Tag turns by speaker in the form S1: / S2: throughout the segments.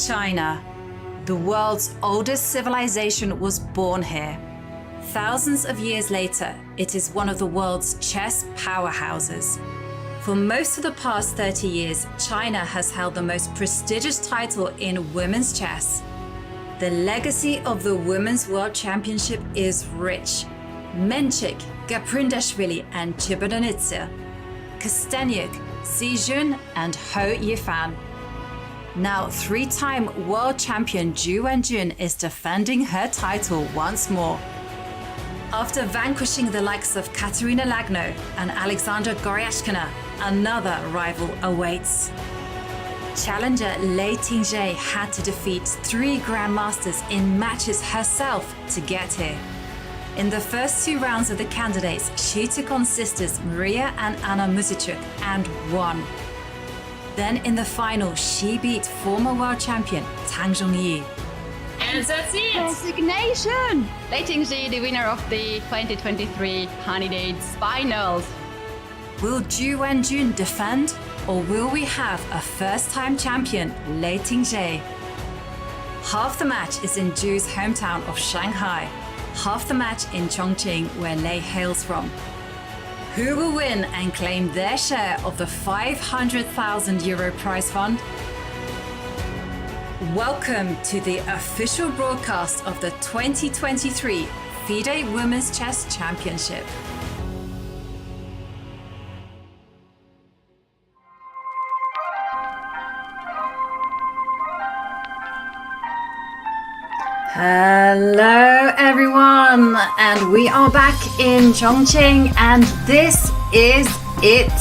S1: China. The world's oldest civilization was born here. Thousands of years later, it is one of the world's chess powerhouses. For most of the past 30 years, China has held the most prestigious title in women's chess. The legacy of the Women's World Championship is rich. Menchik, Gaprindashvili and Chibanitsa, Kosteniuk, Xijun and Ho Yifan. Now, three-time world champion Ju Wenjun is defending her title once more. After vanquishing the likes of Katerina Lagno and Alexandra Goryashkina, another rival awaits. Challenger Lei Tingjie had to defeat 3 grandmasters in matches herself to get here. In the first 2 rounds of the candidates, she took on sisters Maria and Anna Muzichuk and won. Then in the final, she beat former world champion Tang Zhongyi.
S2: And that's it!
S3: Resignation! Lei Tingjie, the winner of the 2023 Candidates Finals.
S1: Will Ju Wenjun defend, or will we have a first-time champion, Lei Tingjie? Half the match is in Ju's hometown of Shanghai, half the match in Chongqing, where Lei hails from. Who will win and claim their share of the €500,000 prize fund? Welcome to the official broadcast of the 2023 FIDE Women's Chess Championship. Hello everyone, and we are back in Chongqing, and this is it.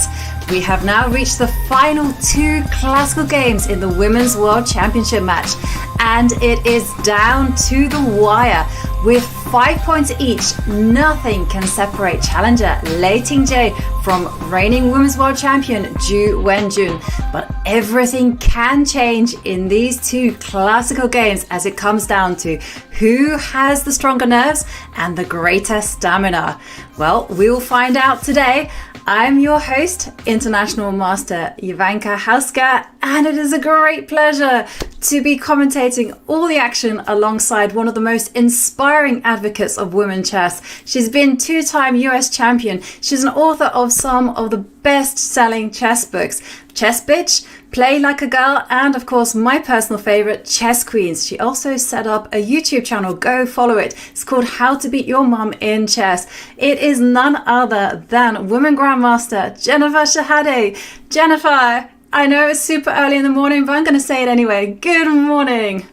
S1: We have now reached the final 2 classical games in the Women's World Championship match, and it is down to the wire. With 5 points each, nothing can separate challenger Lei Tingjie from reigning Women's World Champion Ju Wenjun. But everything can change in these 2 classical games as it comes down to who has the stronger nerves and the greater stamina. Well, we'll find out today. I'm your host, International Master Ivanka Hauska, and it is a great pleasure to be commentating all the action alongside one of the most inspiring advocates of women chess. She's been 2-time US champion. She's an author of some of the best-selling chess books, Chess Bitch, Play Like a Girl, and of course my personal favorite, Chess Queens. She also set up a YouTube channel. Go follow it. It's called How to Beat Your Mum in Chess. It is none other than women grandmaster Jennifer Shahade. Jennifer, I know it's super early in the morning, but I'm going to say it anyway. Good morning.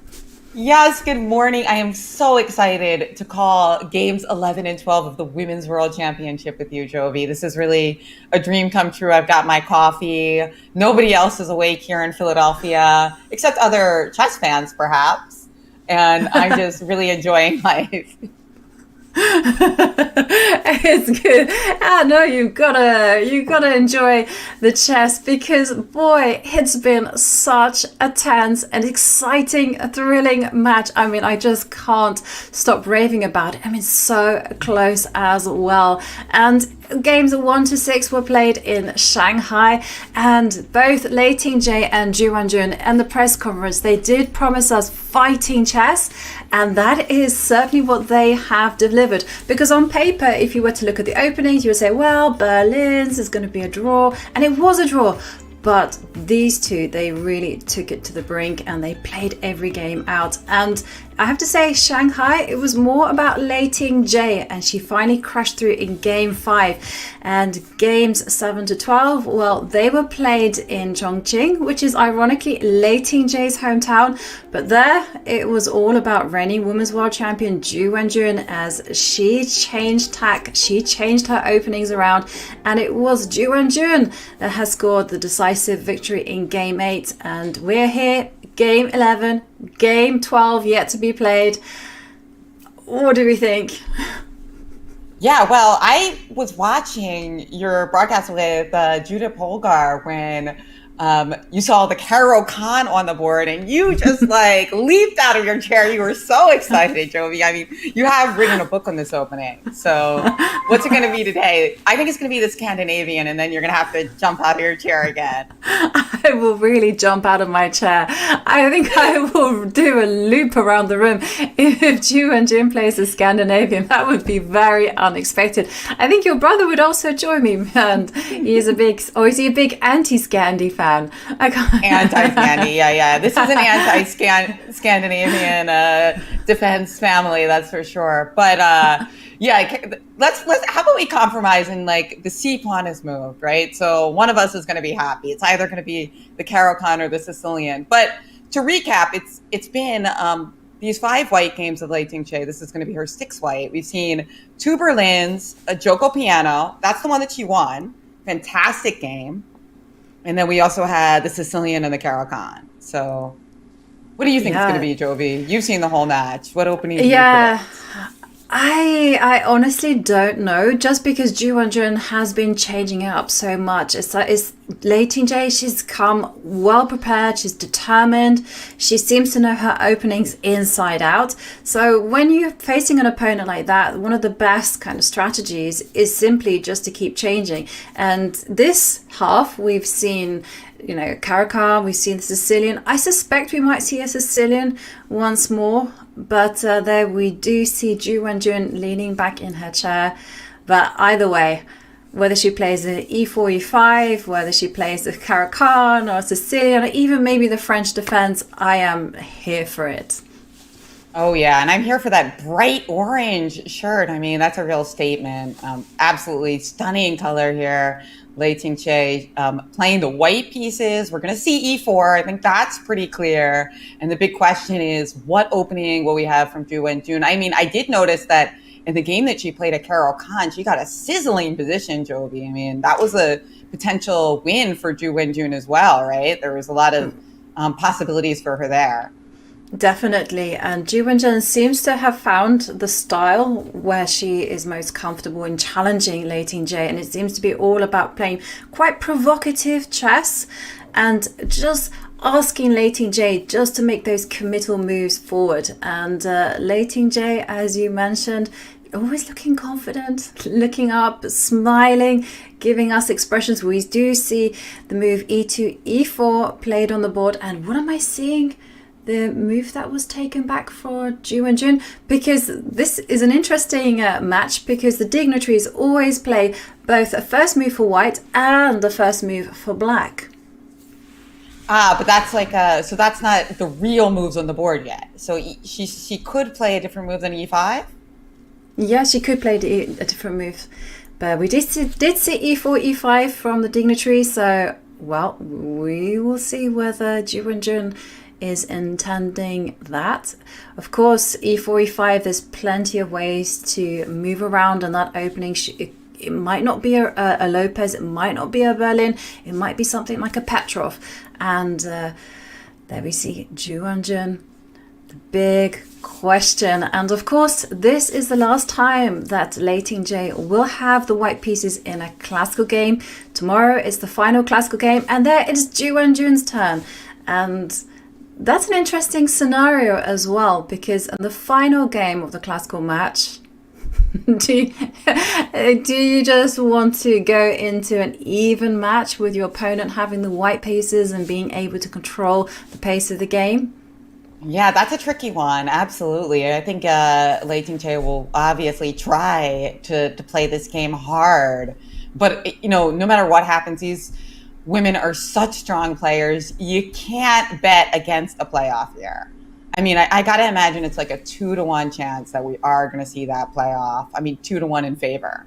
S2: Yes, good morning. I am so excited to call games 11 and 12 of the Women's World Championship with you, Jovi. This is really a dream come true. I've got my coffee. Nobody else is awake here in Philadelphia, except other chess fans, perhaps. And I'm just really enjoying life.
S1: It's good. No, you've gotta enjoy the chess, because boy, it's been such a tense and exciting, thrilling match. I mean, I just can't stop raving about it. I mean, so close as well. And games 1 to 6 were played in Shanghai, and both Lei Tingjie and Ju Wenjun and the press conference, they did promise us fighting chess, and that is certainly what they have delivered. Because on paper, if you were to look at the openings, you would say, well, Berlin's is going to be a draw, and it was a draw. But these 2, they really took it to the brink and they played every game out. And I have to say, Shanghai, it was more about Lei Tingjie, and she finally crashed through in game 5. And games 7 to 12, well, they were played in Chongqing, which is ironically Lei Tingjie's hometown. But there, it was all about reigning Women's World Champion Ju Wenjun, as she changed tack, she changed her openings around, and it was Ju Wenjun that has scored the decisive victory in game 8. And we're here, game 11, game 12 yet to be played. What do we think?
S2: Yeah, well, I was watching your broadcast with Judith Polgar when you saw the Caro Khan on the board, and you just like leaped out of your chair. You were so excited, Jovi. I mean, you have written a book on this opening. So what's it going to be today? I think it's going to be the Scandinavian, and then you're going to have to jump out of your chair again.
S1: I will really jump out of my chair. I think I will do a loop around the room. If Ju Wenjun plays the Scandinavian, that would be very unexpected. I think your brother would also join me, and is he a big anti-Scandi fan?
S2: Anti-Scandi, yeah. This is an anti-Scandinavian defense family, that's for sure. But let's how about we compromise and like the C pawn is moved, right? So one of us is going to be happy. It's either going to be the Caro Khan or the Sicilian. But to recap, it's been these 5 white games of Lei Tingjie. This is going to be her 6th white. We've seen 2 Berlins, a Joko Piano. That's the one that she won. Fantastic game. And then we also had the Sicilian and the Caro Khan. So what do you think it's going to be, Jovi? You've seen the whole match. What opening do you predict?
S1: I honestly don't know, just because Ju Wenjun has been changing it up so much. It's Lei Tingjie, she's come well prepared, she's determined, she seems to know her openings inside out. So when you're facing an opponent like that, one of the best kind of strategies is simply just to keep changing. And this half, we've seen Caro Khan, we've seen the Sicilian. I suspect we might see a Sicilian once more, but there we do see Ju Wenjun leaning back in her chair. But either way, whether she plays the E4, E5, whether she plays the Caro Khan or Sicilian, or even maybe the French defense, I am here for it.
S2: Oh, yeah. And I'm here for that bright orange shirt. I mean, that's a real statement. Absolutely stunning color here. Lei Tingjie playing the white pieces. We're going to see E4. I think that's pretty clear. And the big question is, what opening will we have from Ju Wenjun? I mean, I did notice that in the game that she played at Caro Khan, she got a sizzling position, Jovi. I mean, that was a potential win for Ju Wenjun as well, right? There was a lot of possibilities for her there.
S1: Definitely. And Ju Wenjun seems to have found the style where she is most comfortable in challenging Lei Tingjie. And it seems to be all about playing quite provocative chess and just asking Lei Tingjie just to make those committal moves forward. And Lei Tingjie, as you mentioned, always looking confident, looking up, smiling, giving us expressions. We do see the move E2, E4 played on the board. And what am I seeing? The move that was taken back for Ju Wenjun, because this is an interesting match, because the dignitaries always play both a first move for white and a first move for black.
S2: But that's like so that's not the real moves on the board yet. So she could play a different move than E5?
S1: Yeah, she could play a different move. But we did see E4, E5 from the dignitary. So, well, we will see whether Ju Wenjun is intending that. Of course, E4, E5, there's plenty of ways to move around in that opening. It might not be a Lopez, it might not be a Berlin, it might be something like a Petrov. And there we see Ju Wenjun, the big question. And of course, this is the last time that Lei Tingjie will have the white pieces in a classical game. Tomorrow is the final classical game, and there it is Ju Wenjun's turn. And that's an interesting scenario as well, because in the final game of the classical match, do you just want to go into an even match with your opponent having the white pieces and being able to control the pace of the game?
S2: Yeah, that's a tricky one. Absolutely. I think Lei Tingjie will obviously try to play this game hard. But, no matter what happens, these women are such strong players. You can't bet against a playoff here. I mean, I got to imagine it's like a 2-to-1 chance that we are going to see that playoff. I mean, 2-to-1 in favor.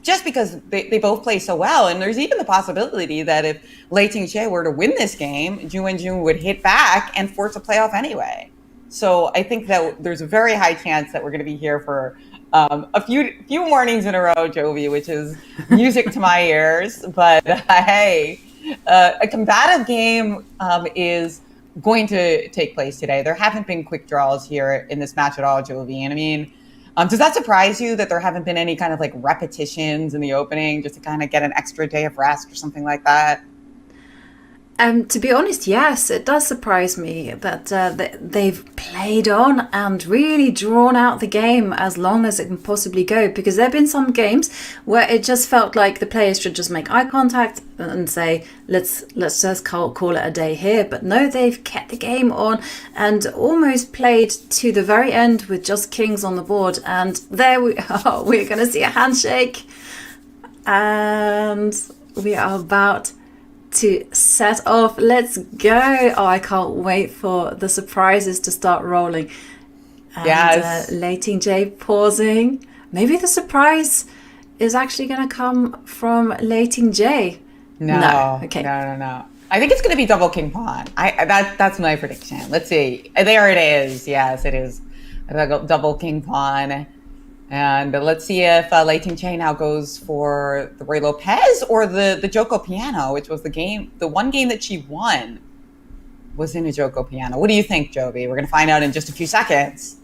S2: Just because they both play so well. And there's even the possibility that if Lei Tingjie were to win this game, Ju Wenjun would hit back and force a playoff anyway. So I think that there's a very high chance that we're going to be here for a few mornings in a row, Jovi, which is music to my ears. But hey, a combative game is going to take place today. There haven't been quick draws here in this match at all, Jovi. And I mean, Does that surprise you that there haven't been any kind of like repetitions in the opening just to kind of get an extra day of rest or something like that?
S1: To be honest, yes, it does surprise me that they've played on and really drawn out the game as long as it can possibly go. Because there have been some games where it just felt like the players should just make eye contact and say, let's just call it a day here. But no, they've kept the game on and almost played to the very end with just kings on the board. And there we are. We're going to see a handshake, and we are about to set off. Let's go. Oh, I can't wait for the surprises to start rolling. And,
S2: Yes.
S1: Lei Tingjie pausing. Maybe the surprise is actually going to come from Lei Tingjie.
S2: No.
S1: Okay.
S2: No. I think it's going to be double king pawn. That's my prediction. Let's see. There it is. Yes, it is. Double king pawn. And let's see if Lei Tingjie now goes for the Roy Lopez or the Joko piano, which was the one game that she won was in a Joko piano. What do you think, Jovi? We're going to find out in just a few seconds.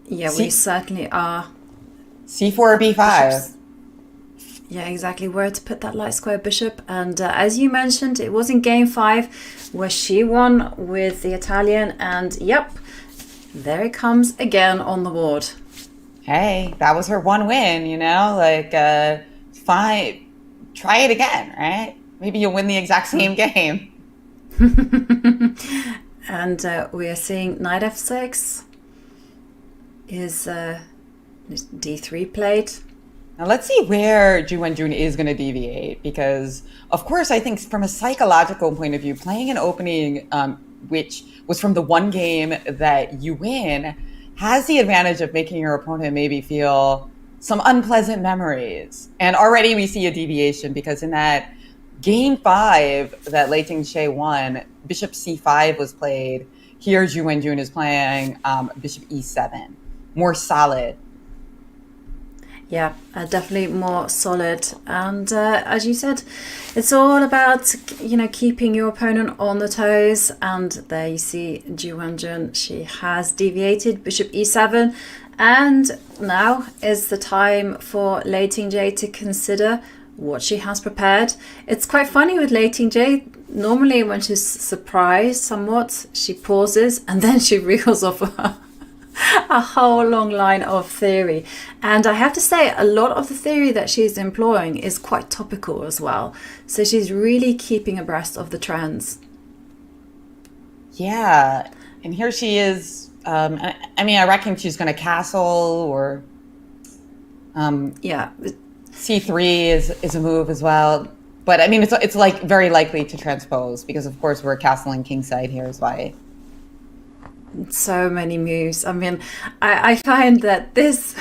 S1: Yeah, we certainly are.
S2: C4 or B5?
S1: Yeah, exactly. Where to put that light square bishop. And as you mentioned, it was in game 5 where she won with the Italian. And yep, there it comes again on the board.
S2: Hey, that was her one win, like, fine, try it again, right? Maybe you'll win the exact same game.
S1: And we are seeing knight f6 is d3 played.
S2: Now let's see where Ju Wenjun is going to deviate, because, of course, I think from a psychological point of view, playing an opening which was from the one game that you win has the advantage of making your opponent maybe feel some unpleasant memories. And already we see a deviation, because in that game 5 that Lei Tingjie won, bishop c5 was played. Here Ju Wenjun is playing bishop e7, more solid.
S1: Yeah, definitely more solid. And as you said, it's all about, keeping your opponent on the toes. And there you see Ju Wenjun, she has deviated bishop e7. And now is the time for Lei Tingjie to consider what she has prepared. It's quite funny with Lei Tingjie. Normally when she's surprised somewhat, she pauses and then she reels off a whole long line of theory. And I have to say, a lot of the theory that she's employing is quite topical as well. So she's really keeping abreast of the trends.
S2: Yeah. And here she is. I reckon she's going to castle, or
S1: yeah,
S2: c3 is a move as well. But I mean, it's like very likely to transpose, because of course we're castling kingside here as white.
S1: So many moves. I mean, I find that this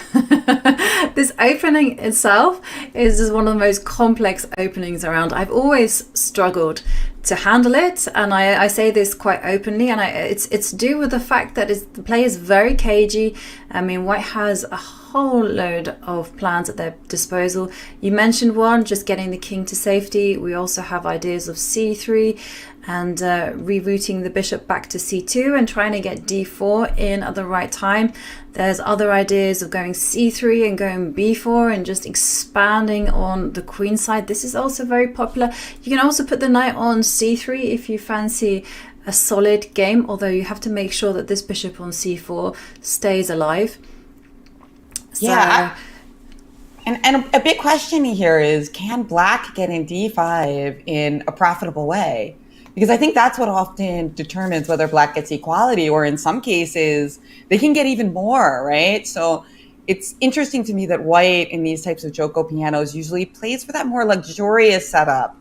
S1: this opening itself is just one of the most complex openings around. I've always struggled to handle it, and I say this quite openly, and it's due with the fact that the play is very cagey. I mean, white has a whole load of plans at their disposal. You mentioned one, just getting the king to safety. We also have ideas of c3 and rerouting the bishop back to c2 and trying to get d4 in at the right time. There's other ideas of going c3 and going b4 and just expanding on the queen side. This is also very popular. You can also put the knight on c3 if you fancy a solid game, although you have to make sure that this bishop on c4 stays alive. So,
S2: yeah. And a big question here is, can black get in d5 in a profitable way? Because I think that's what often determines whether black gets equality, or in some cases, they can get even more, right? So it's interesting to me that white in these types of Joko pianos usually plays for that more luxurious setup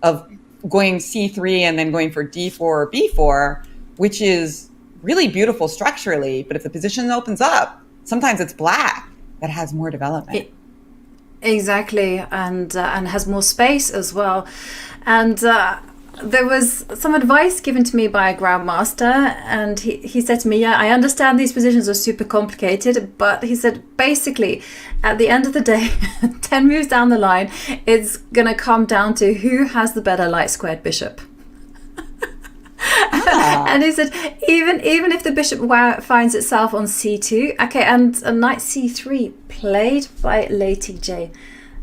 S2: of going c3 and then going for d4 or b4, which is really beautiful structurally. But if the position opens up, sometimes it's black that has more development.
S1: Exactly, and has more space as well. And there was some advice given to me by a grandmaster, and he said to me, yeah, I understand these positions are super complicated, but he said, basically, at the end of the day, 10 moves down the line, it's going to come down to who has the better light squared bishop. And he said, even if the bishop finds itself on c2, okay, and a knight c3 played by Lei Tingjie.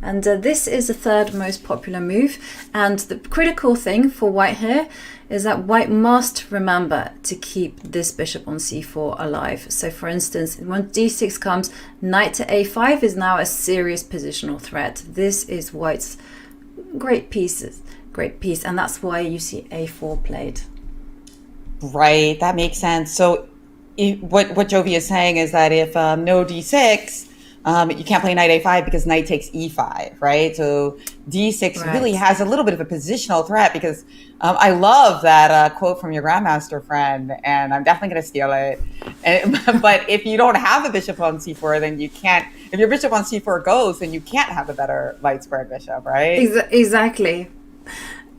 S1: And this is the third most popular move. And the critical thing for white here is that white must remember to keep this bishop on c4 alive. So for instance, when d6 comes, knight to a5 is now a serious positional threat. This is white's great piece, and that's why you see a4 played.
S2: Right, that makes sense. So what Jovi is saying is that if no d6, you can't play knight a5 because knight takes e5, right? So d6 really has a little bit of a positional threat, because I love that quote from your grandmaster friend, and I'm definitely going to steal it. But if you don't have a bishop on c4, then you can't. If your bishop on c4 goes, then you can't have a better light squared bishop, right?
S1: Exactly.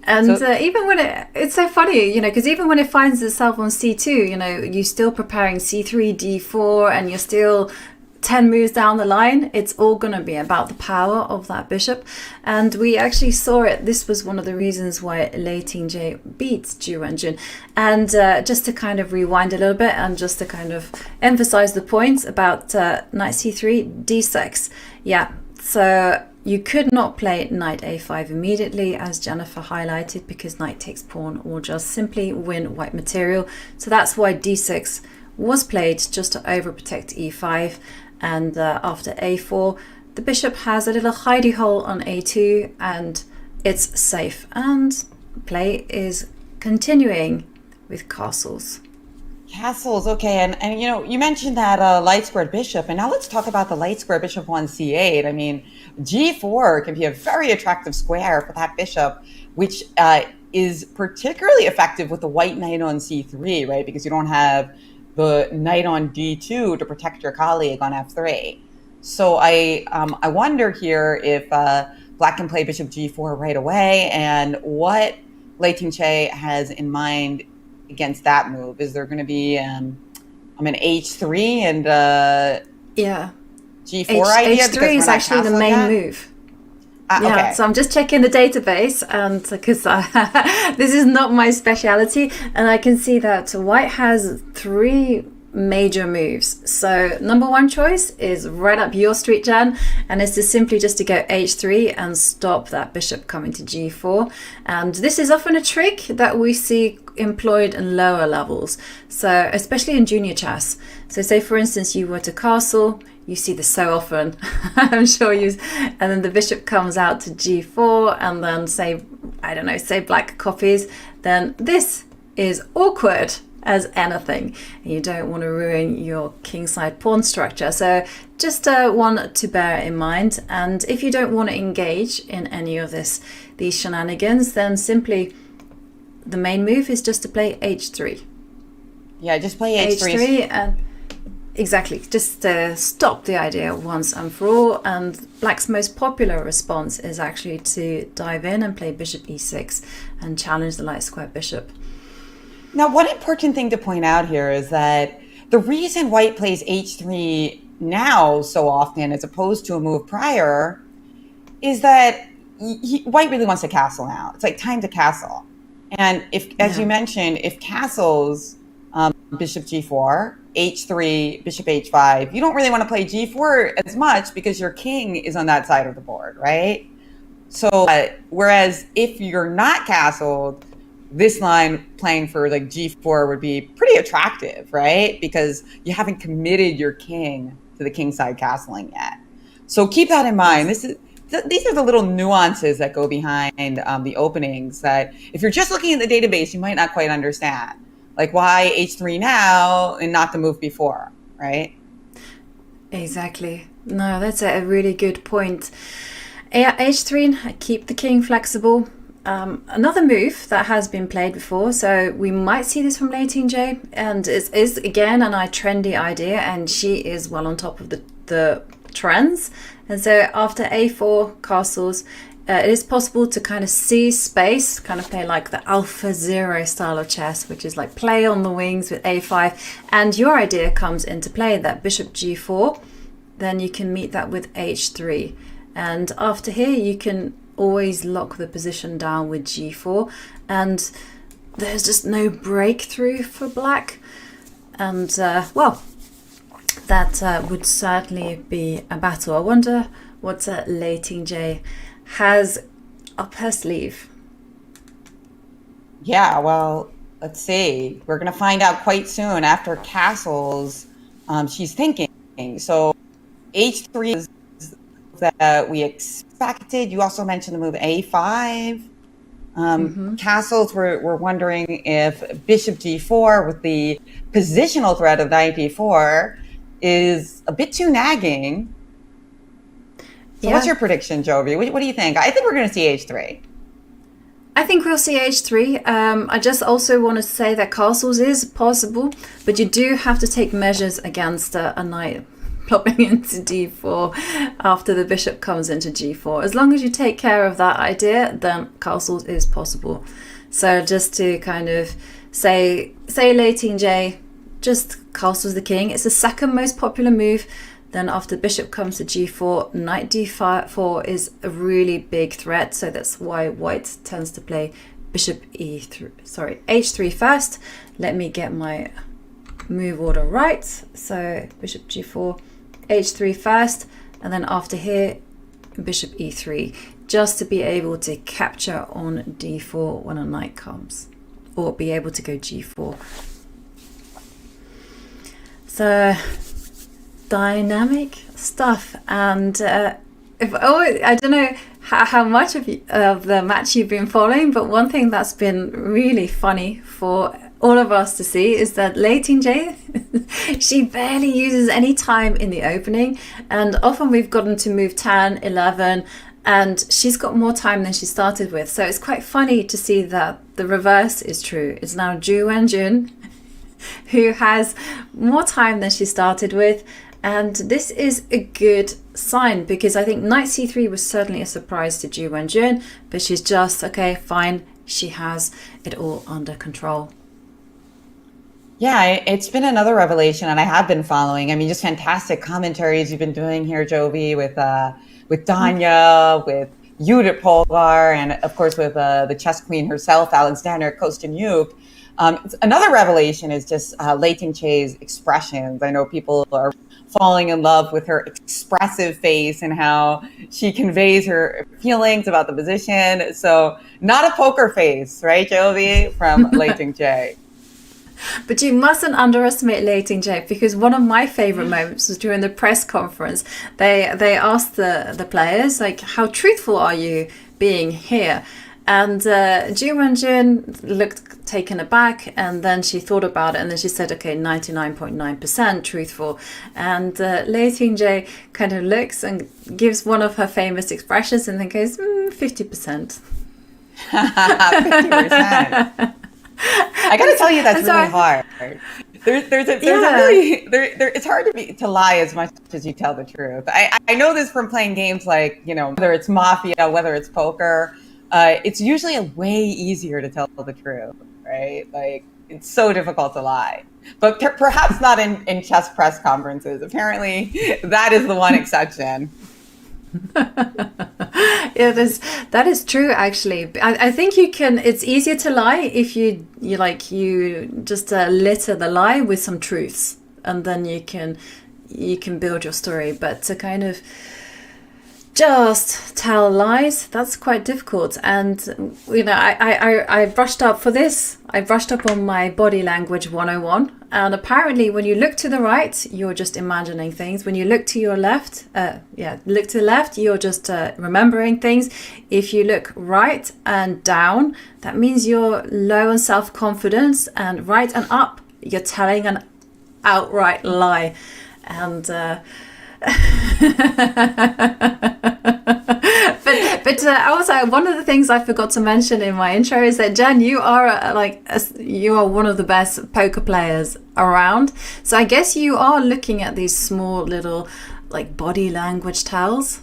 S1: And so, even when it's so funny, because even when it finds itself on c2, you're still preparing c3, d4, and you're still 10 moves down the line. It's all going to be about the power of that bishop. And we actually saw it. This was one of the reasons why Lei Tingjie beat Ju Wenjun. And just to kind of rewind a little bit and just to kind of emphasize the points about knight c3, d6. Yeah, so you could not play knight a5 immediately, as Jennifer highlighted, because knight takes pawn will just simply win white material. So that's why d6 was played, just to overprotect e5. And after a4, the bishop has a little hidey hole on a2, and it's safe. And play is continuing with castles.
S2: Castles, okay. And you mentioned that light squared bishop, and now let's talk about the light squared bishop on c8. I mean, g4 can be a very attractive square for that bishop, which is particularly effective with the white knight on c3, right? Because you don't have the knight on d2 to protect your colleague on f3. So I wonder here if black can play bishop g4 right away, and what Lei Tingjie has in mind against that move. Is there going to be an h3 and g4 idea?
S1: H3 is actually the main move.
S2: Okay.
S1: So I'm just checking the database, and because this is not my speciality, and I can see that white has 3 major moves. So number 1 choice is right up your street, Jan, and it's simply just to go h3 and stop that bishop coming to g4. And this is often a trick that we see employed in lower levels, so especially in junior chess. So say for instance you were to castle, you see this so often, I'm sure and then the bishop comes out to g4, and then say black copies, then this is awkward as anything. You don't want to ruin your kingside pawn structure. So just one to bear in mind. And if you don't want to engage in any of these shenanigans, then simply the main move is just to play h3.
S2: Yeah, just play h3.
S1: And exactly, just to stop the idea once and for all. And black's most popular response is actually to dive in and play bishop e6 and challenge the light square bishop.
S2: Now, one important thing to point out here is that the reason white plays h3 now so often as opposed to a move prior is that white really wants to castle now. It's like time to castle. And as you mentioned, if castles bishop g4, h3, bishop h5, you don't really want to play g4 as much because your king is on that side of the board, right? So whereas if you're not castled, this line playing for like g4 would be pretty attractive, right? Because you haven't committed your king to the kingside castling yet. So keep that in mind. These are the little nuances that go behind the openings that if you're just looking at the database, you might not quite understand. Like why h3 now and not the move before, right?
S1: Exactly. No, that's a really good point. Yeah, h3, keep the king flexible. Another move that has been played before, so we might see this from Lei Tingjie, and is again a trendy idea, and she is well on top of the trends. And so after a4 castles, it is possible to kind of seize space, kind of play like the Alpha Zero style of chess, which is like play on the wings with a5, and your idea comes into play, that bishop g4, then you can meet that with h3. And after here, you can always lock the position down with g4. And there's just no breakthrough for black. And, well, that would certainly be a battle. I wonder what Lei Tingjie has up her sleeve.
S2: Yeah, well, let's see. We're going to find out quite soon after castles. She's thinking. So H3 is that we expected. You also mentioned the move A5. Castles, we're wondering if bishop G4 with the positional threat of knight D4 is a bit too nagging. So what's your prediction, Jovi? What do you think? I think we're going to see H3.
S1: I think we'll see H3. I just also want to say that castles is possible, but you do have to take measures against a knight plopping into D4 after the bishop comes into G4. As long as you take care of that idea, then castles is possible. So just to kind of say Lei Tingjie, just castles the king. It's the second most popular move. Then after bishop comes to G4, knight D4 is a really big threat. So that's why white tends to play bishop H3 first. Let me get my move order right. So bishop G4, H3 first, and then after here, bishop E3, just to be able to capture on D4 when a knight comes, or be able to go G4. So dynamic stuff. And I don't know how much of the match you've been following, but one thing that's been really funny for all of us to see is that Lei Tingjie, she barely uses any time in the opening, and often we've gotten to move 10, 11, and she's got more time than she started with. So it's quite funny to see that the reverse is true. It's now Ju Wenjun who has more time than she started with, and this is a good sign, because I think knight c3 was certainly a surprise to Ju Wenjun, but she's just, okay, fine, she has it all under control.
S2: Yeah, it's been another revelation, and I have been following. I mean, just fantastic commentaries you've been doing here, Jovi, with Danya, with Judith Polgar, and of course with the chess queen herself, Alexander Kostyanyuk. Another revelation is just Lei Tingjie's expressions. I know people are falling in love with her expressive face and how she conveys her feelings about the position. So not a poker face, right, Jovi, from Lei Tingjie?
S1: But you mustn't underestimate Lei Tingjie, because one of my favorite moments was during the press conference. They asked the players, like, how truthful are you being here? And Ju Wenjun looked taken aback, and then she thought about it, and then she said, okay, 99.9% truthful. And Lei Tingjie kind of looks and gives one of her famous expressions and then goes, 50%.
S2: 50%. I gotta tell you, that's really hard. It's hard to lie as much as you tell the truth. I know this from playing games like, whether it's Mafia, whether it's poker, it's usually a way easier to tell the truth, right? Like, it's so difficult to lie. But perhaps not in chess press conferences. Apparently, that is the one exception.
S1: Yeah, that is true, actually. I think you can, it's easier to lie if you just litter the lie with some truths, and then you can build your story. But to kind of just tell lies, that's quite difficult. And I brushed up for this. I brushed up on my body language 101, and apparently when you look to the right, you're just imagining things. When you look to your left, look to the left, you're just remembering things. If you look right and down, that means you're low on self-confidence, and right and up, you're telling an outright lie. And but also, one of the things I forgot to mention in my intro is that, Jen, you are you are one of the best poker players around. So I guess you are looking at these small little body language tells.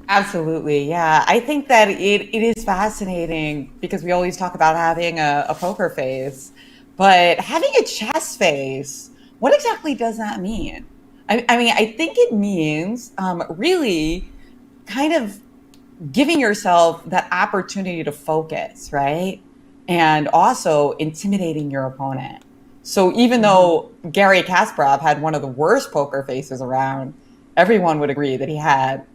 S2: Absolutely, yeah. I think that it is fascinating, because we always talk about having a poker face, but having a chess face, what exactly does that mean? I mean, I think it means really kind of giving yourself that opportunity to focus, right? and also intimidating your opponent. So even though Garry Kasparov had one of the worst poker faces around, everyone would agree that he had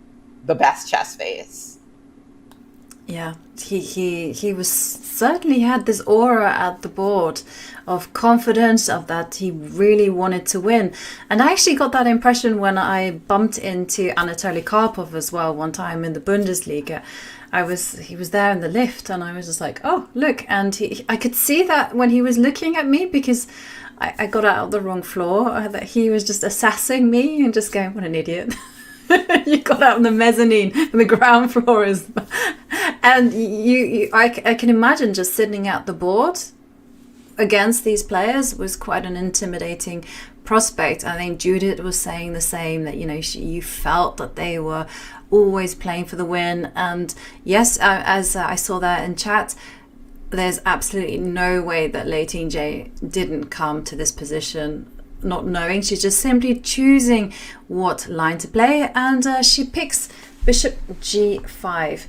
S2: the best chess face.
S1: Yeah, he was certainly had this aura at the board of confidence, of that he really wanted to win. And I actually got that impression when I bumped into Anatoly Karpov as well one time in the Bundesliga. He was there in the lift, and I was just like, oh, look. And I could see that when he was looking at me, because I got out of the wrong floor, that he was just assessing me and just going, what an idiot. You got out on the mezzanine and the ground floor is, and I can imagine just sitting at the board against these players was quite an intimidating prospect. I think Judith was saying the same, that you felt that they were always playing for the win. And yes, as I saw that in chat, there's absolutely no way that Lei Tingjie didn't come to this position not knowing. She's just simply choosing what line to play, and she picks bishop g5.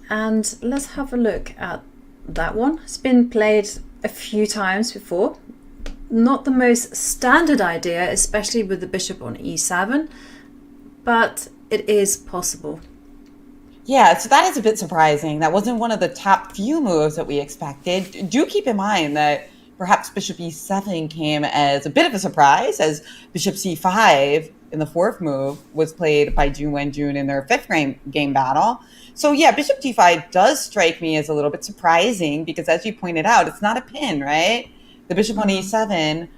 S1: And let's have a look at that one. It's been played a few times before. Not the most standard idea, especially with the bishop on e7, but it is possible.
S2: Yeah, so that is a bit surprising. That wasn't one of the top few moves that we expected. Do keep in mind that perhaps bishop e7 came as a bit of a surprise, as bishop c5 in the fourth move was played by Ju Wenjun in their fifth game battle. So yeah, bishop d5 does strike me as a little bit surprising, because as you pointed out, it's not a pin, right? The bishop on e7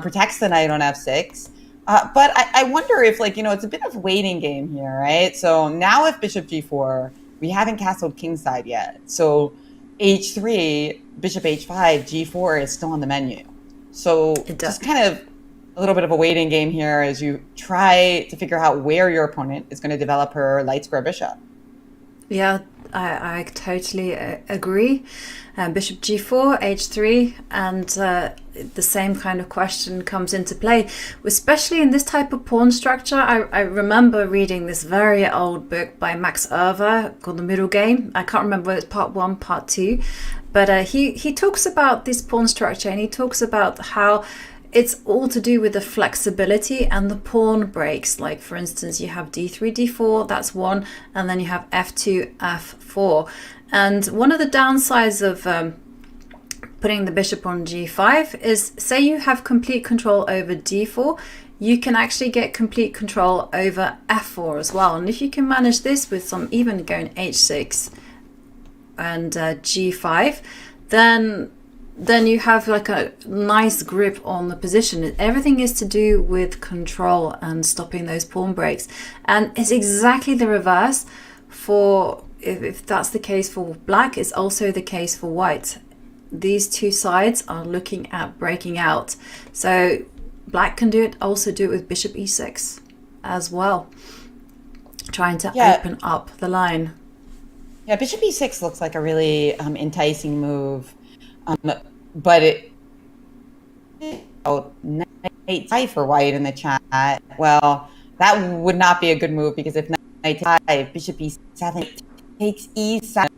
S2: protects the knight on f6. But I wonder if, it's a bit of a waiting game here, right? So now if bishop g4, we haven't castled kingside yet. So h3, bishop h5, g4 is still on the menu. So just kind of a little bit of a waiting game here as you try to figure out where your opponent is going to develop her light square bishop.
S1: Yeah, I totally agree. Bishop g4, h3, and the same kind of question comes into play, especially in this type of pawn structure. I remember reading this very old book by Max Erver called The Middle Game. I can't remember whether it's part 1, part 2, but he talks about this pawn structure, and he talks about how it's all to do with the flexibility and the pawn breaks. Like, for instance, you have d3, d4, that's one, and then you have f2, f4. And one of the downsides of putting the bishop on g5 is, say you have complete control over d4, you can actually get complete control over f4 as well. And if you can manage this with some even going h6 and g5, then you have like a nice grip on the position. Everything is to do with control and stopping those pawn breaks. And it's exactly the reverse for, if that's the case for black, it's also the case for white. These two sides are looking at breaking out. So black can also do it with bishop e6 as well, trying to open up the line.
S2: Yeah, bishop e6 looks like a really enticing move. But knight 5 for white in the chat. Well, that would not be a good move, because if knight 5, bishop e7 takes e7,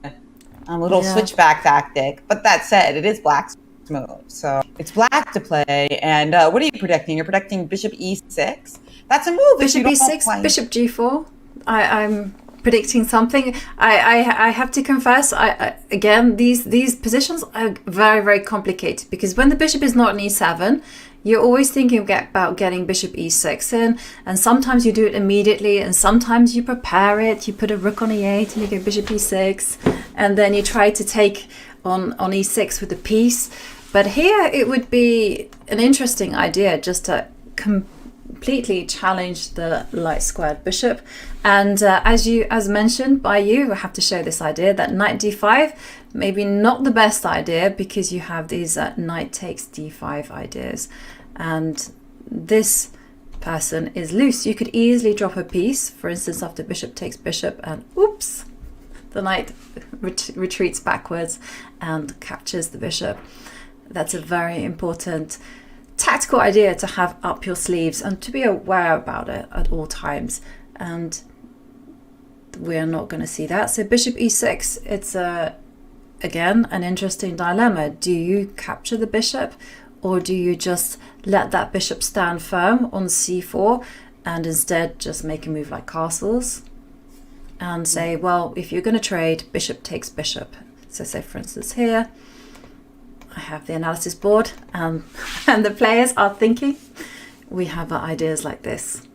S2: a little switchback tactic. But that said, it is black's move, so it's black to play. And what are you predicting? You're predicting bishop e6. That's a move.
S1: Bishop e6, bishop g4. I'm predicting something. I have to confess, again, these positions are very, very complicated, because when the bishop is not in e7, you're always thinking about getting bishop e6 in, and sometimes you do it immediately, and sometimes you prepare it, you put a rook on e8 and you go bishop e6, and then you try to take on e6 with the piece. But here it would be an interesting idea just to completely challenge the light squared bishop. And as mentioned by you, I have to show this idea that knight d5 maybe not the best idea, because you have these knight takes d5 ideas, and this person is loose. You could easily drop a piece, for instance, after bishop takes bishop, and oops, the knight retreats backwards and captures the bishop. That's a very important tactical idea to have up your sleeves and to be aware about it at all times. And we're not going to see that. So bishop e6, again, an interesting dilemma. Do you capture the bishop, or do you just let that bishop stand firm on c4 and instead just make a move like castles and say, well, if you're going to trade, bishop takes bishop. So say, for instance, here, I have the analysis board and the players are thinking. We have ideas like this.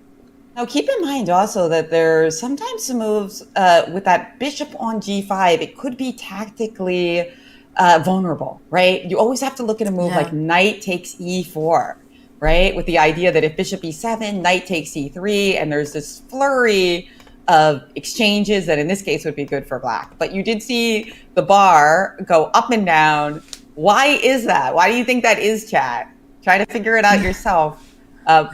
S2: Now, keep in mind also that there's sometimes some moves with that bishop on g5. It could be tactically vulnerable, right? You always have to look at a move like knight takes e4, right? With the idea that if bishop e7, knight takes e3, and there's this flurry of exchanges that in this case would be good for black. But you did see the bar go up and down. Why is that? Why do you think that is, chat? Try to figure it out yourself. Well,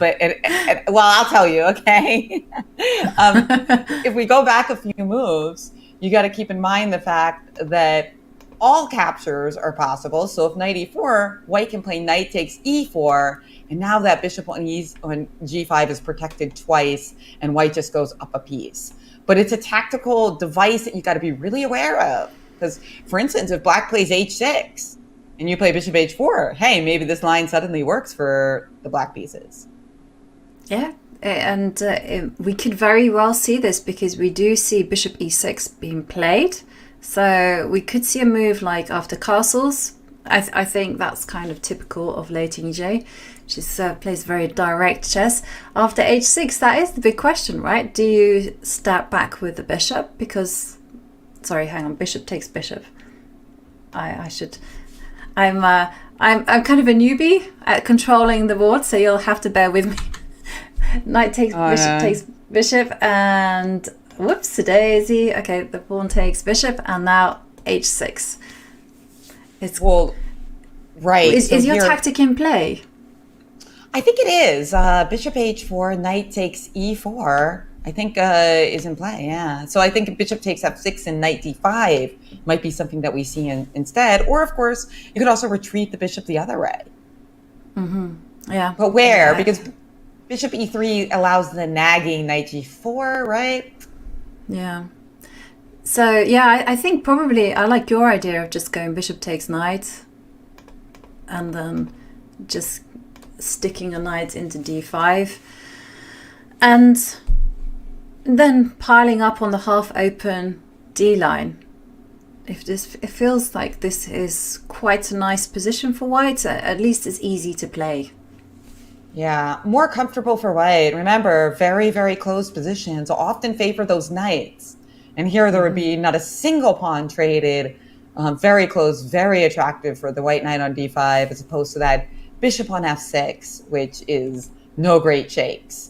S2: I'll tell you, okay? If we go back a few moves, you got to keep in mind the fact that all captures are possible. So if knight e4, white can play knight takes e4, and now that bishop on g5 is protected twice, and white just goes up a piece. But it's a tactical device that you got to be really aware of. Because, for instance, if black plays h6, and you play bishop h4, hey, maybe this line suddenly works for the black pieces.
S1: Yeah, and we could very well see this because we do see bishop e6 being played. So we could see a move like after castles. I think that's kind of typical of Lei Tingjie. She plays very direct chess. After h6, that is the big question, right? Do you step back with the bishop? Because, sorry, hang on, bishop takes bishop. I'm kind of a newbie at controlling the board, so you'll have to bear with me. Knight takes bishop, takes bishop, and whoops, a daisy. Okay, the pawn takes bishop, and now h6.
S2: Right.
S1: Is your tactic in play?
S2: I think it is. Bishop h4, knight takes e4. I think is in play, yeah. So I think bishop takes f6 and knight d5 might be something that we see instead. Or, of course, you could also retreat the bishop the other way.
S1: Mm-hmm. Yeah.
S2: But where? Yeah. Because bishop e3 allows the nagging knight g4, right?
S1: Yeah. So, yeah, I think probably I like your idea of just going bishop takes knight and then just sticking a knight into d5. And then piling up on the half-open D line. It feels like this is quite a nice position for white. At least it's easy to play.
S2: Yeah, more comfortable for white. Remember, very, very close positions often favor those knights. And here there would be not a single pawn traded. Very close, very attractive for the white knight on d5, as opposed to that bishop on f6, which is no great shakes.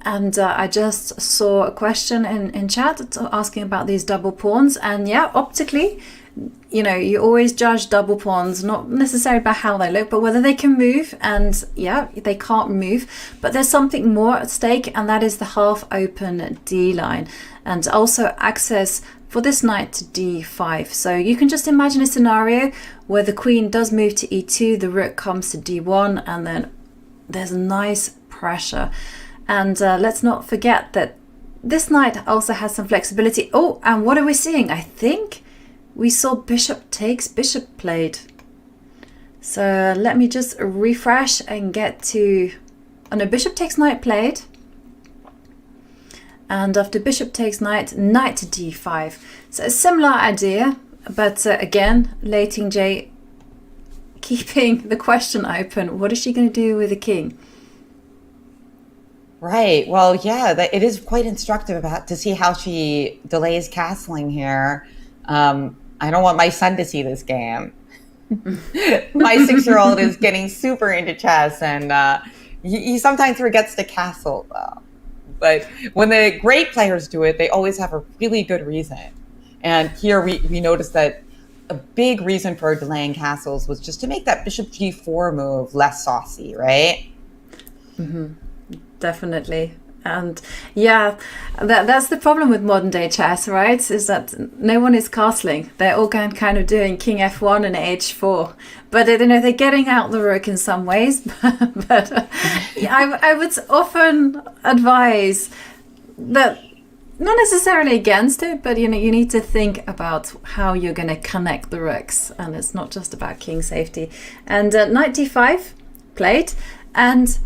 S1: And I just saw a question in chat asking about these double pawns. And yeah, optically, you know, you always judge double pawns, not necessarily by how they look, but whether they can move. And yeah, they can't move. But there's something more at stake, and that is the half-open D line. And also access for this knight to d5. So you can just imagine a scenario where the queen does move to e2, the rook comes to d1, and then there's nice pressure. And let's not forget that this knight also has some flexibility. Oh, and what are we seeing? I think we saw bishop takes bishop played. So let me just refresh and get to... Oh no, bishop takes knight played. And after bishop takes knight, knight to d5. So a similar idea, but again, Lei Tingjie keeping the question open. What is she going to do with the king?
S2: Right. Well, yeah, it is quite instructive to see how she delays castling here. I don't want my son to see this game. My 6-year-old is getting super into chess, and he sometimes forgets to castle, though. But when the great players do it, they always have a really good reason. And here we noticed that a big reason for delaying castles was just to make that bishop g4 move less saucy, right?
S1: Mm-hmm. Definitely. And yeah, that's the problem with modern day chess, right? Is that no one is castling. They're all kind of doing king f1 and h4. But you know, they're getting out the rook in some ways. But I would often advise that not necessarily against it, but you need to think about how you're going to connect the rooks, and it's not just about king safety. And knight d5 played, and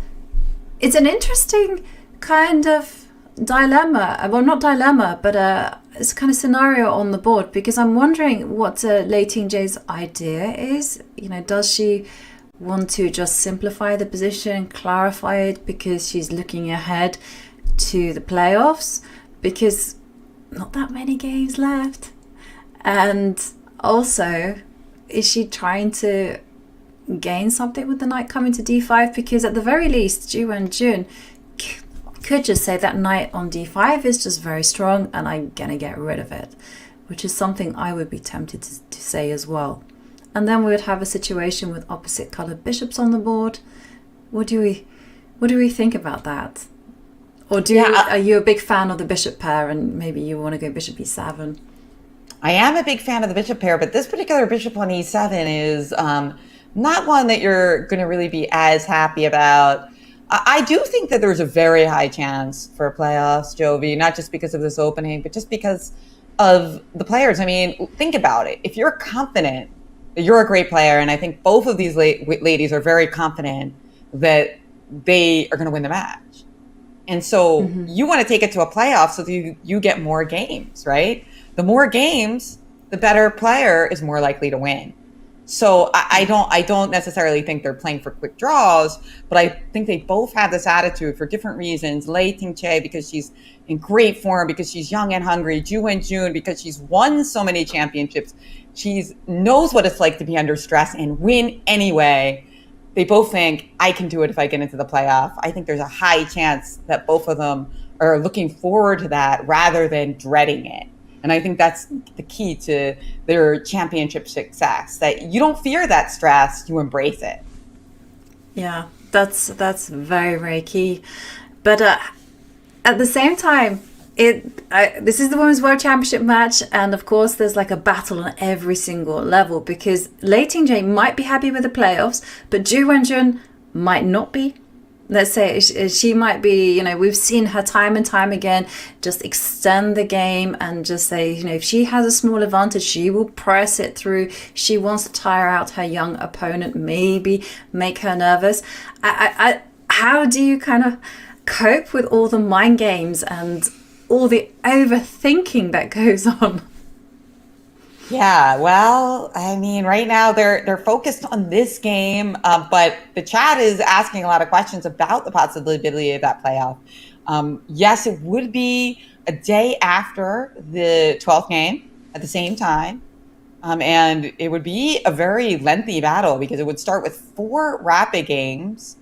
S1: it's an interesting kind of dilemma. Well, not dilemma, but it's a kind of scenario on the board, because I'm wondering what Lei Tingjie's idea is. Does she want to just simplify the position, clarify it, because she's looking ahead to the playoffs, because not that many games left? And also, is she trying to gain something with the knight coming to d5? Because at the very least, Ju Wenjun could just say that knight on d5 is just very strong and I'm gonna get rid of it, which is something I would be tempted to say as well. And then we would have a situation with opposite colored bishops on the board. What do we think about that? Or are you a big fan of the bishop pair, and maybe you want to go bishop e7?
S2: I am a big fan of the bishop pair, but this particular bishop on e7 is not one that you're going to really be as happy about. I do think that there's a very high chance for playoffs, Jovi, not just because of this opening, but just because of the players. I mean, think about it. If you're confident that you're a great player, and I think both of these ladies are very confident that they are going to win the match. And so you want to take it to a playoff so that you get more games, right? The more games, the better player is more likely to win. So I don't necessarily think they're playing for quick draws, but I think they both have this attitude for different reasons. Lei Tingjie, because she's in great form, because she's young and hungry. Ju Wenjun, because she's won so many championships. She knows what it's like to be under stress and win anyway. They both think, I can do it if I get into the playoff. I think there's a high chance that both of them are looking forward to that rather than dreading it. And I think that's the key to their championship success, that you don't fear that stress, you embrace it.
S1: Yeah, that's very, very key. But at the same time, this is the Women's World Championship match, and of course there's like a battle on every single level, because Lei Tingjie might be happy with the playoffs, but Ju Wenjun might not be. Let's say she might be, we've seen her time and time again just extend the game and just say, if she has a small advantage, she will press it through. She wants to tire out her young opponent, maybe make her nervous. How do you kind of cope with all the mind games and all the overthinking that goes on?
S2: Yeah, well, I mean, right now they're focused on this game, but the chat is asking a lot of questions about the possibility of that playoff. Yes, it would be a day after the 12th game at the same time, and it would be a very lengthy battle because it would start with 4 rapid games,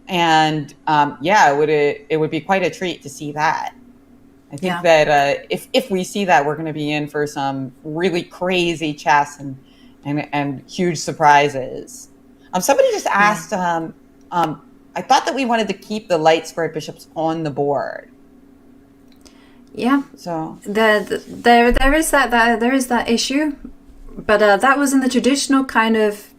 S2: and it would be quite a treat to see that. I think that if we see that, we're going to be in for some really crazy chess and huge surprises. Somebody just asked, I thought that we wanted to keep the light squared bishops on the board.
S1: Yeah.
S2: So
S1: there is that issue, but that was in the traditional kind of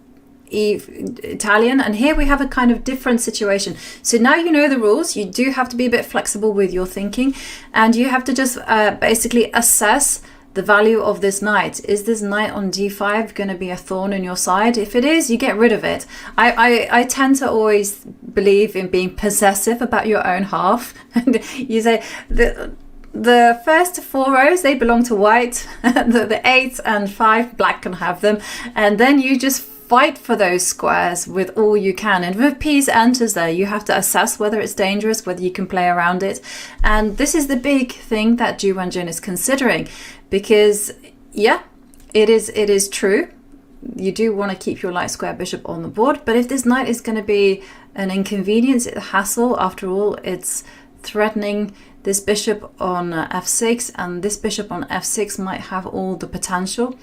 S1: Italian, and here we have a kind of different situation. So now you know the rules. You do have to be a bit flexible with your thinking, and you have to just basically assess the value of this knight. Is this knight on d5 going to be a thorn in your side? If it is, you get rid of it. I tend to always believe in being possessive about your own half. And you say the first 4 rows, they belong to white. the 8 and 5, black can have them, and then you just fight for those squares with all you can. And if a piece enters there, you have to assess whether it's dangerous, whether you can play around it. And this is the big thing that Ju Wenjun is considering, because it is true, you do want to keep your light square bishop on the board, but if this knight is going to be an inconvenience, a hassle, after all, it's threatening this bishop on f6, and this bishop on f6 might have all the potential.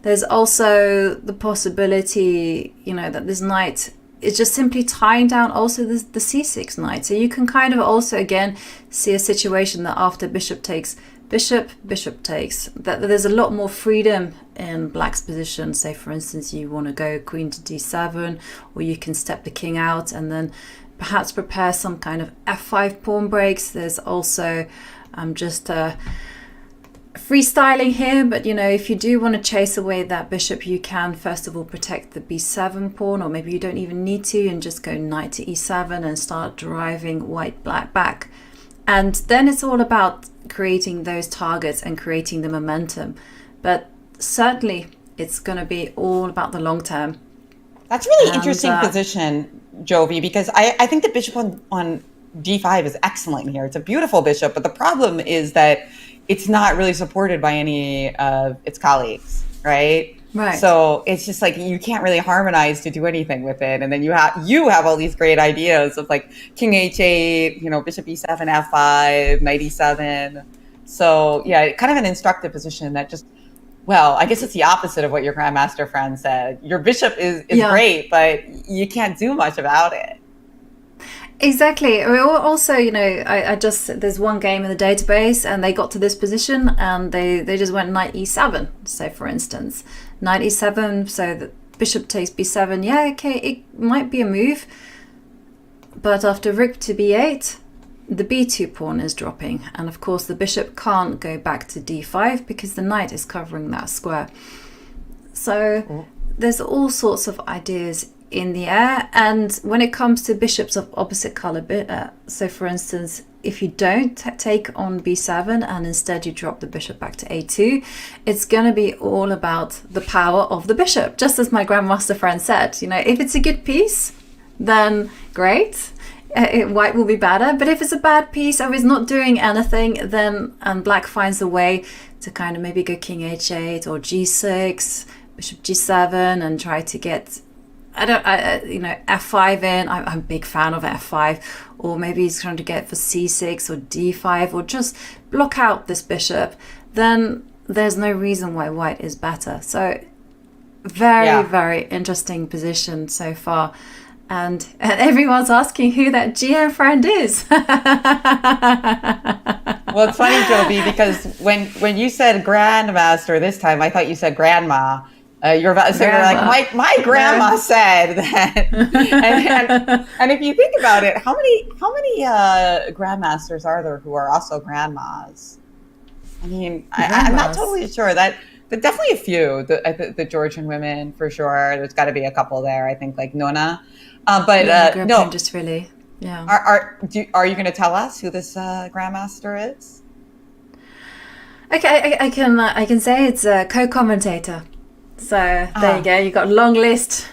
S1: There's also the possibility, that this knight is just simply tying down also the c6 knight. So you can kind of also, again, see a situation that after bishop takes bishop, bishop takes, that there's a lot more freedom in black's position. Say, for instance, you want to go queen to d7, or you can step the king out and then perhaps prepare some kind of f5 pawn breaks. There's also I'm just freestyling here, but if you do want to chase away that bishop, you can first of all protect the b7 pawn, or maybe you don't even need to and just go knight to e7 and start driving white black back. And then it's all about creating those targets and creating the momentum. But certainly it's going to be all about the long term.
S2: That's really interesting position, Jovi, because I think the bishop on d5 is excellent here. It's a beautiful bishop, but the problem is that it's not really supported by any of its colleagues, right?
S1: Right.
S2: So it's just like you can't really harmonize to do anything with it. And then you have all these great ideas of like king h8, bishop e7, f5, knight e7. So yeah, kind of an instructive position that just, well, I guess it's the opposite of what your grandmaster friend said. Your bishop is great, but you can't do much about it.
S1: Exactly. Also, I just, there's one game in the database and they got to this position and they just went knight e7. So for instance, knight e7, so the bishop takes b7. Yeah, okay, it might be a move. But after rook to b8, the b2 pawn is dropping. And of course, the bishop can't go back to d5 because the knight is covering that square. So there's all sorts of ideas in the air. And when it comes to bishops of opposite color, so for instance, if you don't take on b7 and instead you drop the bishop back to a2, it's going to be all about the power of the bishop, just as my grandmaster friend said. If it's a good piece, then great, white will be better. But if it's a bad piece or it's not doing anything, then and black finds a way to kind of maybe go king h8 or g6, bishop g7, and try to get f5 in. I'm a big fan of f5, or maybe he's trying to get for c6 or d5, or just block out this bishop. Then there's no reason why white is better. So very interesting position so far. And everyone's asking who that GM friend is.
S2: Well, it's funny, Jovi, because when you said grandmaster this time, I thought you said grandma. You're like, my grandma said that. and if you think about it, how many grandmasters are there who are also grandmas? I mean, I'm not totally sure but definitely a few. The Georgian women, for sure. There's got to be a couple there. I think like Nona. No,
S1: just really, yeah.
S2: Are you going to tell us who this grandmaster is?
S1: Okay, I can say it's a co-commentator. So there you go. You got a long list.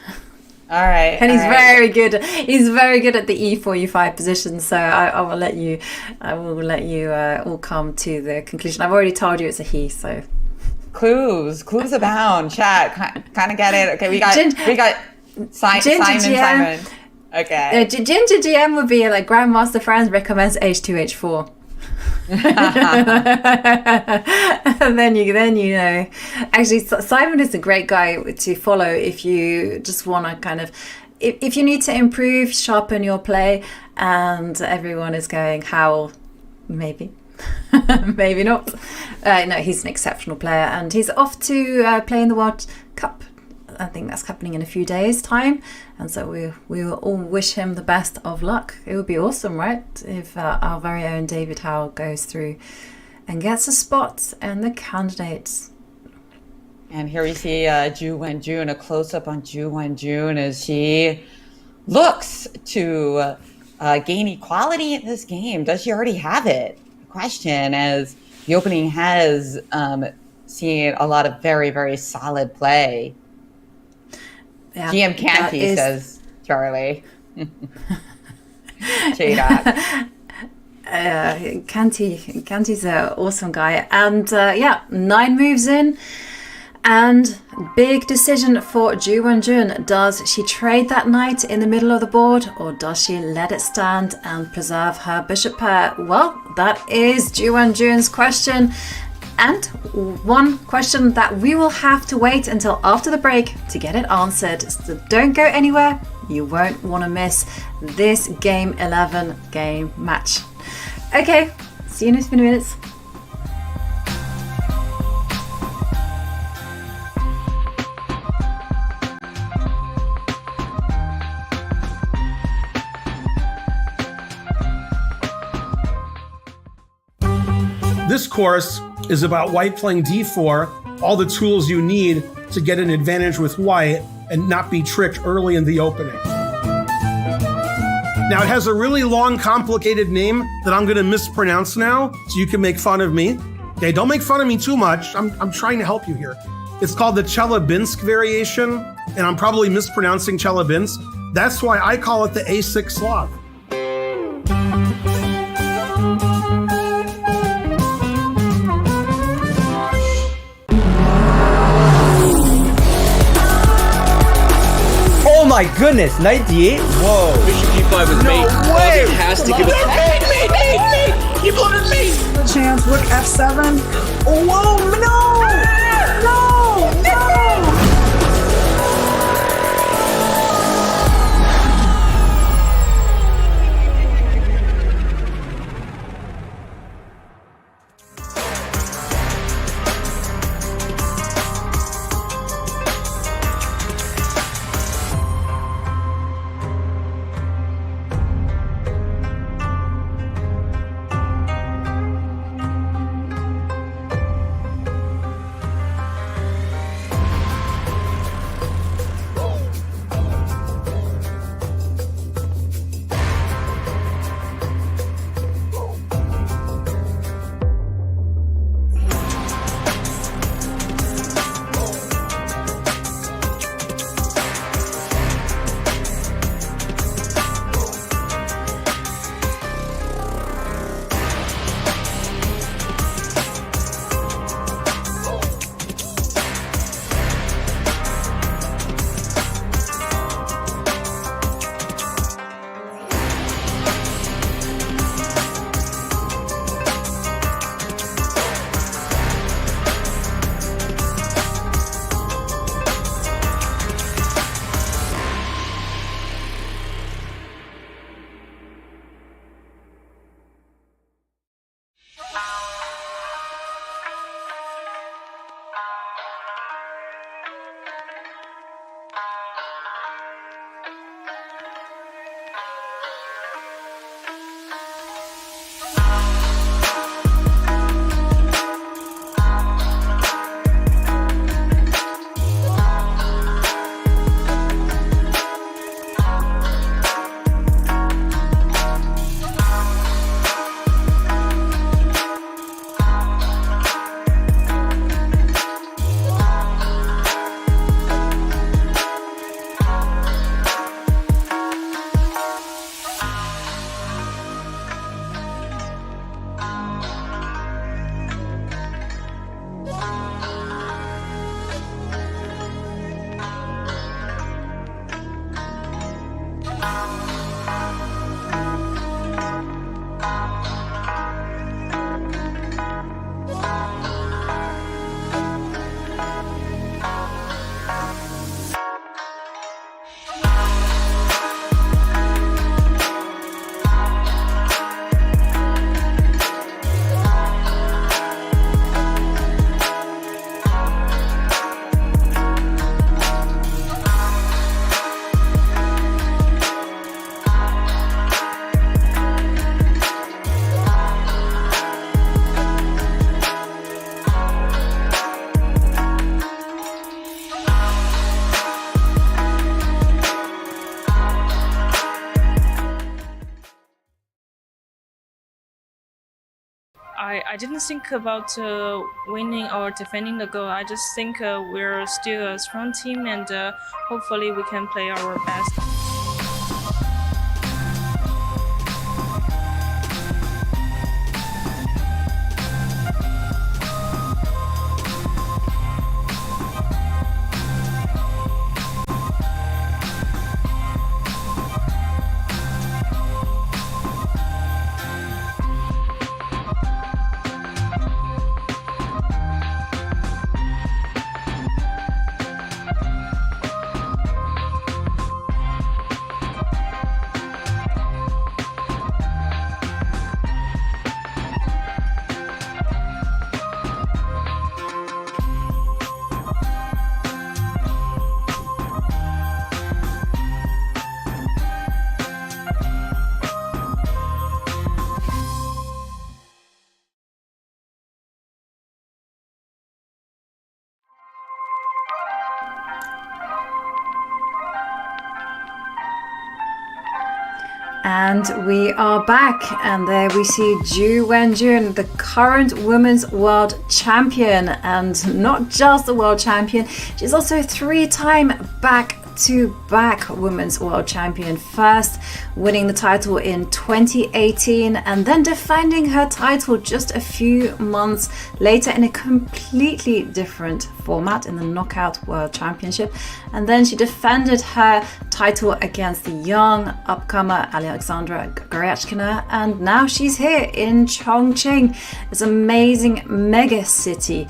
S2: All right.
S1: And he's very good. He's very good at the e4, e5 position. So I will let you. All come to the conclusion. I've already told you it's a he. So
S2: clues abound. Chat. Kind of get it. Okay, we got Simon. Okay.
S1: Ginger GM would be like grandmaster friends recommends h2, h4. And then you know, actually Simon is a great guy to follow if you just want to kind of, if you need to improve, sharpen your play, and everyone is going, how, maybe maybe not. No, he's an exceptional player, and he's off to play in the World Cup. I think that's happening in a few days' time, and so we will all wish him the best of luck. It would be awesome, right, if our very own David Howe goes through and gets a spot in the candidates.
S2: And here we see Ju Wenjun, a close-up on Ju Wenjun as she looks to gain equality in this game. Does she already have it? Question, as the opening has seen a lot of very, very solid play. Yeah, GM Canty, says Charlie.
S1: Canty's an awesome guy. And 9 moves in. And big decision for Ju Wenjun. Does she trade that knight in the middle of the board, or does she let it stand and preserve her bishop pair? Well, that is Ju Wenjun's question. And one question that we will have to wait until after the break to get it answered. So don't go anywhere. You won't want to miss this Game 11 game match. Okay, see you in a few minutes.
S4: This course is about white playing d4, all the tools you need to get an advantage with white and not be tricked early in the opening. Now, it has a really long, complicated name that I'm going to mispronounce now, so you can make fun of me. Okay, don't make fun of me too much. I'm trying to help you here. It's called the Chelyabinsk variation, and I'm probably mispronouncing Chelyabinsk. That's why I call it the A6 Slav.
S5: Oh my goodness, knight d8? Whoa.
S6: Bishop d5 with mate.
S5: way!
S6: It has to give it. Mate! He bloated mate!
S7: Chance, rook f7. Oh, whoa, no! No! No!
S8: I didn't think about winning or defending the goal. I just think we're still a strong team, and hopefully we can play our best.
S1: And we are back, and there we see Ju Wenjun, the current women's world champion, and not just the world champion, she's also a 3-time back-to-back women's world champion, first winning the title in 2018 and then defending her title just a few months later in a completely different format in the Knockout World Championship. And then she defended her title against the young upcomer Alexandra Goryachkina, and now she's here in Chongqing, this amazing mega city,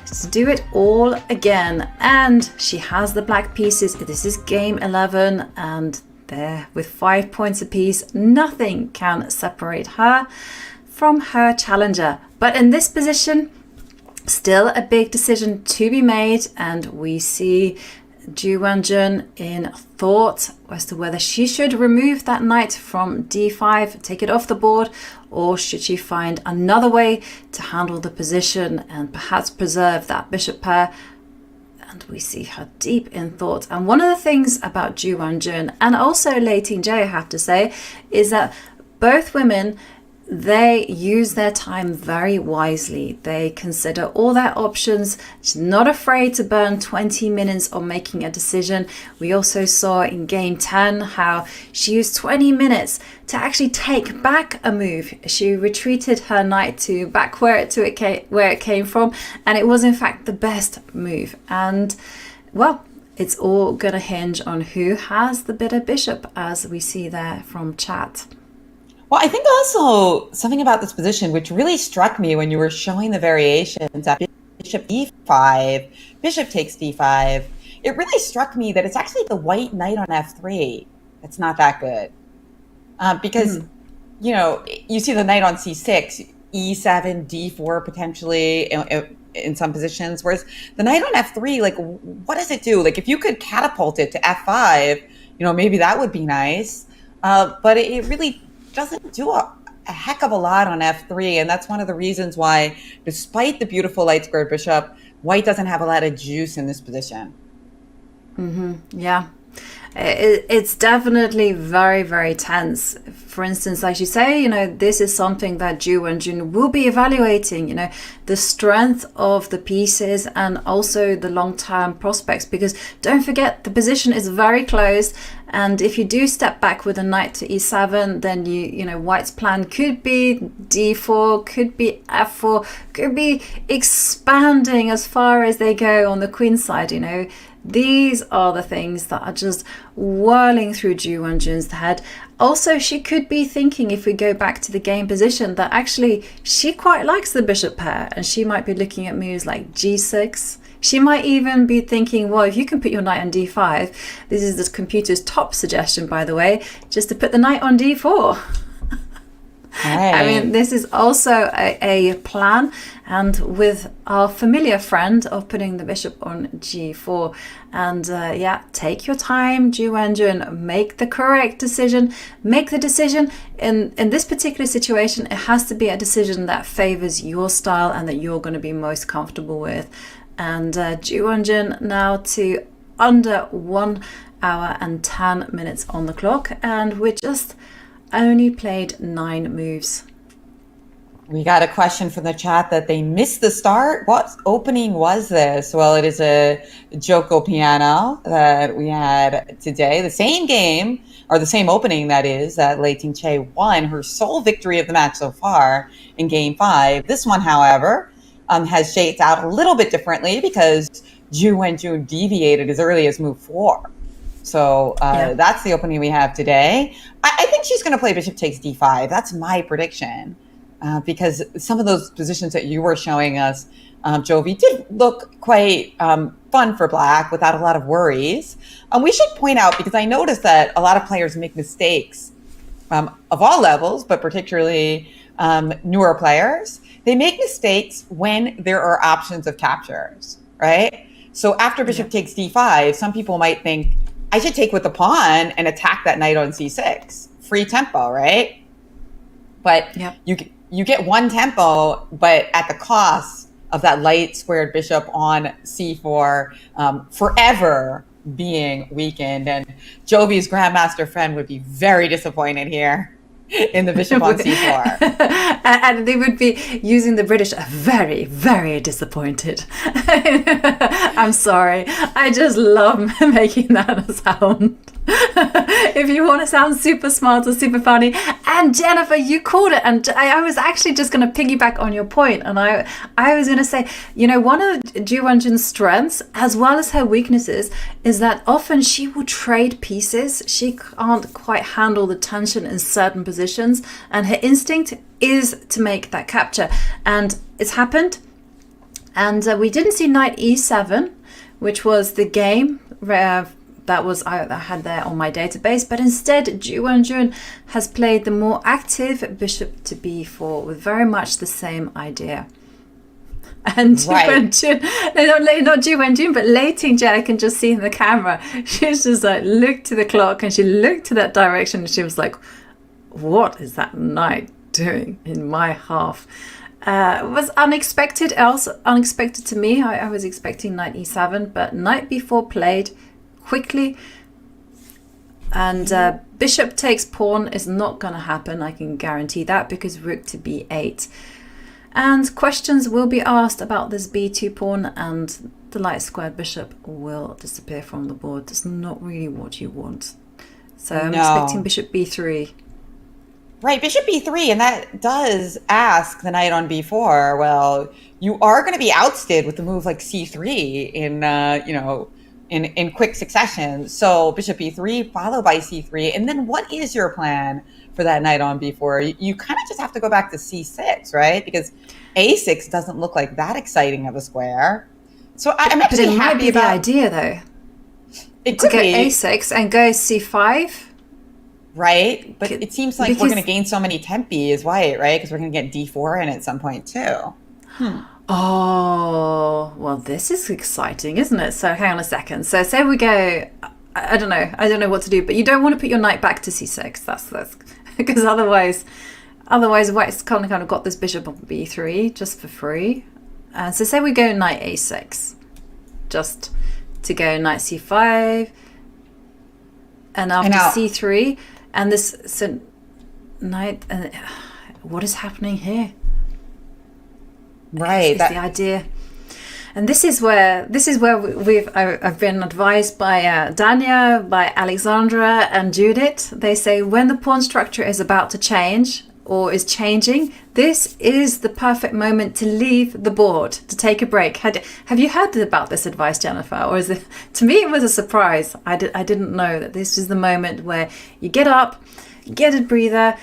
S1: to do it all again. And she has the black pieces. This is game 11, and there with 5 points apiece, nothing can separate her from her challenger. But in this position, still a big decision to be made, and we see Ju Wenjun in thought as to whether she should remove that knight from d5, take it off the board, or should she find another way to handle the position and perhaps preserve that bishop pair. And we see her deep in thought. And one of the things about Ju Wenjun and also Lei Tingjie, I have to say, is that both women, they use their time very wisely. They consider all their options. She's not afraid to burn 20 minutes on making a decision. We also saw in game 10 how she used 20 minutes to actually take back a move. She retreated her knight to back where it came from, and it was in fact the best move. And well, it's all gonna hinge on who has the better bishop, as we see there from chat.
S2: Well, I think also something about this position, which really struck me when you were showing the variations at bishop e5, bishop takes d5, it really struck me that it's actually the white knight on f3 that's not that good. Because, you know, you see the knight on c6, e7, d4 potentially in some positions, whereas the knight on f3, like, what does it do? Like, if you could catapult it to f5, you know, maybe that would be nice. But it really doesn't do a heck of a lot on f3, and that's one of the reasons why, despite the beautiful light squared bishop, white doesn't have a lot of juice in this position.
S1: Yeah, it's definitely very, very tense. For instance, like you say, you know, this is something that Ju Wenjun will be evaluating, you know, the strength of the pieces and also the long-term prospects, because don't forget, the position is very closed. And if you do step back with a knight to e7, then you know, white's plan could be d4, could be f4, could be expanding as far as they go on the queen side, you know. These are the things that are just whirling through Ju Wenjun's head. Also, she could be thinking, if we go back to the game position, that actually she quite likes the bishop pair, and she might be looking at moves like g6. She might even be thinking, well, if you can put your knight on d5, this is the computer's top suggestion, by the way, just to put the knight on d4.
S2: Hey.
S1: I mean, this is also a plan, and with our familiar friend of putting the bishop on g4. And yeah, take your time, Ju Wenjun, make the correct decision. Make the decision. In this particular situation, it has to be a decision that favors your style and that you're going to be most comfortable with. And Ju Wenjun now to under 1 hour and 10 minutes on the clock, and we're just only played 9 moves.
S2: We got a question from the chat that they missed the start. What opening was this? Well, it is a Joko piano that we had today. The same game, or the same opening, that is, that Lei Tingjie won her sole victory of the match so far in game 5. This one, however, has shaped out a little bit differently because Ju Wenjun deviated as early as move 4. So that's the opening we have today. I think she's going to play bishop takes d5. That's my prediction. Because some of those positions that you were showing us, Jovi, did look quite fun for black without a lot of worries. We should point out, because I noticed that a lot of players make mistakes of all levels, but particularly newer players. They make mistakes when there are options of captures, right? So after bishop takes d5, some people might think, I should take with the pawn and attack that knight on c6. Free tempo, right? But you get one tempo, but at the cost of that light squared bishop on c4 forever being weakened. And Jovi's grandmaster friend would be very disappointed here in the bishop on c4.
S1: And they would be using the British very, very disappointed. I'm sorry. I just love making that sound. If you want to sound super smart or super funny. And Jennifer, you called it. And I was actually just going to piggyback on your point. And I was going to say, you know, one of Ju Wenjun's strengths, as well as her weaknesses, is that often she will trade pieces. She can't quite handle the tension in certain positions. And her instinct is to make that capture. And it's happened. And we didn't see knight e7, which was the game that was I had there on my database, but instead Ju Wenjun has played the more active bishop to b4 with very much the same idea. And Ju Wenjun, not Ju Wenjun, but Lei Tingjie, I can just see in the camera. She's just like looked to the clock and she looked to that direction and she was like, what is that knight doing in my half? It was unexpected to me. I was expecting knight e7, but knight b4 played quickly, and bishop takes pawn is not going to happen. I can guarantee that, because rook to b8, and questions will be asked about this b2 pawn, and the light squared bishop will disappear from the board. It's not really what you want. So I'm expecting bishop b3.
S2: Right, bishop b3, and that does ask the knight on b4. Well, you are going to be ousted with the move like c3 in quick succession. So bishop b3 followed by c3, and then what is your plan for that knight on b4? You kind of just have to go back to c6, right? Because a6 doesn't look like that exciting of a square. So I'm actually
S1: but it might be
S2: about
S1: the idea though.
S2: It
S1: to
S2: could
S1: go
S2: be
S1: a6 and go c5.
S2: Right, but it seems like we're going to gain so many tempi as white, right? Because we're going to get d4 in at some point too.
S1: Oh, well, this is exciting, isn't it? So hang on a second. So say we go, I don't know what to do, but you don't want to put your knight back to c6. That's because otherwise white's kind of got this bishop on b3 just for free. So say we go knight a6, just to go knight c5, and after c3, and this knight. What is happening here?
S2: Right,
S1: is the idea, and this is where I've been advised by Dania, by Alexandra, and Judith. They say when the pawn structure is about to change or is changing, this is the perfect moment to leave the board, to take a break. Have you heard about this advice, Jennifer? Or is it? To me, it was a surprise. I didn't know that this is the moment where you get up, get a breather,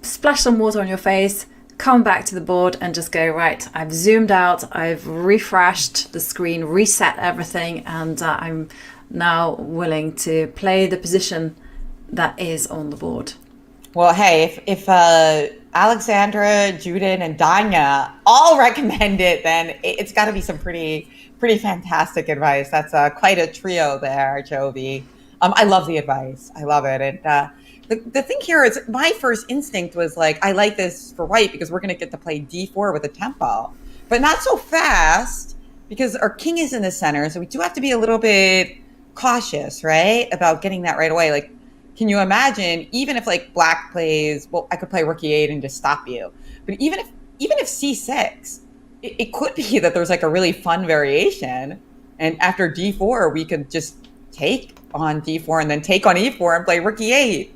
S1: splash some water on your face, come back to the board and just go, right, I've zoomed out, I've refreshed the screen, reset everything, and I'm now willing to play the position that is on the board.
S2: Well, hey, if Alexandra, Judith, and Danya all recommend it, then it's got to be some pretty fantastic advice. That's quite a trio there, Jovi. I love the advice. I love it. And the thing here is, my first instinct was like, I like this for white because we're going to get to play d4 with a tempo, but not so fast because our king is in the center. So we do have to be a little bit cautious, right, about getting that right away. Like, can you imagine, even if like black plays, well, I could play rook e8 and just stop you. But even if c6, it could be that there's like a really fun variation. And after d4, we could just take on d4 and then take on e4 and play rook e8.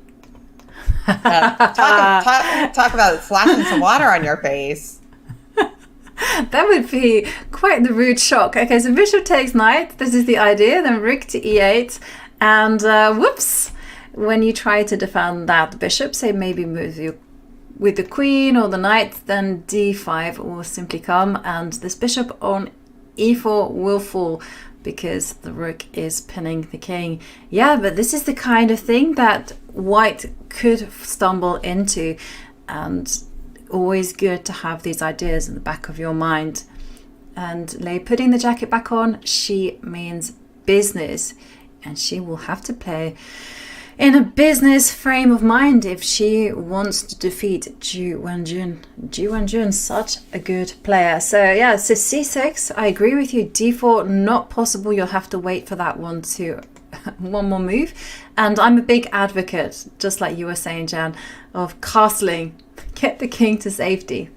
S2: Talk about splashing some water on your face.
S1: That would be quite the rude shock. Okay, so bishop takes knight. This is the idea. Then rook to e8. And whoops, when you try to defend that bishop, say maybe move with the queen or the knight, then d5 will simply come. And this bishop on e4 will fall because the rook is pinning the king. Yeah, but this is the kind of thing that white could stumble into, and always good to have these ideas in the back of your mind. And Lei putting the jacket back on, she means business, and she will have to play in a business frame of mind if she wants to defeat Ju Wenjun. Ju Wenjun, such a good player. So yeah, so c6, I agree with you. d4, not possible. You'll have to wait for that one to one more move. And I'm a big advocate, just like you were saying, Jan, of castling. Get the king to safety.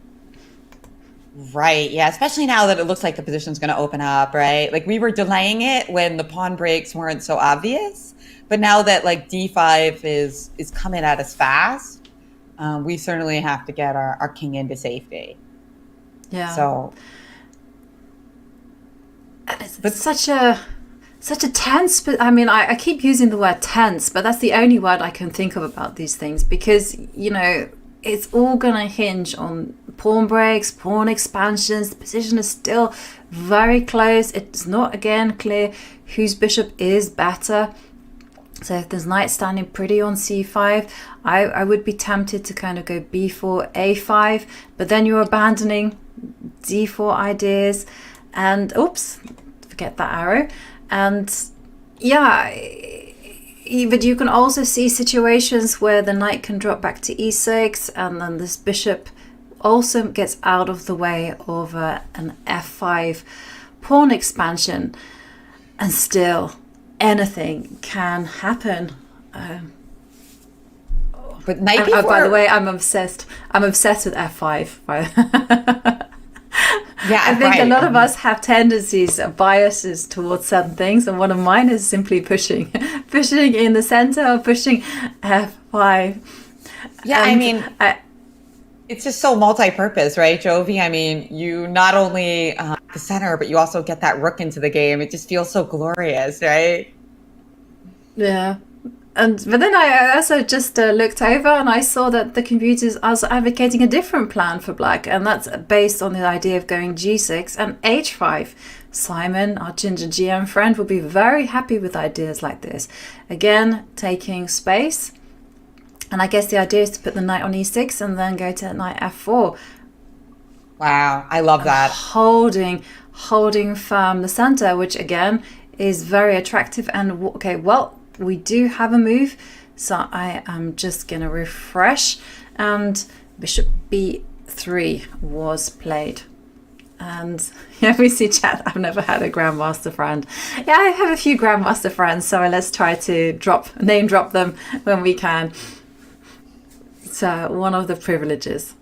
S2: Right. Yeah. Especially now that it looks like the position's going to open up, right? Like we were delaying it when the pawn breaks weren't so obvious. But now that like d5 is coming at us fast, we certainly have to get our king into safety.
S1: Yeah.
S2: So.
S1: And it's such a tense, but I mean, I keep using the word tense, but that's the only word I can think of about these things because, you know, it's all going to hinge on pawn breaks, pawn expansions. The position is still very close. It's not, again, clear whose bishop is better. So if there's knight standing pretty on c5, I would be tempted to kind of go b4, a5, but then you're abandoning d4 ideas and, oops, forget that arrow. And yeah, but you can also see situations where the knight can drop back to e6 and then this bishop also gets out of the way of an f5 pawn expansion, and still anything can happen.
S2: But knight b4...
S1: by the way, I'm obsessed with f5. Yeah, I think a lot of us have tendencies, biases towards certain things, and one of mine is simply pushing in the center or pushing f5.
S2: Yeah, and I mean, it's just so multi-purpose, right, Jovi? I mean, you not only the center, but you also get that rook into the game. It just feels so glorious, right?
S1: Yeah. But then I also just looked over and I saw that the computers are also advocating a different plan for black, and that's based on the idea of going g6 and h5. Simon, our ginger GM friend, will be very happy with ideas like this. Again, taking space. And I guess the idea is to put the knight on e6 and then go to knight f4.
S2: Wow, I love that.
S1: Holding firm the center, which again is very attractive. And okay, well, we do have a move, so I am just going to refresh, and bishop b3 was played. And yeah, we see chat, I've never had a grandmaster friend. Yeah, I have a few grandmaster friends, so let's try to name drop them when we can. So one of the privileges.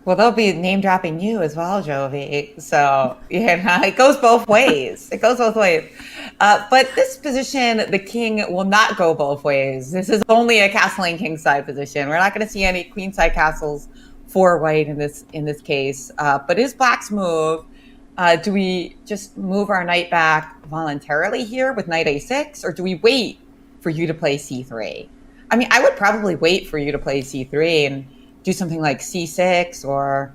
S2: Well, they'll be name dropping you as well, Jovi. So yeah, it goes both ways. But this position, the king will not go both ways. This is only a castling kingside position. We're not going to see any queenside castles for white in this case. But is black's move? Do we just move our knight back voluntarily here with knight a6, or do we wait for you to play c3? I mean, I would probably wait for you to play c3 and do something like c6 or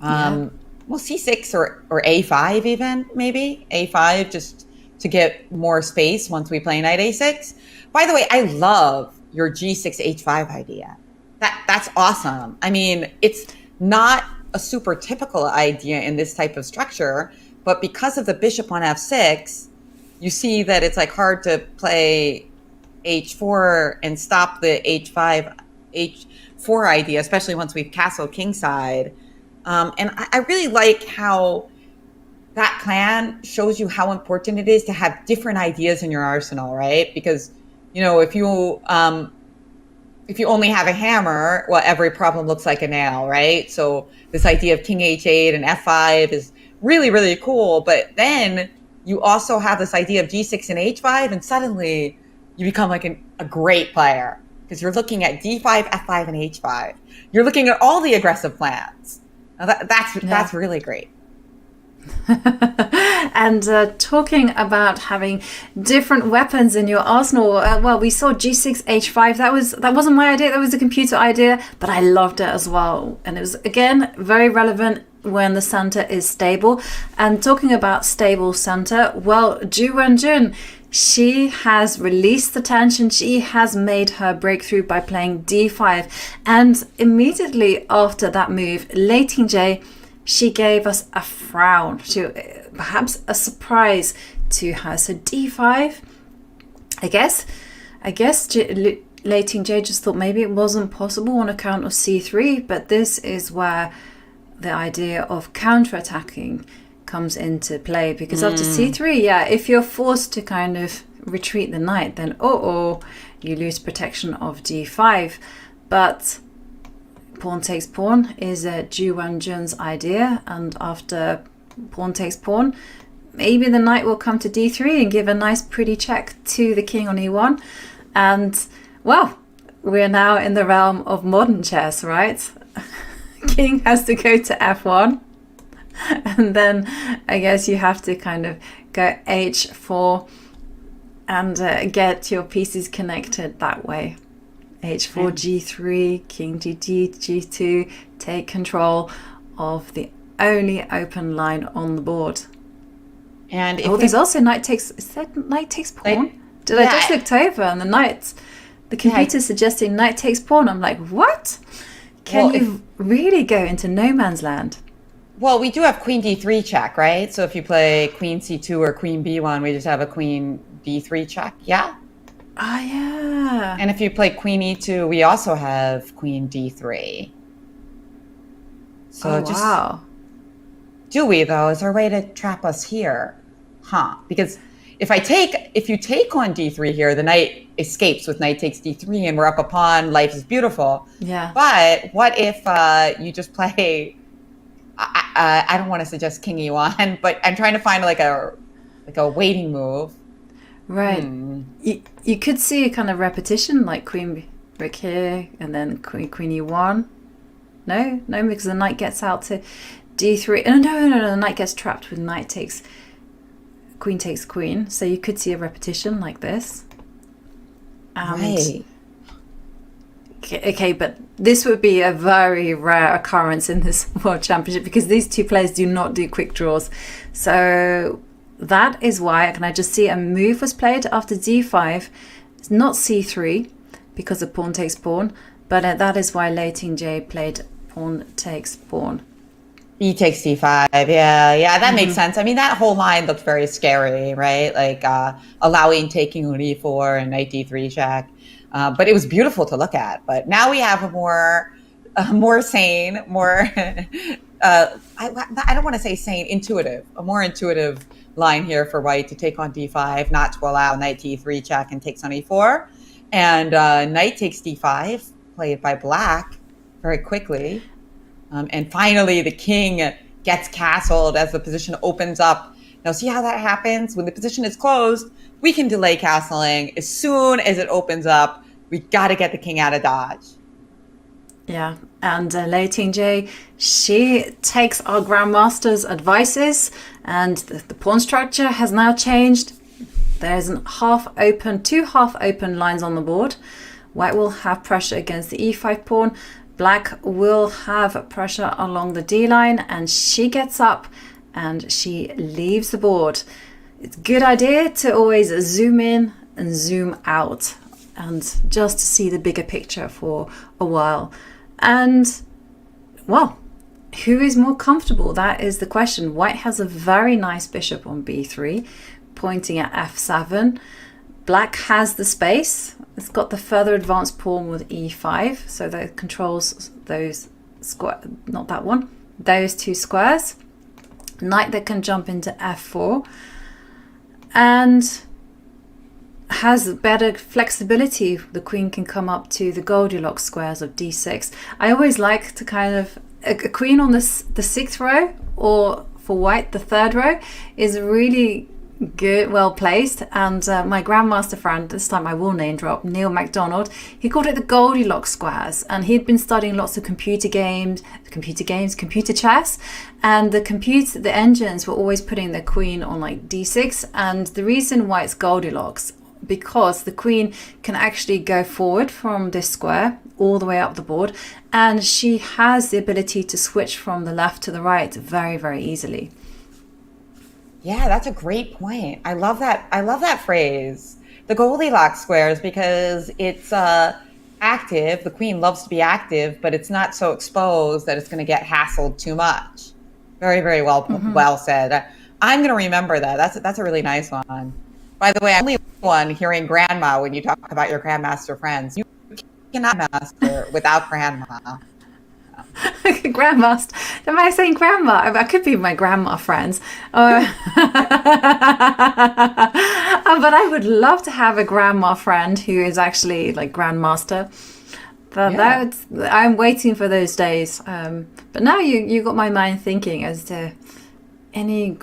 S2: c6 or a5 even, maybe a5, just to get more space once we play knight a6. By the way, I love your g6 h5 idea. That's awesome. I mean, it's not a super typical idea in this type of structure, but because of the bishop on f6, you see that it's like hard to play h4 and stop the h4 idea, especially once we've castled kingside. And I really like how that plan shows you how important it is to have different ideas in your arsenal, right? Because, you know, if you only have a hammer, well, every problem looks like a nail, right? So this idea of king h8 and f5 is really, really cool. But then you also have this idea of g6 and h5, and suddenly you become like a great player because you're looking at d5, f5, and h5. You're looking at all the aggressive plans. Now that's really great.
S1: And talking about having different weapons in your arsenal, well, we saw g6 h5. That wasn't my idea, that was a computer idea, but I loved it as well. And it was, again, very relevant when the center is stable. And talking about stable center, well, Ju Wenjun, she has released the tension. She has made her breakthrough by playing d5. And immediately after that move, Lei Tingjie, she gave us a frown, perhaps a surprise to her. So d5, I guess Lei Tingjie just thought maybe it wasn't possible on account of c3, but this is where the idea of counterattacking comes into play, because after c3, yeah, if you're forced to kind of retreat the knight, then you lose protection of d5. But pawn takes pawn is Ju Wenjun's idea, and after pawn takes pawn, maybe the knight will come to d3 and give a nice pretty check to the king on e1. And, well, we're now in the realm of modern chess, right? King has to go to f1. And then I guess you have to kind of go h4 and get your pieces connected that way. h4, g3, king g2, g2, take control of the only open line on the board.
S2: And
S1: there's also knight takes. Is that knight takes pawn? I just looked over and the computer's suggesting knight takes pawn. I'm like, what? Can you really go into no man's land?
S2: Well, we do have queen d3 check, right? So if you play queen c2 or queen b1, we just have a queen d3 check, yeah?
S1: Ah, yeah.
S2: And if you play queen e2, we also have queen d3. So
S1: wow.
S2: Do we, though? Is there a way to trap us here? Because if you take on d3 here, the knight escapes with knight takes d3 and we're up a pawn, life is beautiful.
S1: Yeah.
S2: But what if you just play... I don't want to suggest king e1, but I'm trying to find like a waiting move.
S1: Right. You could see a kind of repetition, like queen brick here and then queen e1. No, because the knight gets out to d3. No, the knight gets trapped with knight takes queen. So you could see a repetition like this.
S2: Right.
S1: Okay, but this would be a very rare occurrence in this World Championship because these two players do not do quick draws. So that is why, can I just see a move was played after d5. It's not c3 because of pawn takes pawn, but that is why Lei Tingjie played pawn takes pawn.
S2: E takes d5. Yeah, that makes sense. I mean, that whole line looked very scary, right? Like allowing taking on e4 and knight d3 check. But it was beautiful to look at. But now we have a more sane, more I don't want to say sane, intuitive, a more intuitive line here for white to take on d5, not to allow knight d3 check and takes on e4, and knight takes d5 played by black very quickly, and finally the king gets castled as the position opens up. Now see how that happens? When the position is closed, we can delay castling. As soon as it opens up, we got to get the king out of dodge.
S1: Yeah, and Lei Tingjie, she takes our grandmaster's advices, and the pawn structure has now changed. There's two half open lines on the board. White will have pressure against the e5 pawn. Black will have pressure along the d line, and she gets up and she leaves the board. It's a good idea to always zoom in and zoom out and just to see the bigger picture for a while. And, well, who is more comfortable? That is the question. White has a very nice bishop on b3, pointing at f7. Black has the space. It's got the further advanced pawn with e5, so that controls those not that one, those two squares. Knight that can jump into f4 and has better flexibility. The queen can come up to the Goldilocks squares of d6. I always like to kind of a queen on the sixth row, or for white the third row, is really good, well placed. And my grandmaster friend, this time I will name drop, Neil MacDonald, he called it the Goldilocks squares, and he'd been studying lots of computer chess, and the engines were always putting the queen on like d6. And the reason why it's Goldilocks, because the queen can actually go forward from this square all the way up the board, and she has the ability to switch from the left to the right very, very easily.
S2: Yeah, that's a great point. I love that phrase, the Goldilocks squares, because it's active. The queen loves to be active, but it's not so exposed that it's going to get hassled too much. Very, very well said. I'm going to remember that. That's a really nice one. By the way, I'm the only one hearing grandma when you talk about your grandmaster friends. You cannot master without grandma.
S1: Grandmaster. Am I saying grandma? I could be my grandma friends. But I would love to have a grandma friend who is actually like grandmaster. But I'm waiting for those days. But now you got my mind thinking as to any,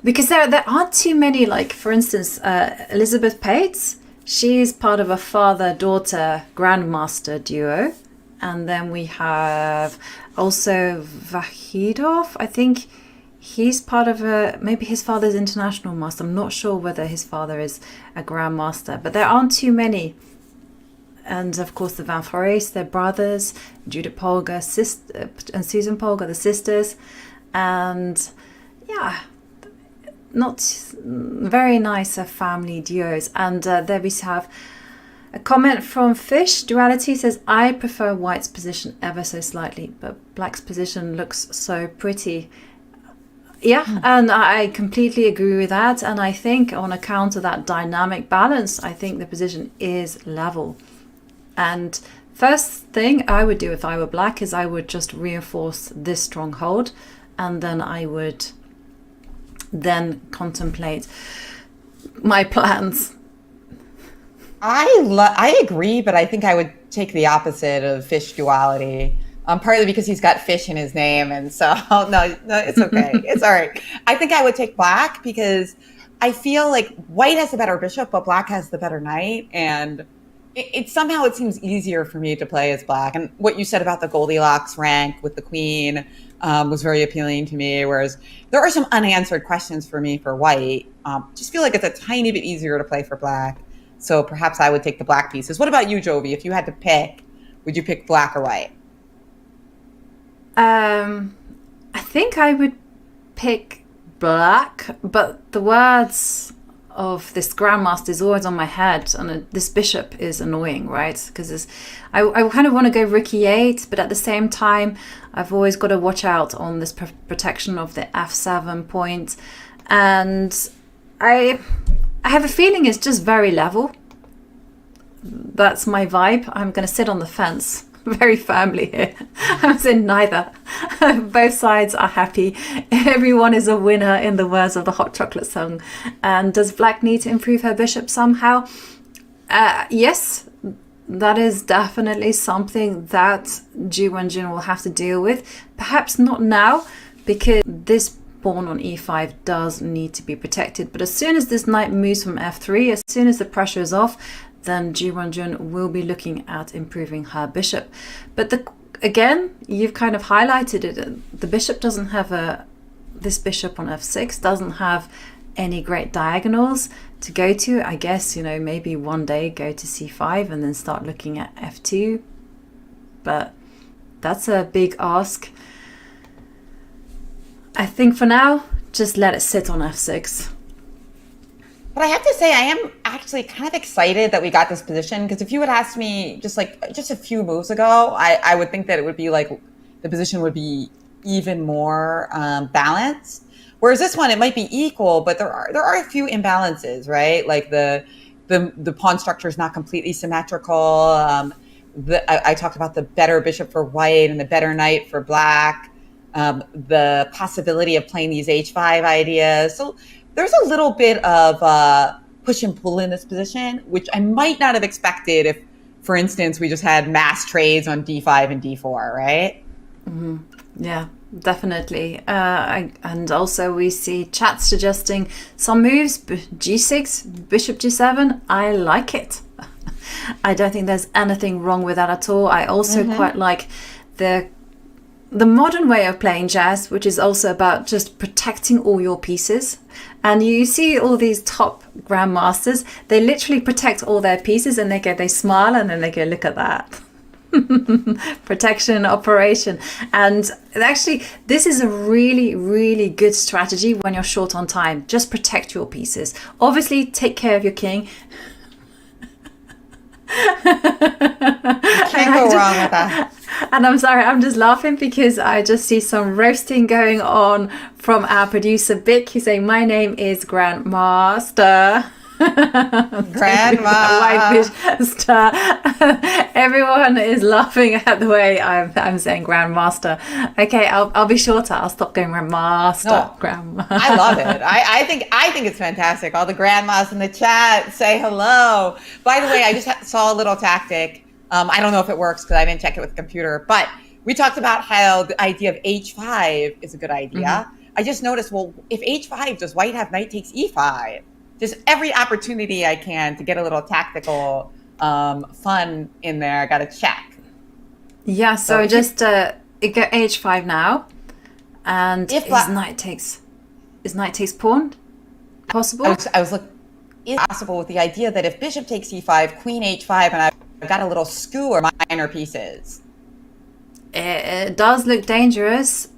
S1: because there aren't too many, like for instance, Elizabeth Pates. She's part of a father-daughter grandmaster duo. And then we have also Vahidov. I think he's part of maybe his father's international master. I'm not sure whether his father is a grandmaster, but there aren't too many. And of course the Van Foreys, they're brothers, Judith Polgar and Susan Polgar, the sisters. And yeah, not very nice family duos. And there we have a comment from Fish. Duality says, I prefer White's position ever so slightly, but Black's position looks so pretty. Yeah, and I completely agree with that. And I think on account of that dynamic balance, I think the position is level. And first thing I would do if I were Black is I would just reinforce this stronghold, and then I would then contemplate my plans.
S2: I agree, but I think I would take the opposite of Fish duality. Partly because he's got fish in his name, and so no, it's okay. It's all right. I think I would take Black because I feel like White has the better bishop, but Black has the better knight, and it somehow it seems easier for me to play as Black. And what you said about the Goldilocks rank with the queen was very appealing to me. Whereas there are some unanswered questions for me for White. Just feel like it's a tiny bit easier to play for Black. So perhaps I would take the Black pieces. What about you, Jovi? If you had to pick, would you pick Black or White?
S1: I think I would pick Black, but the words of this grandmaster is always on my head, and this bishop is annoying, right? Because I kind of want to go Rook E8, but at the same time I've always got to watch out on this protection of the F7 point, and I have a feeling it's just very level. That's my vibe. I'm going to sit on the fence very firmly here. I'm saying neither. Both sides are happy. Everyone is a winner, in the words of the Hot Chocolate song. And does Black need to improve her bishop somehow? Yes, that is definitely something that Ju Wenjun will have to deal with. Perhaps not now, because this pawn on e5 does need to be protected. But as soon as this knight moves from f3, as soon as the pressure is off, then Ju Wenjun will be looking at improving her bishop. But again, you've kind of highlighted it. The bishop doesn't have this bishop on f6 doesn't have any great diagonals to go to. I guess, maybe one day go to c5 and then start looking at f2. But that's a big ask. I think for now, just let it sit on f6.
S2: But I have to say, I am actually kind of excited that we got this position, because if you had asked me just a few moves ago, I would think that it would be like the position would be even more balanced. Whereas this one, it might be equal, but there are a few imbalances, right? Like the pawn structure is not completely symmetrical. I talked about the better bishop for White and the better knight for Black. The possibility of playing these h5 ideas. So there's a little bit of push and pull in this position, which I might not have expected if, for instance, we just had mass trades on d5 and d4, right?
S1: Mm-hmm. Yeah, definitely. And also we see chat suggesting some moves, g6, bishop g7. I like it. I don't think there's anything wrong with that at all. I also quite like the modern way of playing chess, which is also about just protecting all your pieces. And you see all these top grandmasters, they literally protect all their pieces, and they smile, and then they go, look at that. Protection operation. And actually, this is a really, really good strategy when you're short on time. Just protect your pieces. Obviously, take care of your king.
S2: Can't go wrong with that.
S1: And I'm sorry, I'm just laughing because I just see some roasting going on from our producer Bick. He's saying, my name is Grandmaster.
S2: Grandma.
S1: White bishop star. Everyone is laughing at the way I'm saying grandmaster. Okay, I'll be shorter. I'll stop going grandmaster.
S2: No,
S1: Grandma.
S2: I love it. I think it's fantastic. All the grandmas in the chat say hello. By the way, I just saw a little tactic. I don't know if it works because I didn't check it with the computer, but we talked about how the idea of h5 is a good idea. I just noticed, well, if h5, does white have knight takes e5? Just every opportunity I can to get a little tactical fun in there, I got to check.
S1: Yeah, so just it go h5 now, and
S2: If
S1: is knight takes pawn possible?
S2: I was looking, is it possible with the idea that if bishop takes e5, queen h5, and I've got a little skewer minor pieces.
S1: It does look dangerous.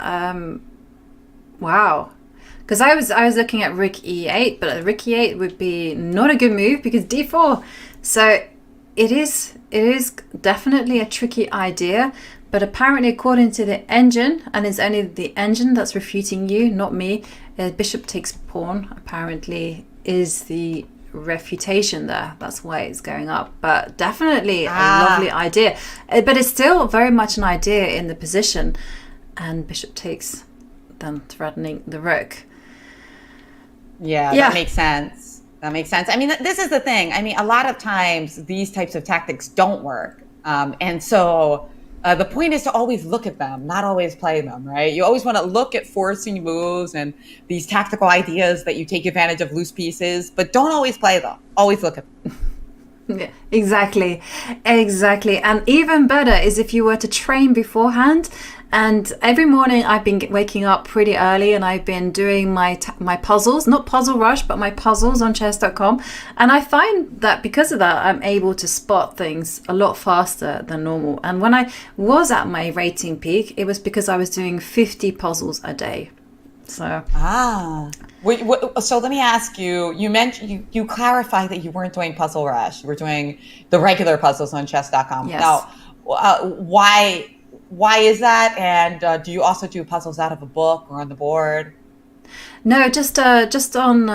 S1: Wow. Because I was looking at rook e8, but rook e8 would be not a good move because d4. So it is definitely a tricky idea, but apparently according to the engine, and it's only the engine that's refuting you, not me, bishop takes pawn apparently is the refutation there. That's why it's going up. But definitely a lovely idea. But it's still very much an idea in the position, and bishop takes, then threatening the rook.
S2: Yeah, that makes sense. That makes sense. I mean, this is the thing. I mean, a lot of times these types of tactics don't work. And so the point is to always look at them, not always play them, right? You always want to look at forcing moves and these tactical ideas that you take advantage of loose pieces, but don't always play them. Always look at them.
S1: Yeah, exactly. And even better is if you were to train beforehand. And every morning I've been waking up pretty early and I've been doing my puzzles, not Puzzle Rush, but my puzzles on chess.com. And I find that because of that, I'm able to spot things a lot faster than normal. And when I was at my rating peak, it was because I was doing 50 puzzles a day. So
S2: so let me ask you, you mentioned, you clarified that you weren't doing Puzzle Rush. You were doing the regular puzzles on chess.com.
S1: Yes.
S2: Now, why is that? And do you also do puzzles out of a book or on the board?
S1: No, just on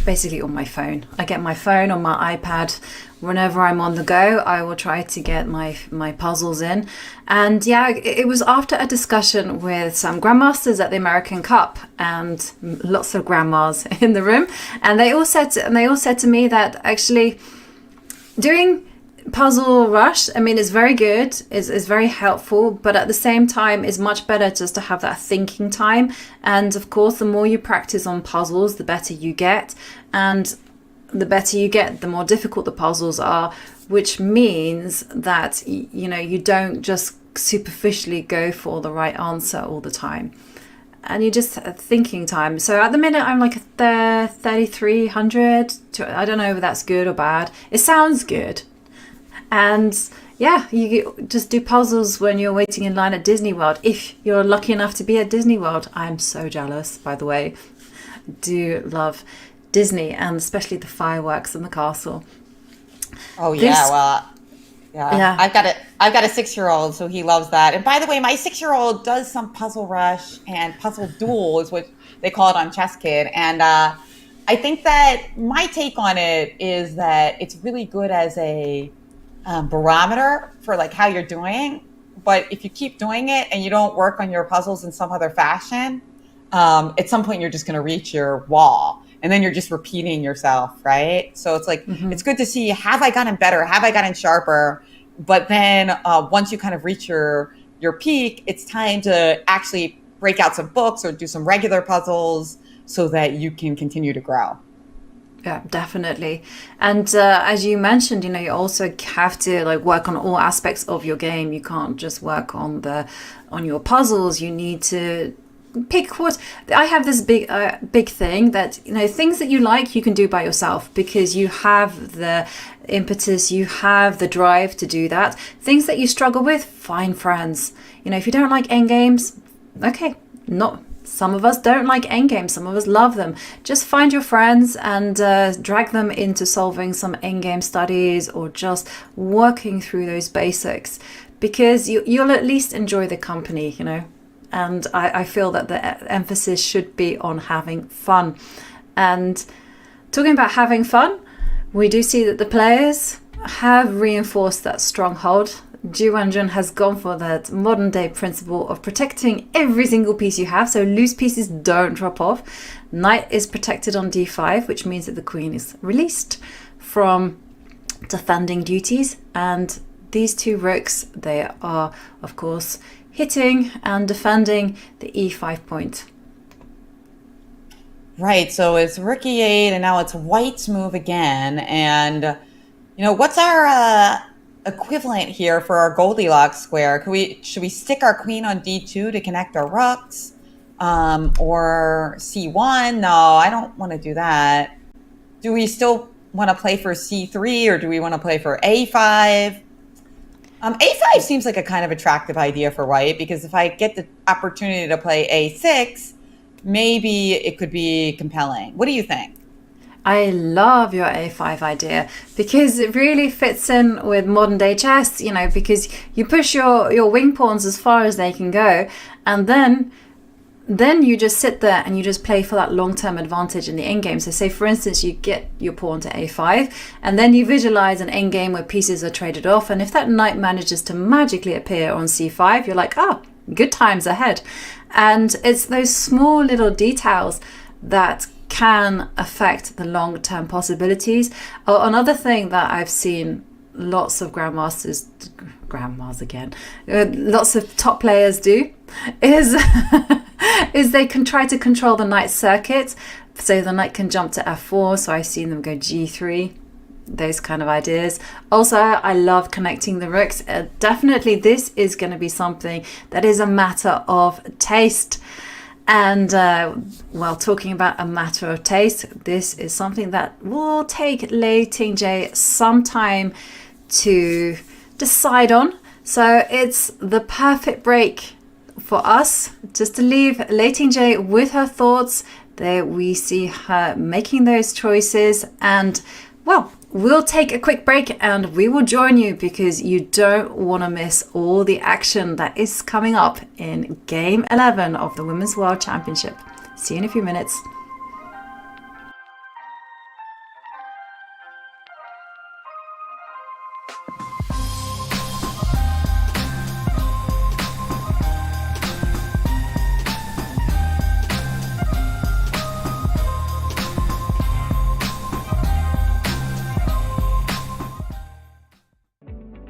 S1: basically on my phone. I get my phone on my iPad. Whenever I'm on the go, I will try to get my puzzles in. And yeah, it was after a discussion with some grandmasters at the American Cup and lots of grandmas in the room, and they all said to me that actually doing Puzzle Rush, I mean, it's very good, is very helpful, but at the same time it's much better just to have that thinking time. And of course, the more you practice on puzzles, the better you get, and the better you get, the more difficult the puzzles are, which means that you don't just superficially go for the right answer all the time, and you just thinking time. So at the minute I'm like 3,300. I don't know if that's good or bad. It sounds good. And yeah, you just do puzzles when you're waiting in line at Disney World. If you're lucky enough to be at Disney World. I'm so jealous, by the way. I do love Disney, and especially the fireworks and the castle.
S2: Oh yeah, yeah. I've got a 6-year-old, so he loves that. And by the way, my 6-year-old does some Puzzle Rush and Puzzle Duel is what they call it on Chess Kid. And I think that my take on it is that it's really good as a barometer for like how you're doing, but if you keep doing it and you don't work on your puzzles in some other fashion, at some point you're just going to reach your wall, and then you're just repeating yourself, right? So it's like it's good to see, have I gotten better, have I gotten sharper, but then once you kind of reach your peak, it's time to actually break out some books or do some regular puzzles so that you can continue to grow.
S1: Yeah, definitely. And as you mentioned, you also have to like work on all aspects of your game. You can't just work on your puzzles. You need to pick what. I have this big thing that things that you like you can do by yourself because you have the impetus, you have the drive to do that. Things that you struggle with, find friends. If you don't like endgames, okay, not. Some of us don't like endgames, some of us love them. Just find your friends and drag them into solving some endgame studies or just working through those basics, because you'll at least enjoy the company, And I feel that the emphasis should be on having fun. And talking about having fun, we do see that the players have reinforced that stronghold. Ju Wenjun has gone for that modern day principle of protecting every single piece you have, so loose pieces don't drop off. Knight is protected on d5, which means that the queen is released from defending duties, and these two rooks, they are of course hitting and defending the e5 point.
S2: Right, so it's rook e8, and now it's white's move again. And, what's our equivalent here for our Goldilocks square? Should we stick our queen on d2 to connect our rooks? Or c1? No, I don't want to do that. Do we still want to play for c3, or do we want to play for a5? A5 seems like a kind of attractive idea for white, because if I get the opportunity to play a6, maybe it could be compelling. What do you think?
S1: I love your a5 idea, because it really fits in with modern day chess, because you push your wing pawns as far as they can go, and then you just sit there and you just play for that long-term advantage in the endgame. So say, for instance, you get your pawn to a5, and then you visualize an endgame where pieces are traded off, and if that knight manages to magically appear on c5, you're like, good times ahead. And it's those small little details that can affect the long-term possibilities. Another thing that I've seen lots of lots of top players do is they can try to control the knight circuit, so the knight can jump to f4. So I've seen them go g3, those kind of ideas. Also, I love connecting the rooks. Definitely this is going to be something that is a matter of taste. And talking about a matter of taste, this is something that will take Lei Tingjie some time to decide on. So it's the perfect break for us just to leave Lei Tingjie with her thoughts. There we see her making those choices, and we'll take a quick break and we will join you, because you don't want to miss all the action that is coming up in Game 11 of the Women's World Championship. See you in a few minutes.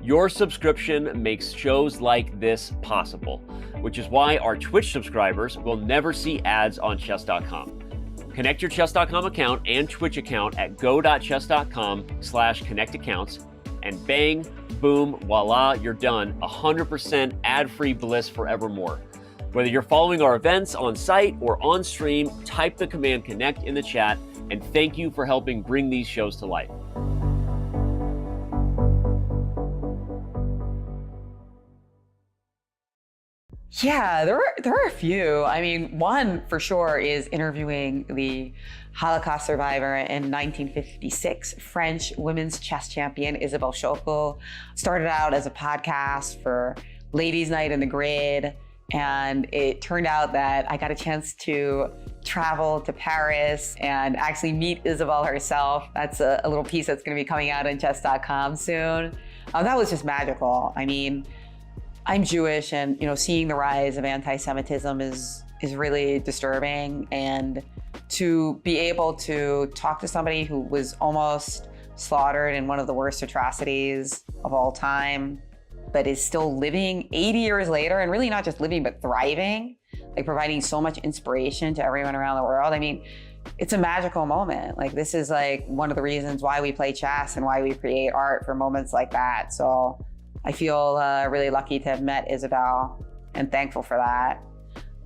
S9: Your subscription makes shows like this possible, which is why our Twitch subscribers will never see ads on chess.com. Connect your chess.com account and Twitch account at go.chess.com/connectaccounts, and bang, boom, voila, you're done. 100% ad-free bliss forevermore. Whether you're following our events on site or on stream, type the command connect in the chat, and thank you for helping bring these shows to life.
S2: Yeah, there are a few. I mean, one for sure is interviewing the Holocaust survivor in 1956, French women's chess champion Isabelle Schaukel. Started out as a podcast for Ladies' Night in the Grid, and it turned out that I got a chance to travel to Paris and actually meet Isabelle herself. That's a little piece that's going to be coming out on chess.com soon. That was just magical. I mean, I'm Jewish, and seeing the rise of anti-Semitism is really disturbing. And to be able to talk to somebody who was almost slaughtered in one of the worst atrocities of all time, but is still living 80 years later, and really not just living, but thriving, like providing so much inspiration to everyone around the world. I mean, it's a magical moment. Like, this is like one of the reasons why we play chess and why we create art, for moments like that. So I feel really lucky to have met Isabelle and thankful for that.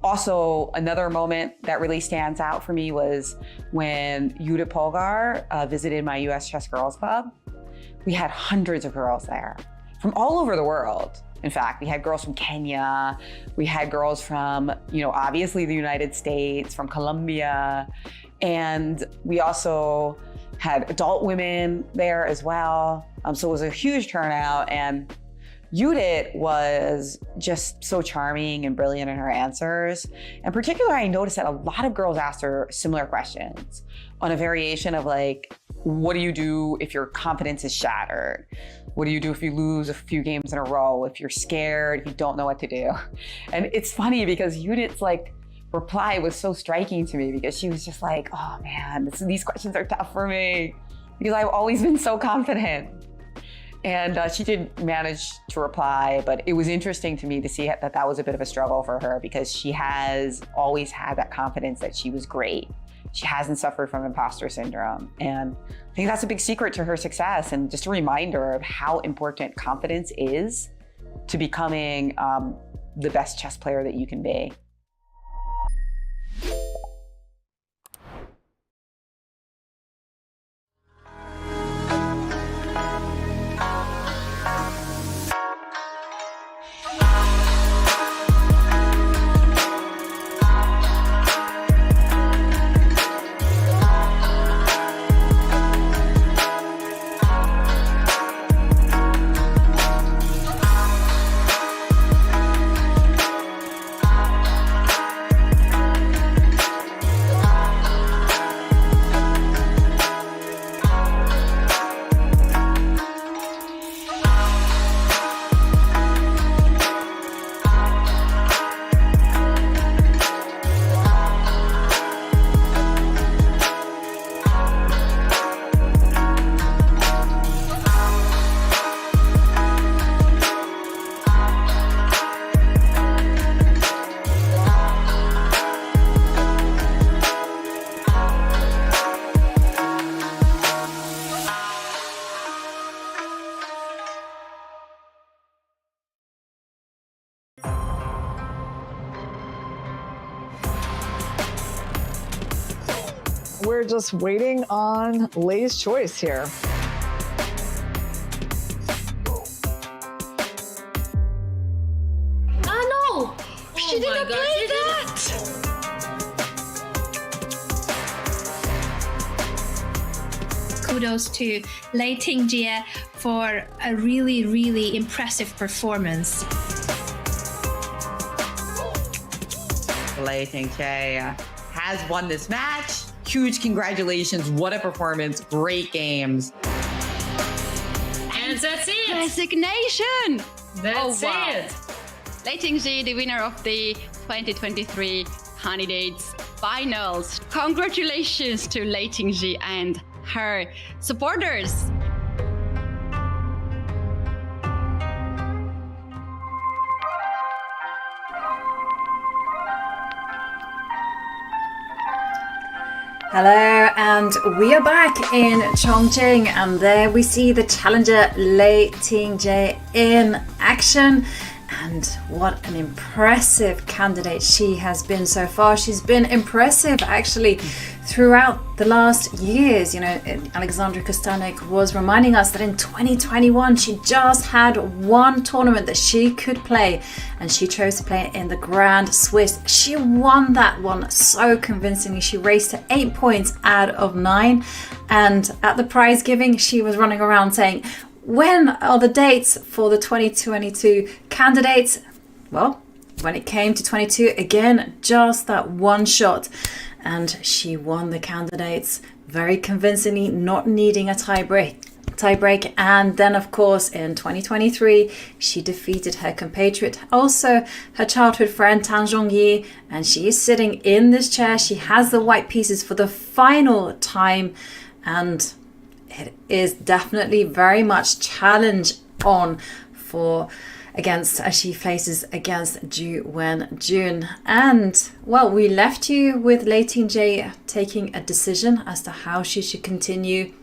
S2: Also, another moment that really stands out for me was when Judith Polgar visited my US Chess Girls Club. We had hundreds of girls there from all over the world. In fact, we had girls from Kenya, we had girls from, obviously the United States, from Colombia, and we also had adult women there as well. So it was a huge turnout, and Judith was just so charming and brilliant in her answers. In particular, I noticed that a lot of girls asked her similar questions on a variation of like, what do you do if your confidence is shattered? What do you do if you lose a few games in a row? If you're scared, if you don't know what to do? And it's funny because Judith's like reply was so striking to me because she was just like, oh man, these questions are tough for me because I've always been so confident. And she did manage to reply, but it was interesting to me to see that was a bit of a struggle for her because she has always had that confidence that she was great. She hasn't suffered from imposter syndrome. And I think that's a big secret to her success and just a reminder of how important confidence is to becoming the best chess player that you can be.
S7: We're just waiting on Lei's choice here.
S10: Oh no! She didn't play that! Kudos to Lei Tingjie for a really, really impressive performance.
S2: Lei Tingjie has won this match. Huge congratulations. What a performance. Great games.
S3: And that's it.
S10: Resignation!
S3: That's
S10: it.
S3: Lei Tingjie, the winner of the 2023 Candidates Finals. Congratulations to Lei Tingjie and her supporters.
S1: Hello, and we are back in Chongqing, and there we see the challenger Lei Tingjie in action. And what an impressive candidate she has been so far. She's been impressive actually throughout the last years. You know, Alexandra Kostanek was reminding us that in 2021 she just had one tournament that she could play, and she chose to play in the Grand Swiss. She won that one so convincingly. She raced to 8 points out of 9, and at the prize giving she was running around saying, when are the dates for the 2022 candidates? Well, when it came to 22, again, just that one shot. And she won the candidates very convincingly, not needing a tie break. And then, of course, in 2023, she defeated her compatriot, also her childhood friend Tan Zhongyi. And she is sitting in this chair. She has the white pieces for the final time. And it is definitely very much challenge on for against as she faces against Ju Wenjun. And well, we left you with Lei Tingjie taking a decision as to how she should continue.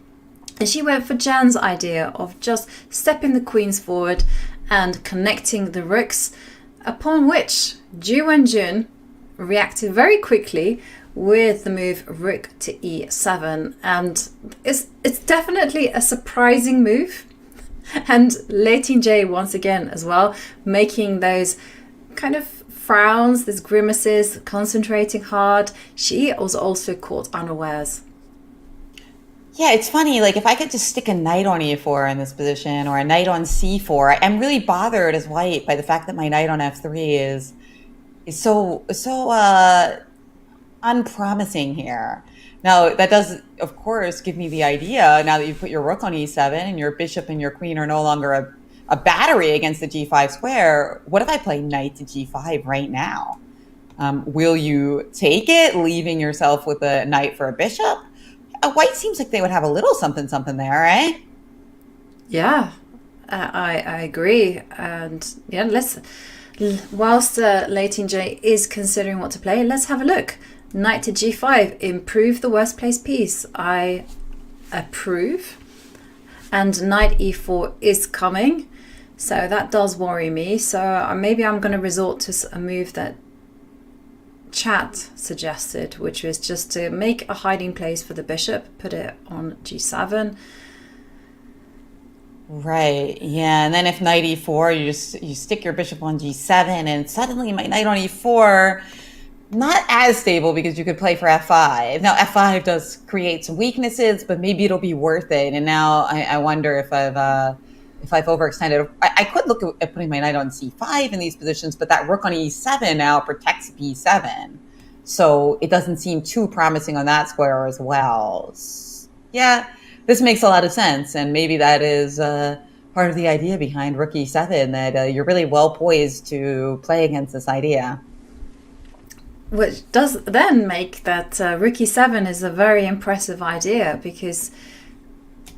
S1: And she went for Jan's idea of just stepping the queens forward and connecting the rooks, upon which Ju Wenjun reacted very quickly with the move rook to e7, and it's definitely a surprising move. And Lei Tingjie once again as well, making those kind of frowns, these grimaces, concentrating hard. She was also caught unawares.
S2: Yeah, it's funny. Like if I could just stick a knight on e4 in this position or a knight on c4, I'm really bothered as white by the fact that my knight on f3 is so unpromising here. Now that does, of course, give me the idea. Now that you put your rook on e7 and your bishop and your queen are no longer a battery against the g5 square, what if I play knight to g5 right now? Will you take it, leaving yourself with a knight for a bishop? White seems like they would have a little something there, right?
S1: Yeah, I agree. And yeah, whilst Lei Tingjie is considering what to play, let's have a look. Knight to g5, improve the worst placed piece. I approve. And knight e4 is coming, so that does worry me. So maybe I'm going to resort to a move that chat suggested, which was just to make a hiding place for the bishop, put it on g7.
S2: Right, yeah, and then if knight e4, you stick your bishop on g7, and suddenly my knight on e4, not as stable because you could play for f5. Now f5 does create some weaknesses, but maybe it'll be worth it. And now I wonder if I've overextended. I could look at putting my knight on c5 in these positions, but that rook on e7 now protects b7. So it doesn't seem too promising on that square as well. Yeah, this makes a lot of sense. And maybe that is part of the idea behind rook e7, that you're really well poised to play against this idea.
S1: Which does then make that rook e7 is a very impressive idea, because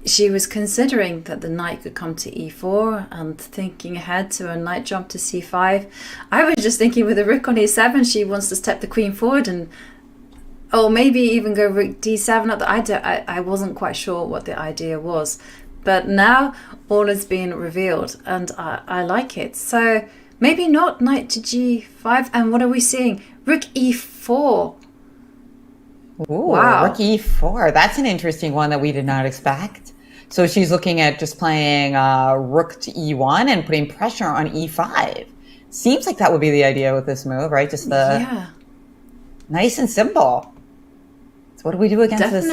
S1: she was considering that the knight could come to e4 and thinking ahead to a knight jump to c5. I was just thinking with the rook on e7, she wants to step the queen forward and, or maybe even go rook d7. I wasn't quite sure what the idea was. But now all has been revealed and I like it. So maybe not knight to g5. And what are we seeing? Rook e4.
S2: Ooh,
S1: wow.
S2: Rook e4. That's an interesting one that we did not expect. So she's looking at just playing rook to e1 and putting pressure on e5. Seems like that would be the idea with this move, right? Just the nice and simple. So what do we do against this?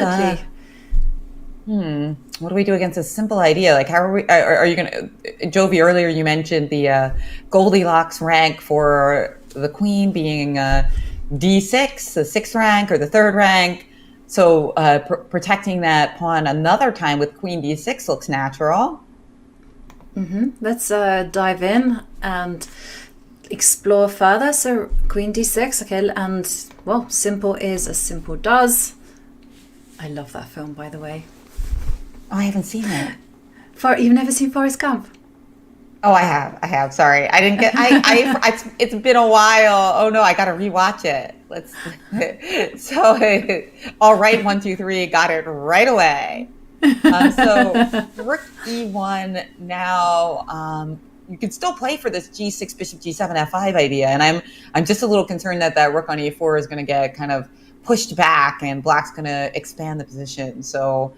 S2: What do we do against this simple idea? Like, how are you going to, Jovi, earlier you mentioned the Goldilocks rank for the queen being d6, the 6th rank or the 3rd rank. So protecting that pawn another time with queen d6 looks natural.
S1: Let's dive in and explore further. So queen d6, okay, and well, simple is as simple does. I love that film, by the way.
S2: Oh, I haven't seen it.
S1: You've never seen Forrest Gump?
S2: Oh, I have. Sorry, I didn't get. It's been a while. Oh no, I got to rewatch it. All right, 1, 2, 3, got it right away. So rook e1 now. You can still play for this g6 bishop g7 f5 idea, and I'm just a little concerned that rook on e4 is going to get kind of pushed back, and black's going to expand the position. So,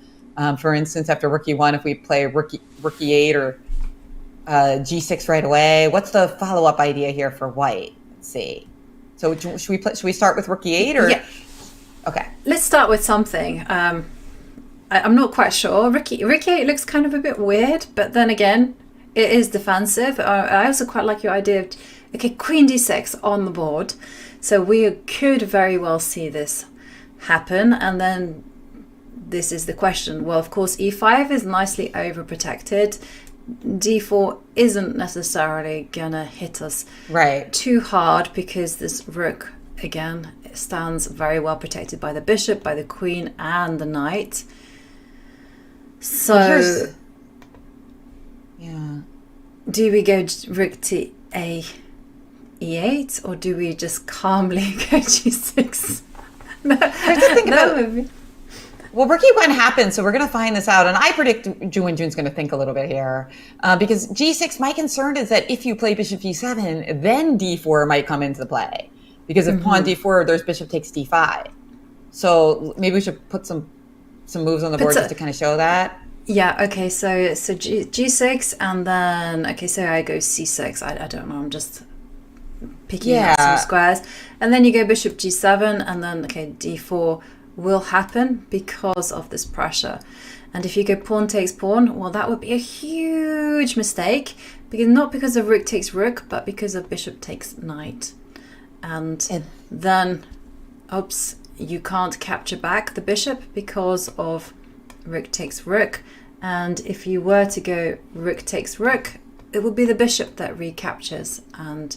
S2: for instance, after rook e1, if we play rook e8 or g6 right away, what's the follow-up idea here for white? Let's see. So should we start with rook e8 or?
S1: Yeah.
S2: Okay.
S1: Let's start with something. I'm not quite sure. Rook e8 looks kind of a bit weird, but then again, it is defensive. I also quite like your idea of, okay, queen d6 on the board. So we could very well see this happen. And then this is the question. Well, of course, e5 is nicely overprotected. d4 isn't necessarily gonna hit us too hard because this rook, again, stands very well protected by the bishop, by the queen, and the knight. So, do we go rook to e8, or do we just calmly go g6?
S2: Well, rook e1 happens, so we're going to find this out. And I predict Ju Wenjun's going to think a little bit here. Because g6, my concern is that if you play bishop g7, then d4 might come into play. Because if pawn d4, there's bishop takes d5. So maybe we should put some moves on the board just to kind of show that.
S1: Yeah, okay, so g6, and then, okay, so I go c6. I don't know, I'm just picking out some squares. And then you go bishop g7, and then, okay, d4. will happen because of this pressure. And if you go pawn takes pawn, well, that would be a huge mistake, because not because of rook takes rook, but because of bishop takes knight. And then, oops, you can't capture back the bishop because of rook takes rook. And if you were to go rook takes rook, it would be the bishop that recaptures. And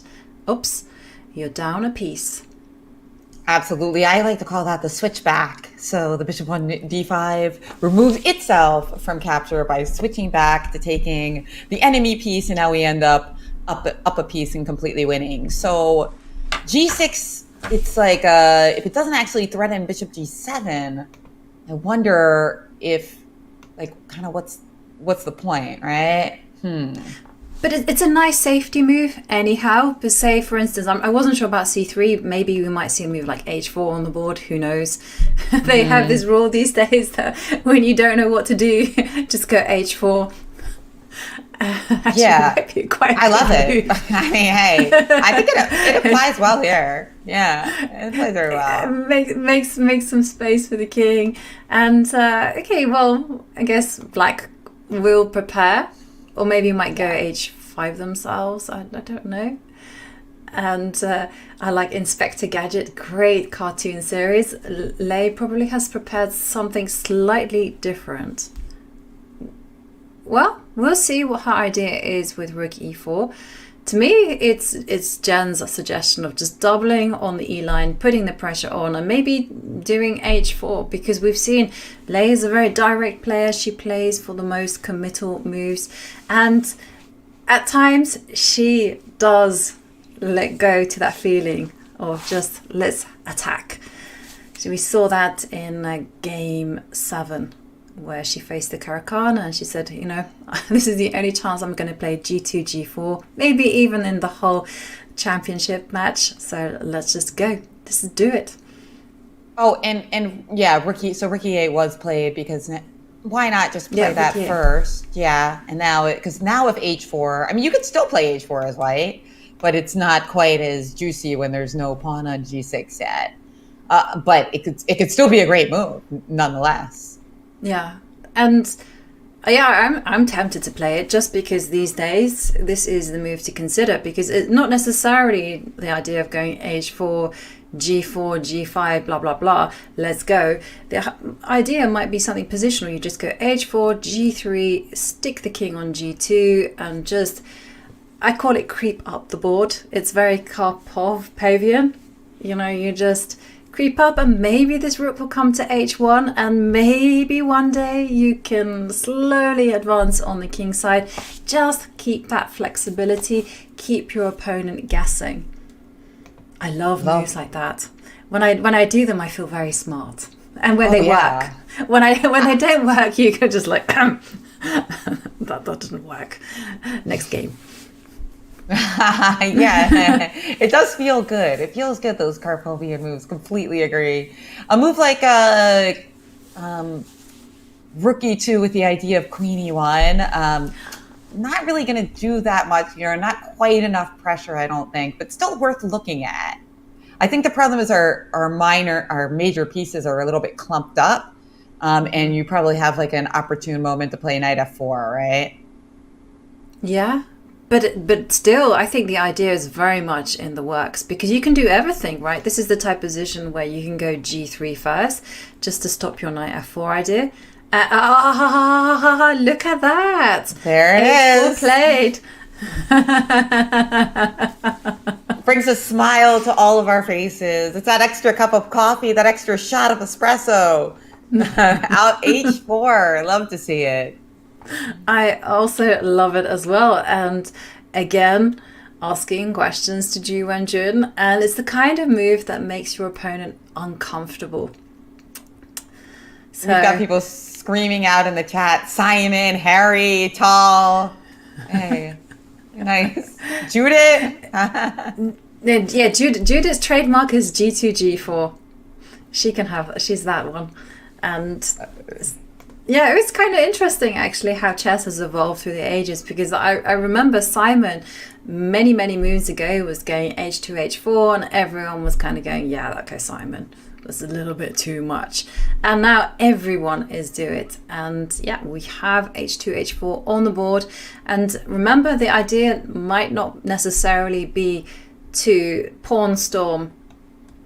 S1: oops, you're down a piece.
S2: Absolutely. I like to call that the switchback. So the bishop on d5 removes itself from capture by switching back to taking the enemy piece, and now we end up a piece and completely winning. So g6, it's like if it doesn't actually threaten bishop g7, I wonder if, like, kind of what's the point, right?
S1: But it's a nice safety move anyhow. But say, for instance, I wasn't sure about c3. Maybe we might see a move like h4 on the board. Who knows? They have this rule these days that when you don't know what to do, just go h4.
S2: Yeah, I love it. I mean, hey, I think it applies well here. Yeah, it plays very well.
S1: Makes some space for the king. And okay, well, I guess black will prepare. Or maybe you might go h5 themselves. I don't know. And I like Inspector Gadget. Great cartoon series. Lei probably has prepared something slightly different. Well, we'll see what her idea is with rook e4. To me, it's Jen's suggestion of just doubling on the e-line, putting the pressure on, and maybe doing h4, because we've seen Lei is a very direct player. She plays for the most committal moves, and at times she does let go to that feeling of just let's attack. So we saw that in game 7. Where she faced the Karakana and she said, you know, this is the only chance I'm going to play g2, g4, maybe even in the whole championship match. So let's just go. Let's do it.
S2: Oh, and yeah, rook e8 was played because why not just play that first? Yeah, and now if h4, I mean, you could still play h4 as white, but it's not quite as juicy when there's no pawn on g6 yet. But it could still be a great move nonetheless.
S1: Yeah, and I'm tempted to play it just because these days this is the move to consider, because it's not necessarily the idea of going h4, g4, g5, blah blah blah, let's go. The idea might be something positional. You just go h4, g3, stick the king on g2, and just, I call it creep up the board. It's very Karpov-Pavian. You know, you just creep up, and maybe this rook will come to h1, and maybe one day you can slowly advance on the king side. Just keep that flexibility, keep your opponent guessing. I love moves like that. When I do them, I feel very smart. And when they work, when they don't work, you can just like that didn't work. Next game.
S2: Yeah, it does feel good. It feels good, those Karpovian moves. Completely agree. A move like rook e2 with the idea of queen e1, not really going to do that much here. Not quite enough pressure, I don't think, but still worth looking at. I think the problem is our major pieces are a little bit clumped up, and you probably have like an opportune moment to play knight f4, right?
S1: Yeah. But still, I think the idea is very much in the works, because you can do everything, right? This is the type of position where you can go g3 first, just to stop your knight f4 idea. Look at that!
S2: There it is.
S1: Played.
S2: Brings a smile to all of our faces. It's that extra cup of coffee, that extra shot of espresso. Out h4. Love to see it.
S1: I also love it as well. And again, asking questions to Ju Wenjun, and it's the kind of move that makes your opponent uncomfortable. So,
S2: we've got people screaming out in the chat, Simon, Harry, Tall. Hey, nice. Judith?
S1: Yeah, Judith's trademark is G2, G4. She's that one. And Yeah, it's kind of interesting actually how chess has evolved through the ages, because I remember Simon many, many moons ago was going h2, h4, and everyone was kind of going, yeah, okay, Simon, that's a little bit too much. And now everyone is doing it. And yeah, we have h2, h4 on the board. And remember, the idea might not necessarily be to pawn storm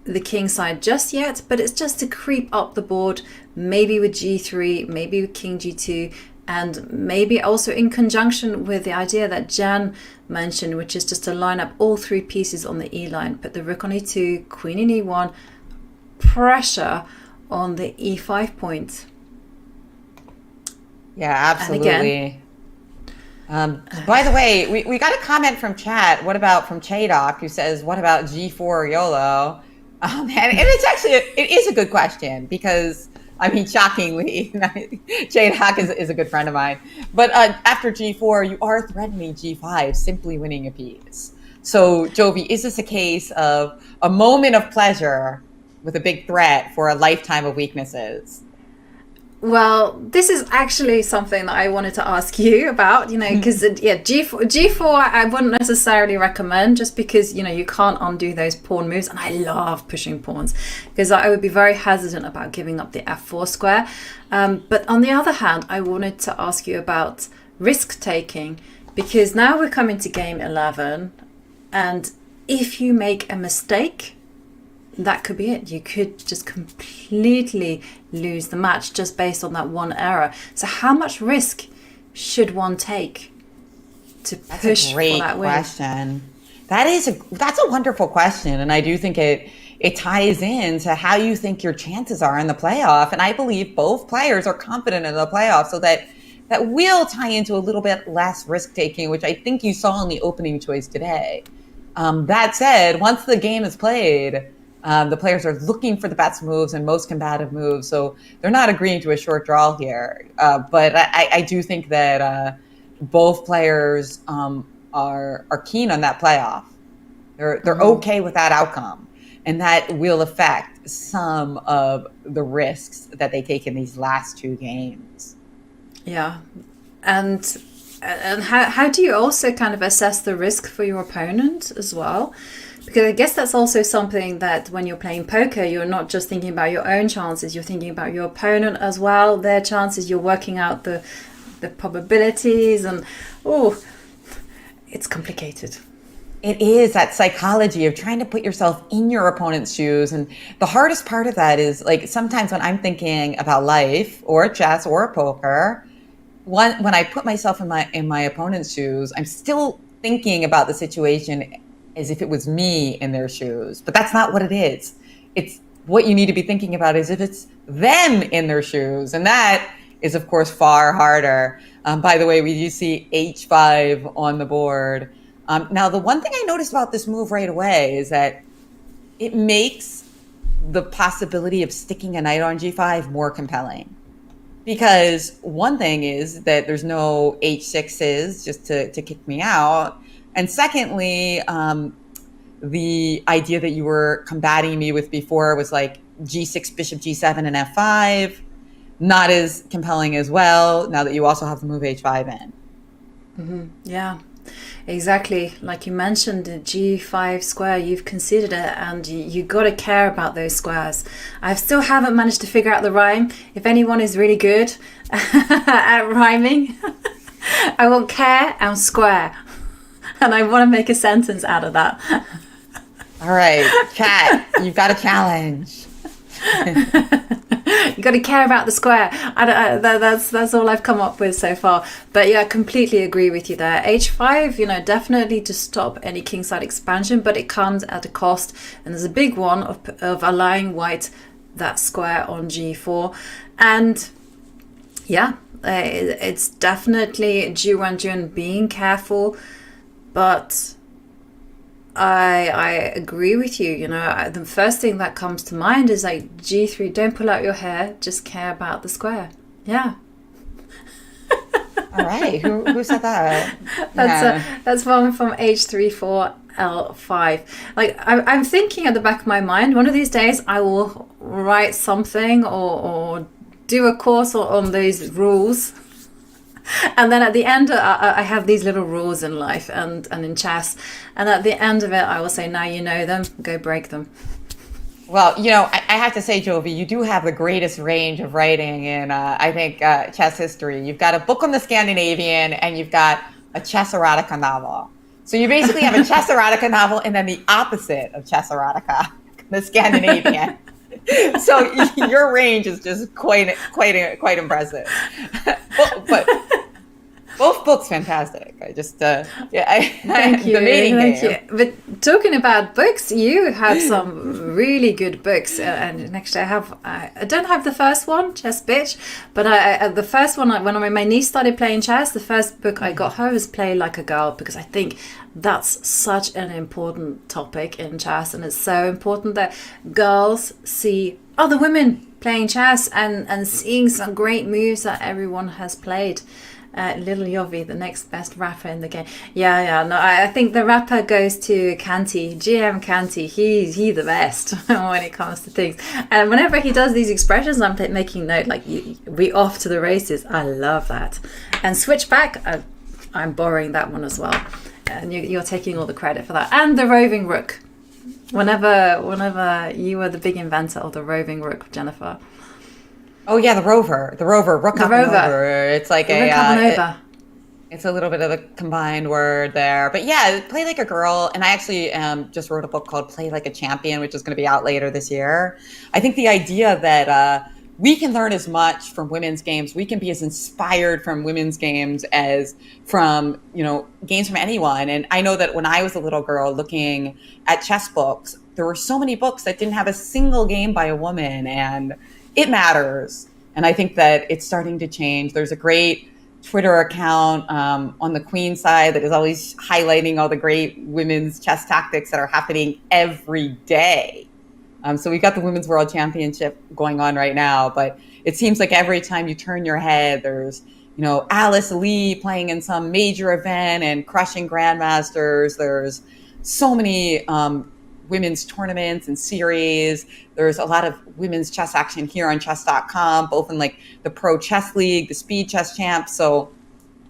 S1: the king side just yet, but it's just to creep up the board, maybe with g3, maybe with king g2, and maybe also in conjunction with the idea that Jan mentioned, which is just to line up all three pieces on the e line, put the rook on e2, queen in e1, pressure on the e5 point.
S2: Yeah, absolutely. By the way, we got a comment from chat. What about from Chadok, who says, what about g4 YOLO? And it's actually, it is a good question, because, I mean, shockingly, Chadok is a good friend of mine. But after g4, you are threatening g5, simply winning a piece. So, Jovi, is this a case of a moment of pleasure with a big threat for a lifetime of weaknesses?
S1: Well, this is actually something that I wanted to ask you about, because G4 I wouldn't necessarily recommend, just because, you can't undo those pawn moves. And I love pushing pawns, because I would be very hesitant about giving up the F4 square. But on the other hand, I wanted to ask you about risk taking, because now we're coming to game 11. And if you make a mistake, that could be it. You could just completely lose the match just based on that one error. So how much risk should one take to push for that win?
S2: That's a great question. That's a wonderful question. And I do think it ties into how you think your chances are in the playoff. And I believe both players are confident in the playoff, so that will tie into a little bit less risk taking, which I think you saw in the opening choice today. That said, once the game is played, the players are looking for the best moves and most combative moves, so they're not agreeing to a short draw here. But I do think that both players are keen on that playoff. They're okay with that outcome, and that will affect some of the risks that they take in these last two games.
S1: Yeah, and how do you also kind of assess the risk for your opponent as well? Because I guess that's also something that when you're playing poker, you're not just thinking about your own chances, you're thinking about your opponent as well, their chances, you're working out the probabilities, and it's complicated.
S2: It is that psychology of trying to put yourself in your opponent's shoes. And the hardest part of that is, like, sometimes when I'm thinking about life or chess or poker, when I put myself in my opponent's shoes, I'm still thinking about the situation as if it was me in their shoes. But that's not what it is. It's what you need to be thinking about is if it's them in their shoes. And that is, of course, far harder. By the way, we do see h5 on the board. Now, the one thing I noticed about this move right away is that it makes the possibility of sticking a knight on g5 more compelling. Because one thing is that there's no h6s just to kick me out. And secondly, the idea that you were combating me with before was like g6, bishop g7, and f5. Not as compelling as well, now that you also have the move h5 in.
S1: Mm-hmm. Yeah, exactly. Like you mentioned, the g5 square, you've considered it, and you got to care about those squares. I still haven't managed to figure out the rhyme. If anyone is really good at rhyming, I want care and square. And I want to make a sentence out of that.
S2: All right, chat, you've got a challenge.
S1: You got to care about the square. That's all I've come up with so far. But yeah, I completely agree with you there. h5, definitely to stop any kingside expansion, but it comes at a cost. And there's a big one of allowing white that square on g4. And yeah, it's definitely Ju Wenjun being careful. But I agree with you. The first thing that comes to mind is like g3, don't pull out your hair, just care about the square. Yeah.
S2: All right, who said that?
S1: That's one from h34l5. Like I'm thinking at the back of my mind, one of these days I will write something or do a course on those rules. And then at the end, I have these little rules in life and in chess. And at the end of it, I will say, now you know them, go break them.
S2: Well, you know, I have to say, Jovi, you do have the greatest range of writing in, I think, chess history. You've got a book on the Scandinavian, and you've got a chess erotica novel. So you basically have a chess erotica novel and then the opposite of chess erotica, the Scandinavian. So your range is just quite impressive. but both books fantastic. I just
S1: thank you.
S2: The mating
S1: thank
S2: game.
S1: you. But talking about books, you have some really good books. And actually, I don't have the first one, Chess Bitch, but the first one, when my niece started playing chess, the first book I got her was Play Like a Girl, because I think that's such an important topic in chess, and it's so important that girls see other women playing chess and seeing some great moves that everyone has played. Little Yovi, the next best rapper in the game. Yeah. No, I think the rapper goes to Canty, GM Canty. He's the best when it comes to things. And whenever he does these expressions, I'm making note, like, we off to the races. I love that. And Switchback, I'm borrowing that one as well. And you're taking all the credit for that. And the Roving Rook. Whenever you were the big inventor of the Roving Rook, Jennifer.
S2: Oh yeah, the rover, rook up and over. It's like it's a little bit of a combined word there, but yeah, Play Like a Girl. And I actually just wrote a book called Play Like a Champion, which is going to be out later this year. I think the idea that we can learn as much from women's games, we can be as inspired from women's games as from, you know, games from anyone. And I know that when I was a little girl looking at chess books, there were so many books that didn't have a single game by a woman, and it matters. And I think that it's starting to change. There's a great Twitter account on the Queen side that is always highlighting all the great women's chess tactics that are happening every day. So we've got the Women's World Championship going on right now, but it seems like every time you turn your head, there's, you know, Alice Lee playing in some major event and crushing grandmasters. There's so many women's tournaments and series. There's a lot of women's chess action here on chess.com, both in like the Pro Chess League, the Speed Chess Champs. So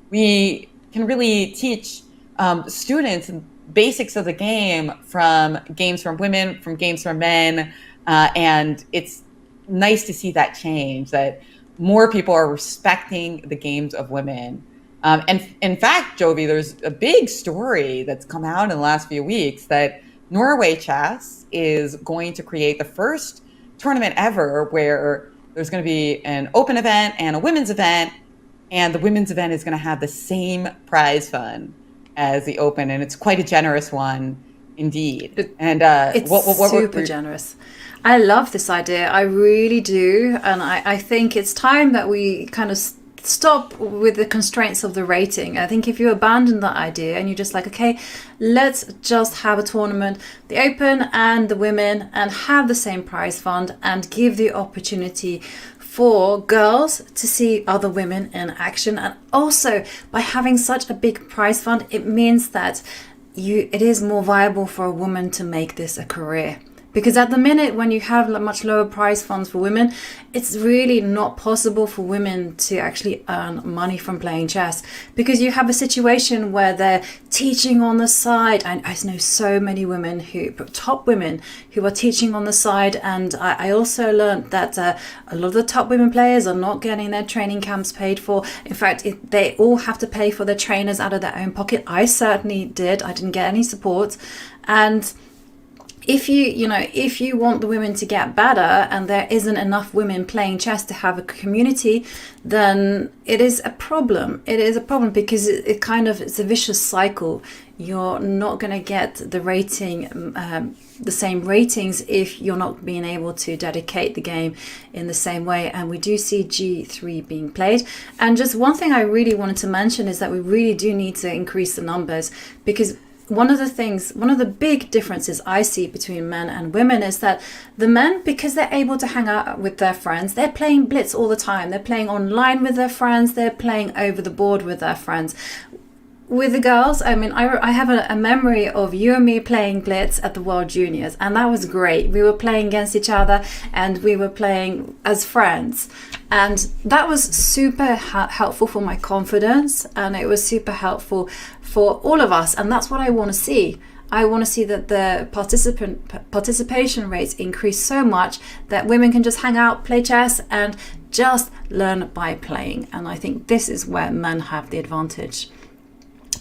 S2: we can really teach students basics of the game from games from women, from games from men. And it's nice to see that change, that more people are respecting the games of women. And in fact, Jovi, there's a big story that's come out in the last few weeks that Norway Chess is going to create the first tournament ever where there's going to be an open event and a women's event, and the women's event is going to have the same prize fund as the open, and it's quite a generous one indeed. And
S1: it's super generous. I love this idea. I really do, and I think it's time that we kind of stop with the constraints of the rating. I think if you abandon that idea and you're just like, okay, let's just have a tournament, the open and the women, and have the same prize fund, and give the opportunity for girls to see other women in action. And also, by having such a big prize fund, it means that it is more viable for a woman to make this a career. Because at the minute, when you have much lower prize funds for women, it's really not possible for women to actually earn money from playing chess. Because you have a situation where they're teaching on the side. And I know so many women top women who are teaching on the side. And I also learned that a lot of the top women players are not getting their training camps paid for. In fact, they all have to pay for their trainers out of their own pocket. I certainly did. I didn't get any support. And if you want the women to get better and there isn't enough women playing chess to have a community, then it is a problem. It is a problem because it's a vicious cycle. You're not going to get the same ratings if you're not being able to dedicate the game in the same way. And we do see G3 being played. And just one thing I really wanted to mention is that we really do need to increase the numbers, because one of the big differences I see between men and women is that the men, because they're able to hang out with their friends, they're playing blitz all the time. They're playing online with their friends. They're playing over the board with their friends. with the girls, I mean, I have a memory of you and me playing Blitz at the World Juniors, and that was great. We were playing against each other, and we were playing as friends, and that was super helpful for my confidence, and it was super helpful for all of us, and that's what I want to see. I want to see that the participation rates increase so much that women can just hang out, play chess, and just learn by playing. And I think this is where men have the advantage.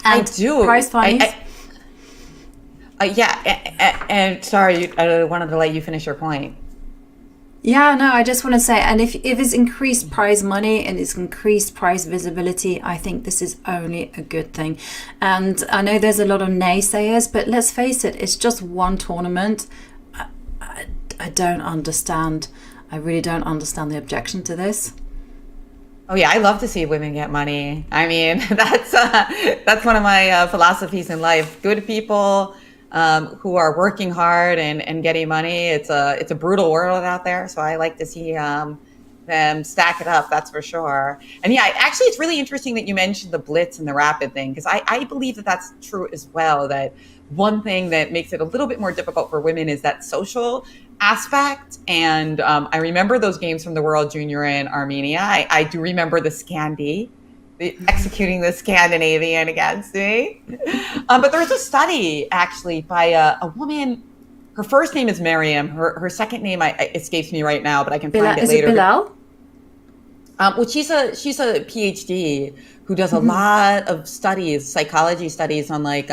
S1: And
S2: I do.
S1: Prize findings.
S2: And sorry, I wanted to let you finish your point.
S1: Yeah, no, I just want to say, and if it's increased prize money and it's increased prize visibility, I think this is only a good thing. And I know there's a lot of naysayers, but let's face it, it's just one tournament. I don't understand. I really don't understand the objection to this.
S2: Oh yeah, I love to see women get money. I mean, that's one of my philosophies in life. Good people who are working hard and getting money. It's a brutal world out there, so I like to see them stack it up. That's for sure. And yeah, actually, it's really interesting that you mentioned the blitz and the rapid thing, because I believe that that's true as well. That one thing that makes it a little bit more difficult for women is that social aspect. And I remember those games from the World Junior in Armenia. I do remember the Scandi, executing the Scandinavian against me. But there's a study actually by a woman. Her first name is Miriam. Her second name escapes me right now, but I can find it later.
S1: Is it Bilal?
S2: Well, she's a PhD who does a lot of studies, psychology studies on like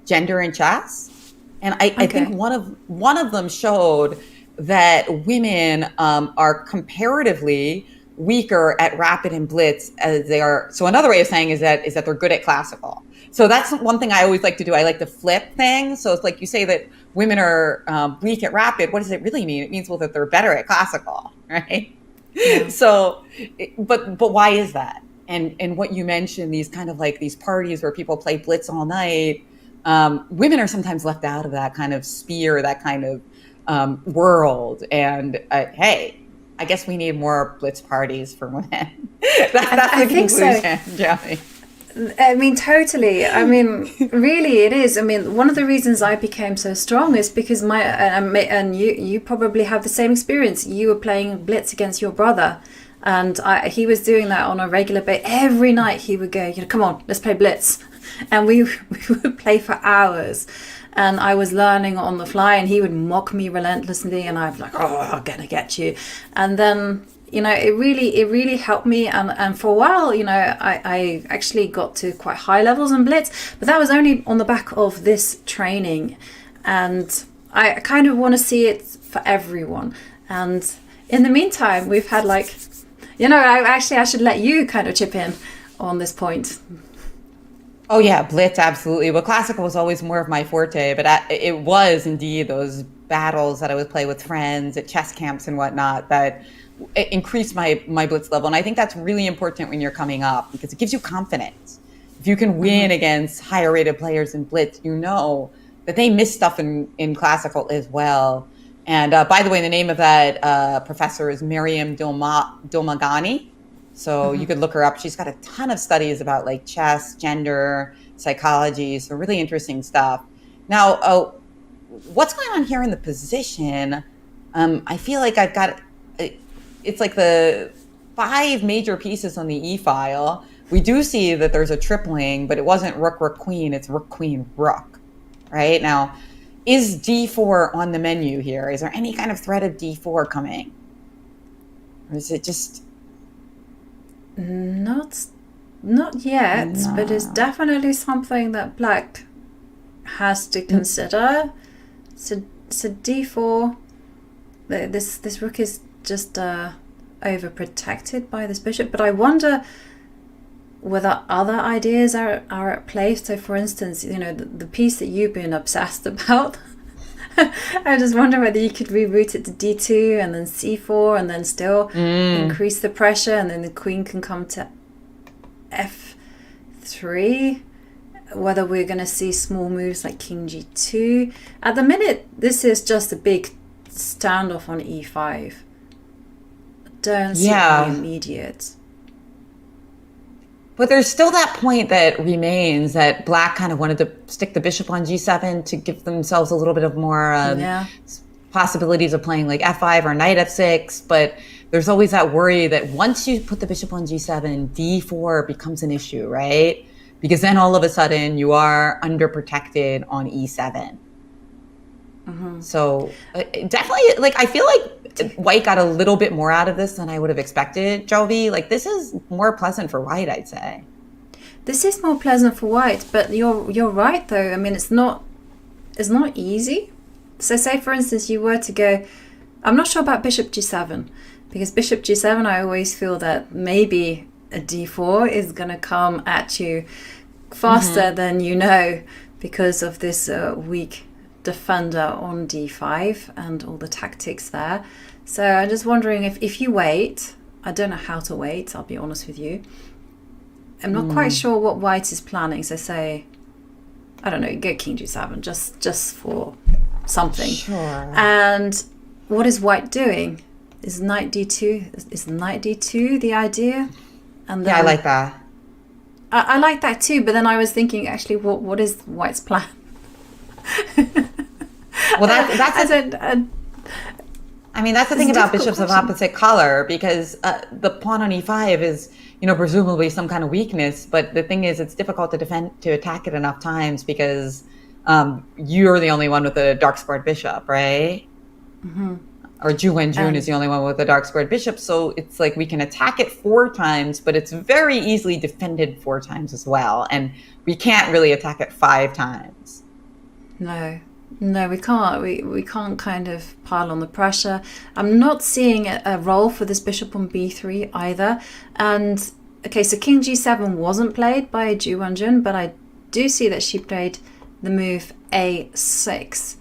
S2: gender and chess. And I think one of them showed that women are comparatively weaker at rapid and blitz as they are. So another way of saying is that they're good at classical. So that's one thing I always like to do. I like to flip things. So it's like you say that women are weak at rapid. What does it really mean? It means, well, that they're better at classical, right? Yeah. So, but why is that? And what you mentioned, these kind of like these parties where people play blitz all night, women are sometimes left out of that kind of sphere, that kind of world. And hey, I guess we need more blitz parties for women. That's the conclusion, so. Joey.
S1: I mean, totally. I mean, really, it is. I mean, one of the reasons I became so strong is because you probably have the same experience. You were playing blitz against your brother, and he was doing that on a regular basis. Every night he would go, come on, let's play blitz, and we would play for hours. And I was learning on the fly, and he would mock me relentlessly, and I'd be like, oh, I'm gonna get you. And then, it really helped me. And for a while, I actually got to quite high levels in blitz, but that was only on the back of this training. And I kind of want to see it for everyone. And in the meantime, we've had I should let you kind of chip in on this point.
S2: Oh yeah, blitz, absolutely. Well, classical was always more of my forte, but it was indeed those battles that I would play with friends at chess camps and whatnot that increased my blitz level. And I think that's really important when you're coming up, because it gives you confidence. If you can win against higher rated players in blitz, you know that they miss stuff in classical as well. And by the way, the name of that professor is Miriam Domagani. So you could look her up. She's got a ton of studies about like chess, gender, psychology. So really interesting stuff. Now, what's going on here in the position? I feel like I've got, it's like the 5 major pieces on the E file. We do see that there's a tripling, but it wasn't rook, rook, queen. It's rook, queen, rook, right? Now, is D4 on the menu here? Is there any kind of threat of D4 coming? Or is it just...
S1: Not yet, no. But it's definitely something that Black has to consider. So D4, this rook is just overprotected by this bishop. But I wonder whether other ideas are at play. So, for instance, the piece that you've been obsessed about. I just wonder whether you could reroute it to D2 and then C4 and then still increase the pressure, and then the queen can come to F3. Whether we're going to see small moves like King G2. At the minute, this is just a big standoff on E5. Don't see any immediate.
S2: But there's still that point that remains that Black kind of wanted to stick the bishop on g7 to give themselves a little bit of more possibilities of playing like f5 or knight f6. But there's always that worry that once you put the bishop on g7, d4 becomes an issue, right? Because then all of a sudden you are underprotected on e7. So definitely, like, I feel like White got a little bit more out of this than I would have expected, Jovi. Like, this is more pleasant for White, I'd say.
S1: This is more pleasant for White, but you're right though. I mean, it's not easy. So say for instance you were to go, I'm not sure about bishop g7, because bishop g7 I always feel that maybe a d4 is going to come at you faster than you know, because of this weak defender on d5 and all the tactics there. So I'm just wondering if you wait, I don't know how to wait, I'll be honest with you. I'm not quite sure what White is planning. So say, I don't know, go king g7 just for something.
S2: Sure.
S1: And what is White doing? Is knight d2? Is knight d2 the idea? And then,
S2: yeah, I like that.
S1: I like that too. But then I was thinking, actually, what is White's plan?
S2: Well, that's I mean, that's the thing about bishops of opposite color, because the pawn on e5 is, presumably some kind of weakness. But the thing is, it's difficult to attack it enough times because you're the only one with a dark squared bishop, right? Or Ju Wenjun is the only one with a dark squared bishop. So it's like we can attack it 4 times, but it's very easily defended 4 times as well. And we can't really attack it 5 times.
S1: No, we can't. We can't kind of pile on the pressure. I'm not seeing a role for this bishop on b3 either. And okay, so king g7 wasn't played by Ju Wenjun, but I do see that she played the move a6.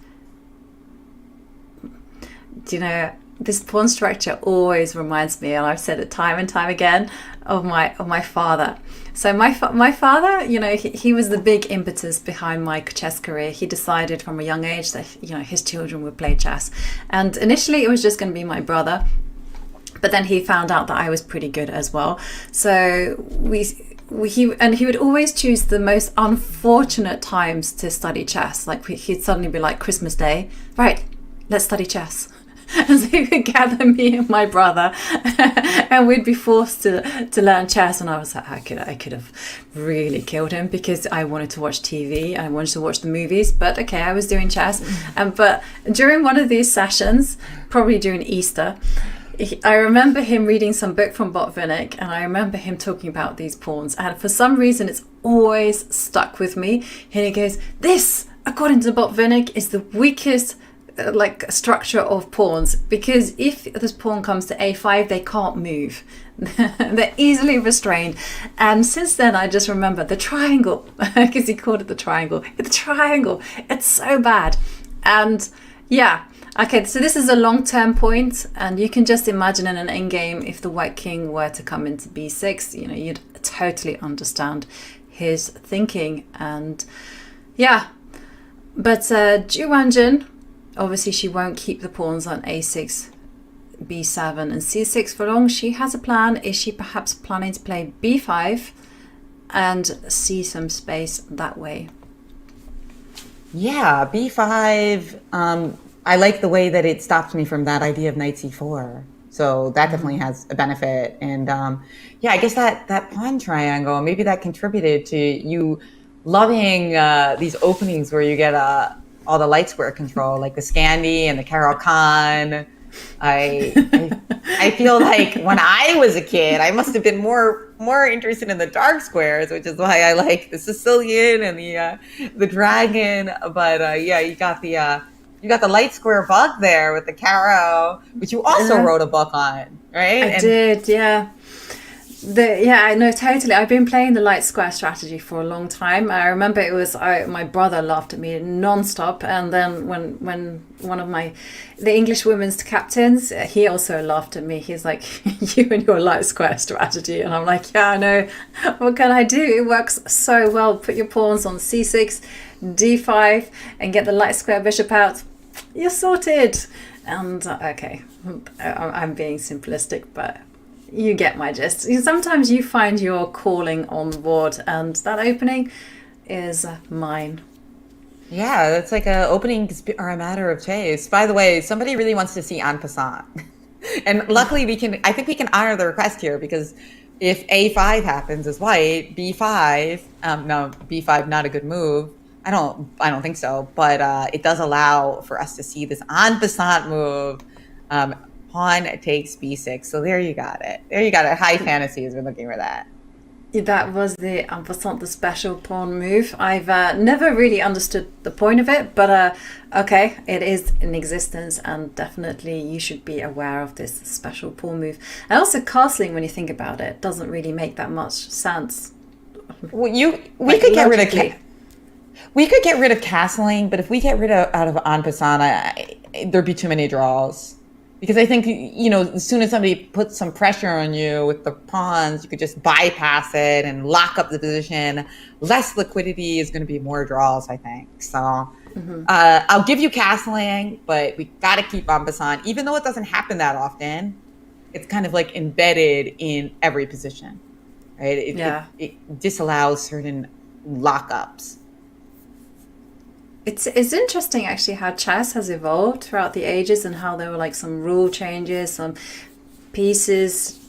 S1: This pawn structure always reminds me, and I've said it time and time again, of my father. So my father, he was the big impetus behind my chess career. He decided from a young age that his children would play chess, and initially it was just going to be my brother, but then he found out that I was pretty good as well. So he would always choose the most unfortunate times to study chess. Like he'd suddenly be like, Christmas Day, right, let's study chess. And so he would gather me and my brother and we'd be forced to learn chess. And I was like, I could have really killed him because I wanted to watch TV. I wanted to watch the movies. But okay, I was doing chess. But during one of these sessions, probably during Easter, I remember him reading some book from Botvinnik, and I remember him talking about these pawns. And for some reason, it's always stuck with me. And he goes, this, according to Botvinnik, is the weakest structure of pawns, because if this pawn comes to a5 they can't move. They're easily restrained. And since then I just remember the triangle, because he called it the triangle. It's so bad. And yeah, okay, so this is a long-term point, and you can just imagine in an endgame if the white king were to come into b6, you'd totally understand his thinking. And yeah, but Ju Wenjun, obviously she won't keep the pawns on a6, b7 and c6 for long. She has a plan. Is she perhaps planning to play b5 and see some space that way?
S2: Yeah, b5. I like the way that it stopped me from that idea of knight c4. So that definitely has a benefit. And yeah, I guess that pawn triangle, maybe that contributed to you loving these openings where you get all the light square control, like the Scandi and the Carol Khan. I feel like when I was a kid, I must have been more interested in the dark squares, which is why I like the Sicilian and the dragon. But yeah, you got the light square bug there with the Caro, which you also wrote a book on, right?
S1: I did, yeah. Yeah, no, totally. I've been playing the light square strategy for a long time. I remember it was my brother laughed at me non-stop, and then when one of the English women's captains, he also laughed at me. He's like, you and your light square strategy, and I'm like, yeah, I know. What can I do? It works so well. Put your pawns on c6, d5, and get the light square bishop out. You're sorted. And okay, I'm being simplistic, but You get my gist. Sometimes you find your calling on the board, and that opening is mine.
S2: Yeah, that's like openings are a matter of taste. By the way, somebody really wants to see en passant. And luckily I think we can honor the request here, because if A5 happens as white, B5, no, B5 not a good move. I don't think so, but it does allow for us to see this en passant move. Pawn takes B6. So there you got it. There you got it. High fantasy has been looking for that.
S1: That was the en passant, the special pawn move. I've never really understood the point of it, but okay, it is in existence, and definitely you should be aware of this special pawn move. And also castling, when you think about it, doesn't really make that much sense.
S2: Well, we could get rid of castling, but if we get rid of en passant, there'd be too many draws. Because I think, as soon as somebody puts some pressure on you with the pawns, you could just bypass it and lock up the position. Less liquidity is going to be more draws, I think. So I'll give you castling, but we got to keep en passant. Even though it doesn't happen that often, it's kind of like embedded in every position, right? It disallows certain lockups.
S1: It's interesting actually how chess has evolved throughout the ages, and how there were like some rule changes, some pieces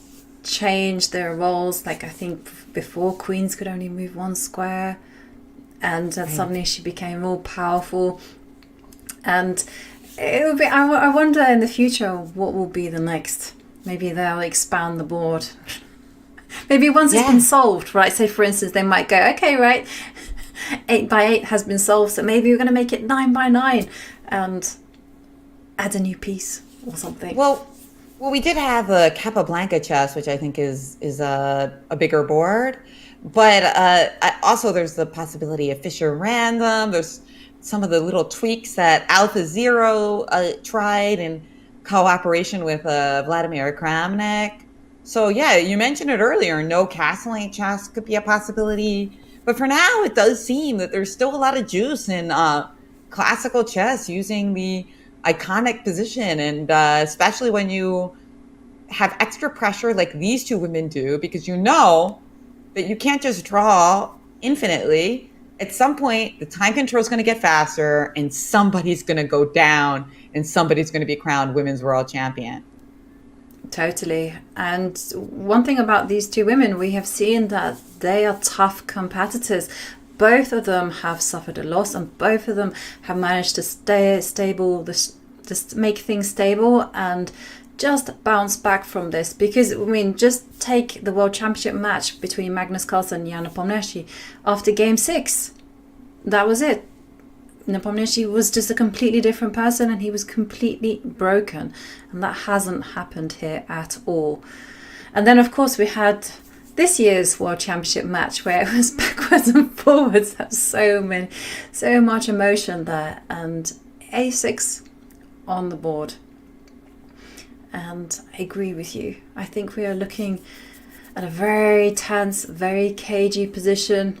S1: changed their roles. Like I think before queens could only move one square, and suddenly she became more powerful. And it will be. I wonder in the future what will be the next. Maybe they'll expand the board. Maybe once it's been solved, right? Say for instance, they might go, okay, right. 8x8 has been solved, so maybe we're going to make it 9x9 and add a new piece or something.
S2: Well, we did have a Capablanca chess, which I think is a bigger board, but also there's the possibility of Fisher Random. There's some of the little tweaks that Alpha Zero tried in cooperation with Vladimir Kramnik. So yeah, you mentioned it earlier. No castling chess could be a possibility. But for now, it does seem that there's still a lot of juice in classical chess using the iconic position, and especially when you have extra pressure like these two women do, because you know that you can't just draw infinitely. At some point, the time control is going to get faster, and somebody's going to go down, and somebody's going to be crowned women's world champion.
S1: Totally. And one thing about these two women, we have seen that they are tough competitors. Both of them have suffered a loss, and both of them have managed to stay stable, just make things stable and just bounce back from this. Because, I mean, just take the World Championship match between Magnus Carlsen and Jan Nepomniachtchi. After Game 6, that was it. Nepomniachtchi was just a completely different person, and he was completely broken, and that hasn't happened here at all. And then of course we had this year's World Championship match where it was backwards and forwards. There's so much emotion there, and A6 on the board. And I agree with you. I think we are looking at a very tense, very cagey position.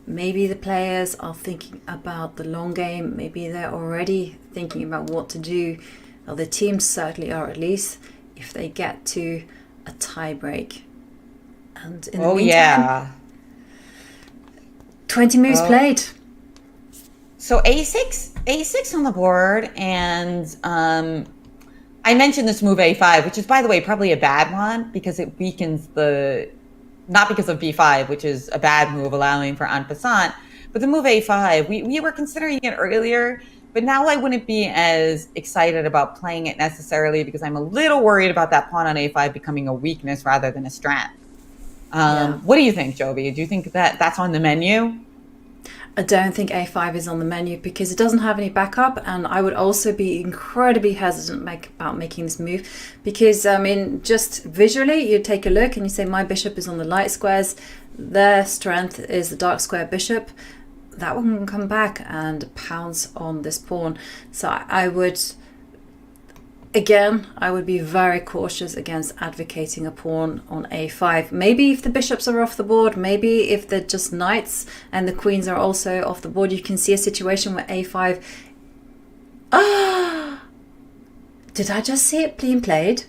S1: Maybe the players are thinking about the long game. Maybe they're already thinking about what to do. Well, the teams certainly are, at least if they get to a tie break. And in the meantime, 20 moves played.
S2: So A6 on the board, and I mentioned this move A5, which is, by the way, probably a bad one because it weakens not because of B5, which is a bad move allowing for en passant, but the move A5, we were considering it earlier, but now I wouldn't be as excited about playing it necessarily because I'm a little worried about that pawn on A5 becoming a weakness rather than a strength. What do you think, Jovi? Do you think that that's on the menu?
S1: I don't think A5 is on the menu because it doesn't have any backup, and I would also be incredibly hesitant about making this move because, I mean, just visually, you take a look and you say, my bishop is on the light squares, their strength is the dark square bishop. That one can come back and pounce on this pawn. So I would be very cautious against advocating a pawn on A5. Maybe if the bishops are off the board, maybe if they're just knights and the queens are also off the board, you can see a situation where A5... Did I just see it being played?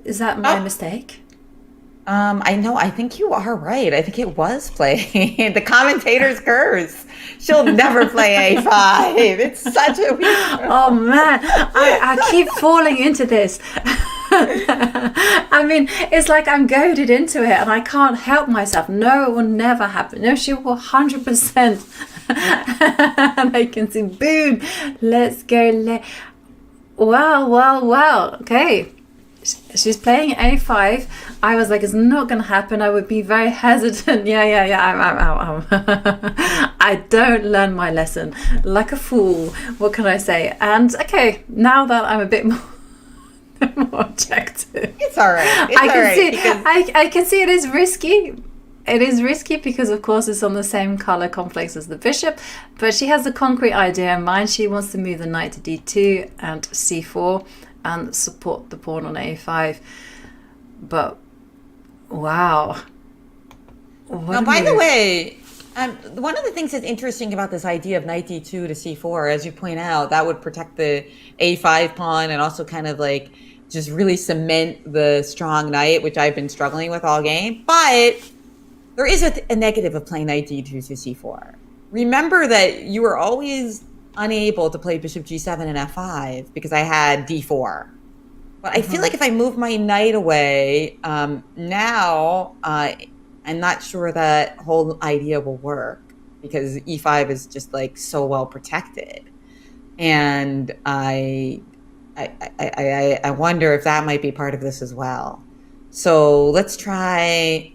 S1: Is that my mistake?
S2: I know. I think you are right. I think it was playing the commentator's curse. She'll never play A5. It's such a weird.
S1: Oh man, I keep falling into this. I mean, it's like I'm goaded into it and I can't help myself. No, it will never happen. No, she will 100%. And I can see, boom, let's go. Well. Okay. She's playing A5. I was like, it's not going to happen. I would be very hesitant. Yeah. I don't learn my lesson like a fool. What can I say? And okay, now that I'm a bit more objective,
S2: it's all right.
S1: I can see it is risky. It is risky because, of course, it's on the same color complex as the bishop. But she has a concrete idea in mind. She wants to move the knight to d2 and c4. And support the pawn on a5, but wow.
S2: Now, by the way, one of the things that's interesting about this idea of knight d2 to c4, as you point out, that would protect the a5 pawn and also kind of like just really cement the strong knight, which I've been struggling with all game. But there is a negative of playing knight d2 to c4. Remember that you were always unable to play bishop g7 and f5 because I had d4. But I feel like if I move my knight away, now I'm not sure that whole idea will work because e5 is just like so well protected. And I wonder if that might be part of this as well. So let's try.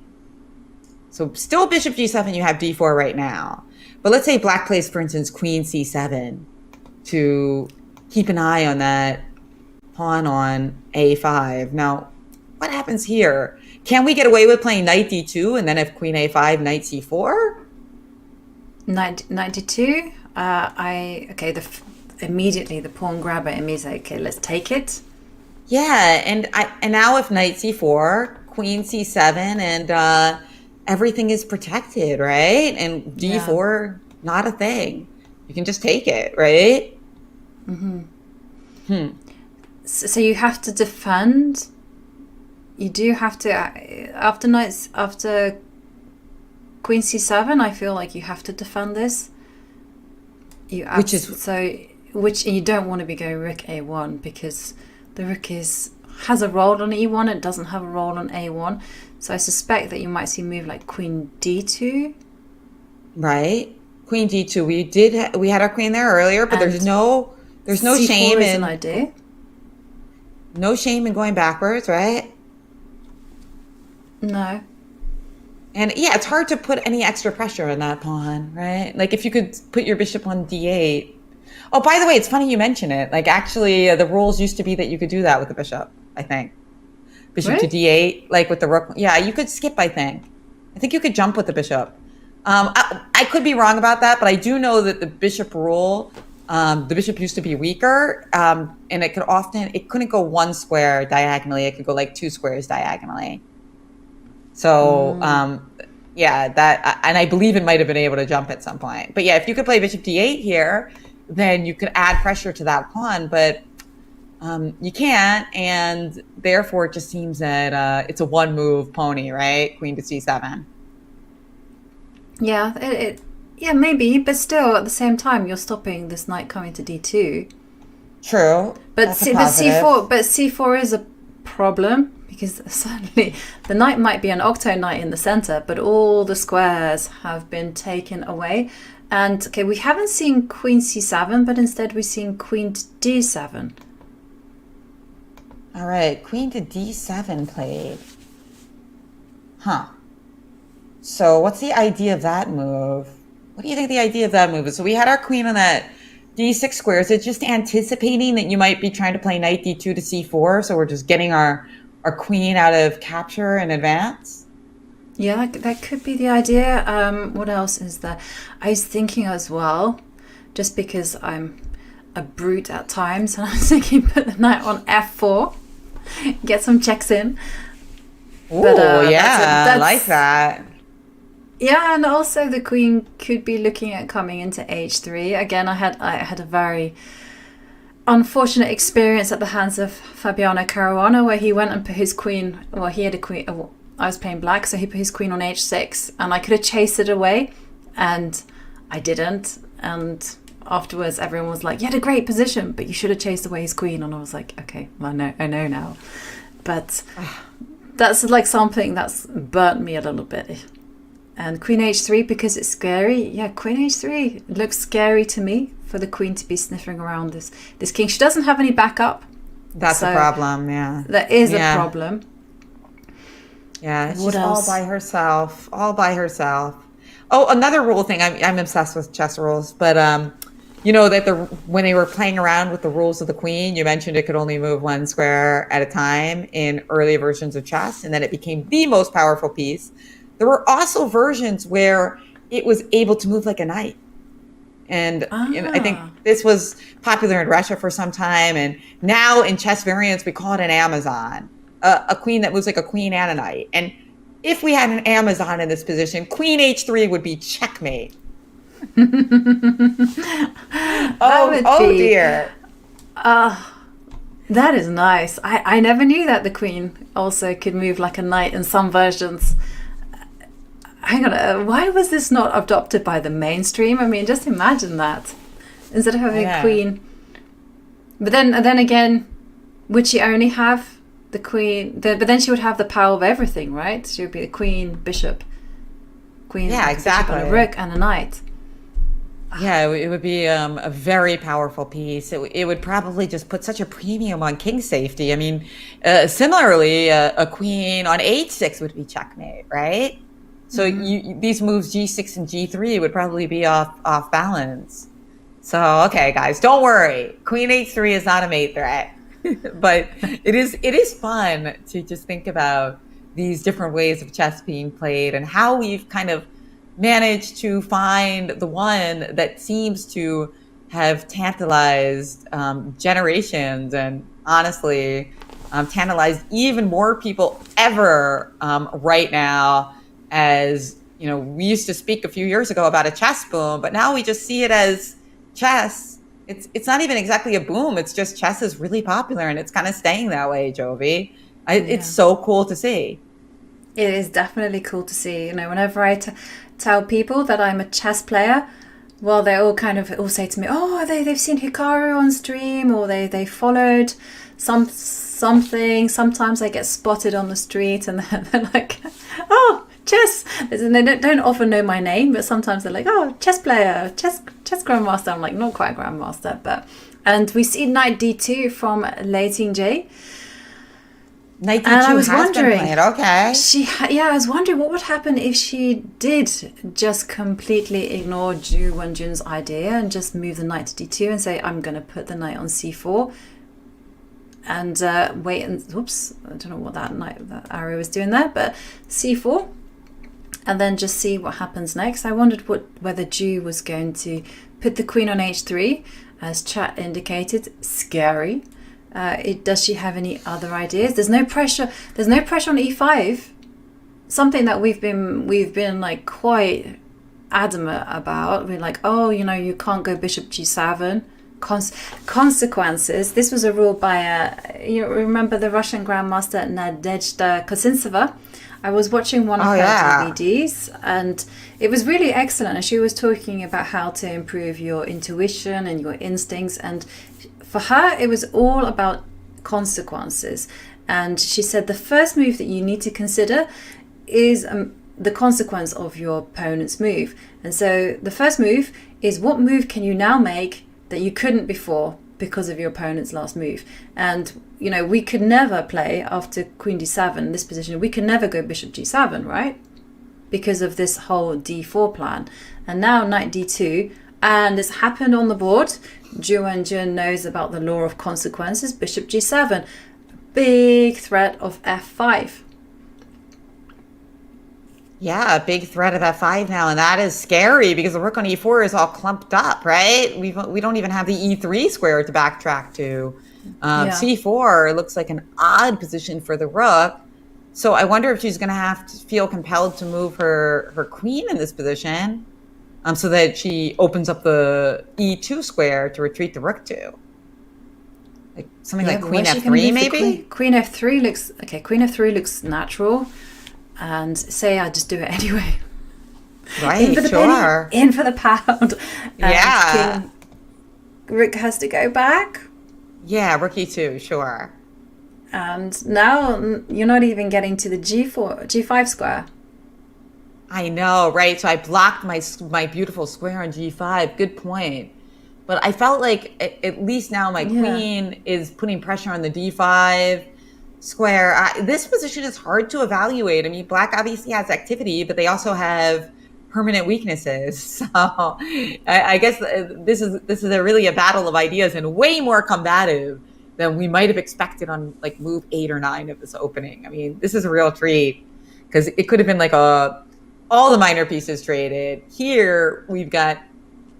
S2: So still bishop g7, you have d4 right now. But let's say black plays, for instance, queen c7 to keep an eye on that pawn on a5. Now, what happens here? Can we get away with playing knight d2 and then if queen a5, knight c4?
S1: Knight d2. Immediately the pawn grabber immediately. Okay, let's take it.
S2: Yeah, and now if knight c4, queen c7, and everything is protected, right? And d4, not a thing. You can just take it, right?
S1: So you have to defend. You do have to after queen c7. I feel like you have to defend this. Which you don't want to be going rook a1 because the rook has a role on e1. It doesn't have a role on a1. So I suspect that you might see a move like queen d2.
S2: Right. Queen d2. We had our queen there earlier, but there's no shame in
S1: an idea.
S2: No shame in going backwards, right?
S1: No.
S2: And yeah, it's hard to put any extra pressure on that pawn, right? Like if you could put your bishop on d8. Oh, by the way, it's funny you mention it. Like actually, the rules used to be that you could do that with the bishop, I think. Bishop to d8, like with the rook. Yeah, you could skip, I think. I think you could jump with the bishop. I could be wrong about that, but I do know that the bishop rule, the bishop used to be weaker, and it couldn't go one square diagonally. It could go like 2 squares diagonally. So, and I believe it might have been able to jump at some point. But yeah, if you could play bishop d8 here, then you could add pressure to that pawn, but you can't, and therefore it just seems that it's a one-move pony, right? Queen to c7.
S1: Yeah, maybe, but still at the same time you're stopping this knight coming to d2.
S2: True,
S1: but c4 is a problem because certainly the knight might be an octo knight in the center, but all the squares have been taken away. And okay, we haven't seen queen c7, but instead we've seen queen to d7.
S2: All right, queen to d7 played. Huh. So what's the idea of that move? What do you think the idea of that move is? So we had our queen on that d6 square. Is it just anticipating that you might be trying to play knight d2 to c4? So we're just getting our queen out of capture in advance?
S1: Yeah, that could be the idea. What else is there? I was thinking as well, just because I'm a brute at times, and I was thinking put the knight on f4, get some checks in.
S2: Oh, yeah, I like that.
S1: Yeah, and also the queen could be looking at coming into h3. Again, I had a very unfortunate experience at the hands of Fabiano Caruana, where he went and put his queen. Well, he had a queen. I was playing black, so he put his queen on h6, and I could have chased it away, and I didn't. And afterwards, everyone was like, "You had a great position, but you should have chased away his queen." And I was like, "Okay, well, I know now." But that's like something that's burnt me a little bit. And queen h3, because it's scary. Yeah, queen h3 looks scary to me, for the queen to be sniffing around this king. She doesn't have any backup.
S2: That's a problem, yeah.
S1: That is a problem.
S2: Yeah, she's all by herself. Oh, another rule thing. I'm obsessed with chess rules, but you know that when they were playing around with the rules of the queen, you mentioned it could only move one square at a time in early versions of chess, and then it became the most powerful piece. There were also versions where it was able to move like a knight. And I think this was popular in Russia for some time. And now in chess variants, we call it an Amazon, a queen that moves like a queen and a knight. And if we had an Amazon in this position, queen h3 would be checkmate. Dear.
S1: That is nice. I never knew that the queen also could move like a knight in some versions. Hang on, why was this not adopted by the mainstream? I mean, just imagine that. Instead of having a queen. But then again, would she only have the queen? But then she would have the power of everything, right? She would be the queen, bishop. Queen,
S2: exactly.
S1: Bishop and a rook and a knight.
S2: Yeah, it would be a very powerful piece. It would probably just put such a premium on king safety. I mean, similarly, a queen on h6 would be checkmate, right? So these moves G6 and G3 would probably be off balance. So, okay, guys, don't worry. Queen H3 is not a mate threat. But it is fun to just think about these different ways of chess being played and how we've kind of managed to find the one that seems to have tantalized generations and honestly tantalized even more people ever right now. As you know, we used to speak a few years ago about a chess boom, but now we just see it as chess. It's not even exactly a boom. It's just chess is really popular and it's kind of staying that way, Jovi. It's so cool to see.
S1: It is definitely cool to see. You know, whenever I tell people that I'm a chess player, well, they all kind of all say to me, "Oh, they've seen Hikaru on stream, or they followed something." Sometimes I get spotted on the street, and they're like, "Oh, chess," and they don't often know my name, but sometimes they're like, "Oh, chess player, chess grandmaster." I'm like, not quite grandmaster, but. And we see knight d2 from Lei Tingjie.
S2: Knight d2
S1: and I was
S2: has
S1: wondering,
S2: been played. Okay.
S1: I was wondering what would happen if she did just completely ignore Ju Wenjun's idea and just move the knight to d2 and say, "I'm going to put the knight on c4." And wait, and whoops, I don't know what that arrow was doing there, but c4. And then just see what happens next. I wondered whether Ju was going to put the queen on h3, as chat indicated. Scary. Does she have any other ideas? There's no pressure. There's no pressure on e5. Something that we've been like quite adamant about. We're like, oh, you know, you can't go bishop g7. Consequences. This was a rule by you remember the Russian grandmaster Nadezhda Kosintseva. I was watching one of her DVDs and it was really excellent, and she was talking about how to improve your intuition and your instincts, and for her it was all about consequences. And she said the first move that you need to consider is the consequence of your opponent's move. And so the first move is, what move can you now make that you couldn't before because of your opponent's last move? And you know, we could never play after queen d7, this position, we could never go bishop g7, right? Because of this whole d4 plan. And now knight d2, and it's happened on the board. Ju Wenjun knows about the law of consequences, bishop g7. Big threat of f5.
S2: Yeah, a big threat of f5 now, and that is scary because the rook on e4 is all clumped up, right? We don't even have the e3 square to backtrack to. C4 looks like an odd position for the rook. So I wonder if she's going to have to feel compelled to move her queen in this position so that she opens up the e2 square to retreat the rook to. Like something like queen f3 maybe?
S1: Queen f3 looks... Okay, queen f3 looks natural. and say I just do it anyway.
S2: Right,
S1: In for the
S2: sure.
S1: penny, in for the pound.
S2: Yeah.
S1: King Rook has to go back.
S2: Yeah, rook e2, sure.
S1: And now you're not even getting to the G5 square.
S2: I know, right? So I blocked my beautiful square on g5. Good point. But I felt like at least now my queen is putting pressure on the d5 square. This position is hard to evaluate. I mean, black obviously has activity, but they also have permanent weaknesses. So I guess this is really a battle of ideas and way more combative than we might have expected on like move 8 or 9 of this opening. I mean, this is a real treat because it could have been like all the minor pieces traded. Here we've got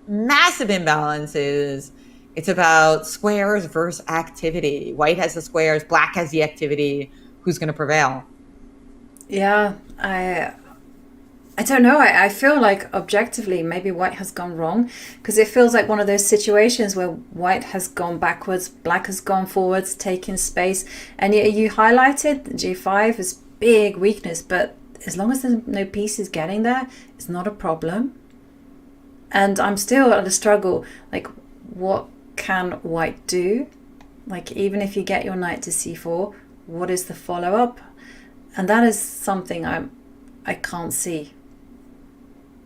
S2: massive imbalances. It's about squares versus activity. White has the squares, black has the activity. Who's going to prevail?
S1: Yeah, I don't know. I feel like objectively maybe white has gone wrong because it feels like one of those situations where white has gone backwards, black has gone forwards, taking space. And you highlighted G5 as big weakness, but as long as there's no pieces getting there, it's not a problem. And I'm still at a struggle. Like, what can white do? Like, even if you get your knight to c4, what is the follow-up? And that is something I can't see.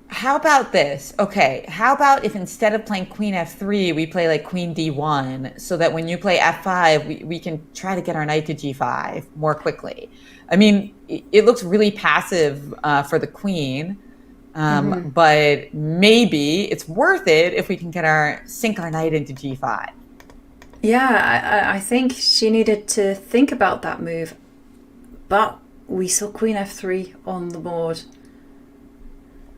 S2: How about this? Okay, how about if instead of playing queen f3, we play like queen d1, so that when you play f5, we can try to get our knight to g5 more quickly. I mean, it looks really passive for the queen, but maybe it's worth it if we can sink our knight into g5.
S1: Yeah, I think she needed to think about that move, but we saw queen f3 on the board.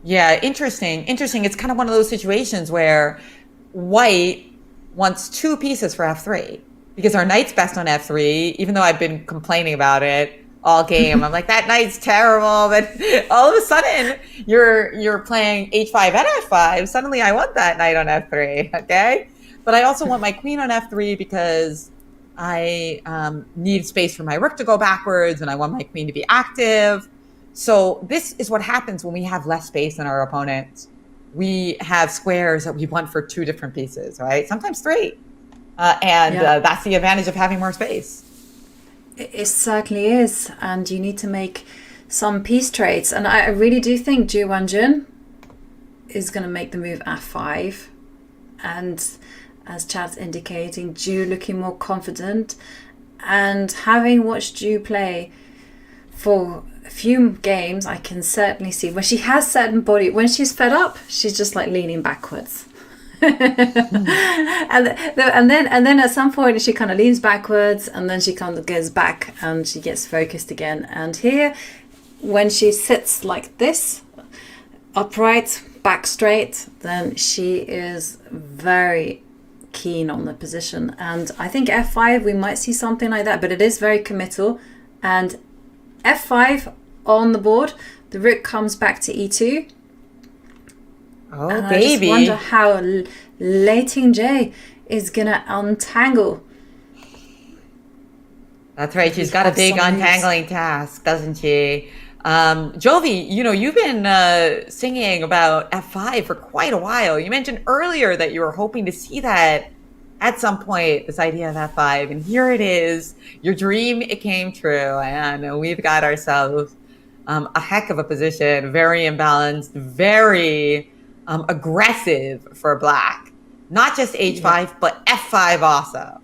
S2: Yeah, interesting. It's kind of one of those situations where white wants 2 pieces for f3 because our knight's best on f3, even though I've been complaining about it all game. I'm like, that knight's terrible. But all of a sudden, you're playing h5 and f5. Suddenly, I want that knight on f3, okay? But I also want my queen on f3 because I need space for my rook to go backwards, and I want my queen to be active. So this is what happens when we have less space than our opponents. We have squares that we want for 2 different pieces, right? Sometimes 3. That's the advantage of having more space.
S1: It certainly is. And you need to make some piece trades. And I really do think Ju Wenjun is going to make the move f5. And as Chad's indicating, Ju looking more confident. And having watched Ju play for a few games, I can certainly see when she has certain body, when she's fed up, she's just like leaning backwards. and then at some point she kind of leans backwards and then she kind of goes back and she gets focused again. And here, when she sits like this, upright, back straight, then she is very keen on the position. And I think f5 we might see something like that, but it is very committal. And f5 on the board, the rook comes back to e2.
S2: Oh,
S1: and
S2: baby.
S1: I just wonder how Lei Tingjie is going to untangle.
S2: That's right. She's got a big untangling task, doesn't she? Jovi, you've been singing about f5 for quite a while. You mentioned earlier that you were hoping to see that at some point, this idea of f5. And here it is. Your dream, it came true. And we've got ourselves a heck of a position. Very imbalanced, very aggressive for black. Not just h5, but f5 also.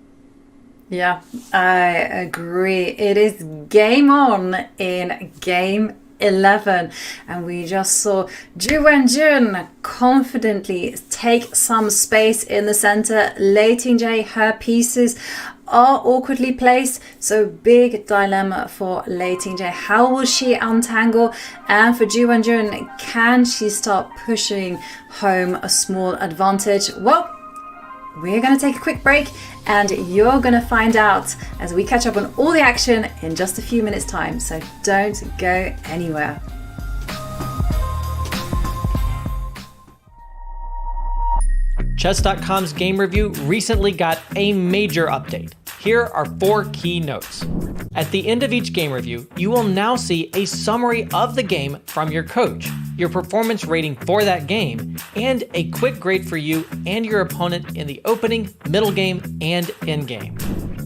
S1: Yeah, I agree. It is game on in game 11, and we just saw Ju Wenjun confidently take some space in the center. Lei Tingjie, her pieces are awkwardly placed, so big dilemma for Lei Tingjie. How will she untangle? And for Ju Wenjun, can she start pushing home a small advantage? Well, we're going to take a quick break and you're going to find out as we catch up on all the action in just a few minutes time. So don't go anywhere.
S11: Chess.com's game review recently got a major update. Here are 4 key notes. At the end of each game review, you will now see a summary of the game from your coach, your performance rating for that game, and a quick grade for you and your opponent in the opening, middle game, and end game.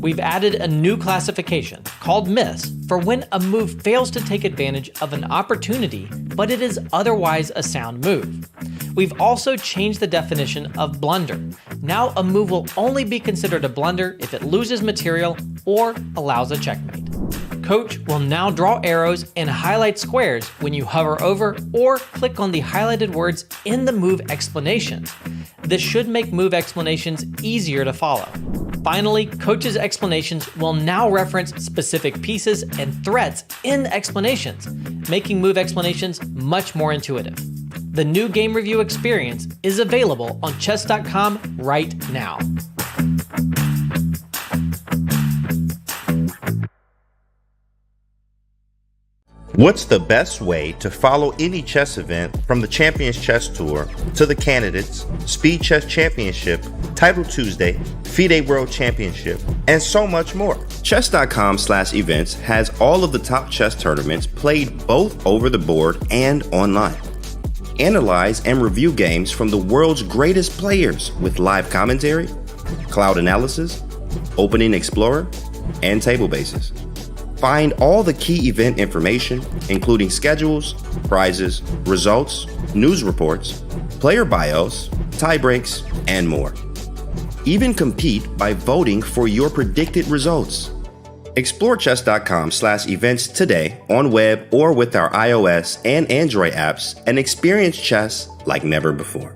S11: We've added a new classification called Miss for when a move fails to take advantage of an opportunity, but it is otherwise a sound move. We've also changed the definition of blunder. Now a move will only be considered a blunder if it loses material or allows a checkmate. Coach will now draw arrows and highlight squares when you hover over or click on the highlighted words in the move explanations. This should make move explanations easier to follow. Finally, Coach's explanations will now reference specific pieces and threats in explanations, making move explanations much more intuitive. The new game review experience is available on chess.com right now.
S12: What's the best way to follow any chess event from the Champions Chess Tour to the Candidates, Speed Chess Championship, Title Tuesday, FIDE World Championship, and so much more? Chess.com/events has all of the top chess tournaments played both over the board and online. Analyze and review games from the world's greatest players with live commentary, cloud analysis, opening explorer, and table bases. Find all the key event information, including schedules, prizes, results, news reports, player bios, tiebreaks, and more. Even compete by voting for your predicted results. Explore chess.com/events today on web or with our iOS and Android apps and experience chess like never before.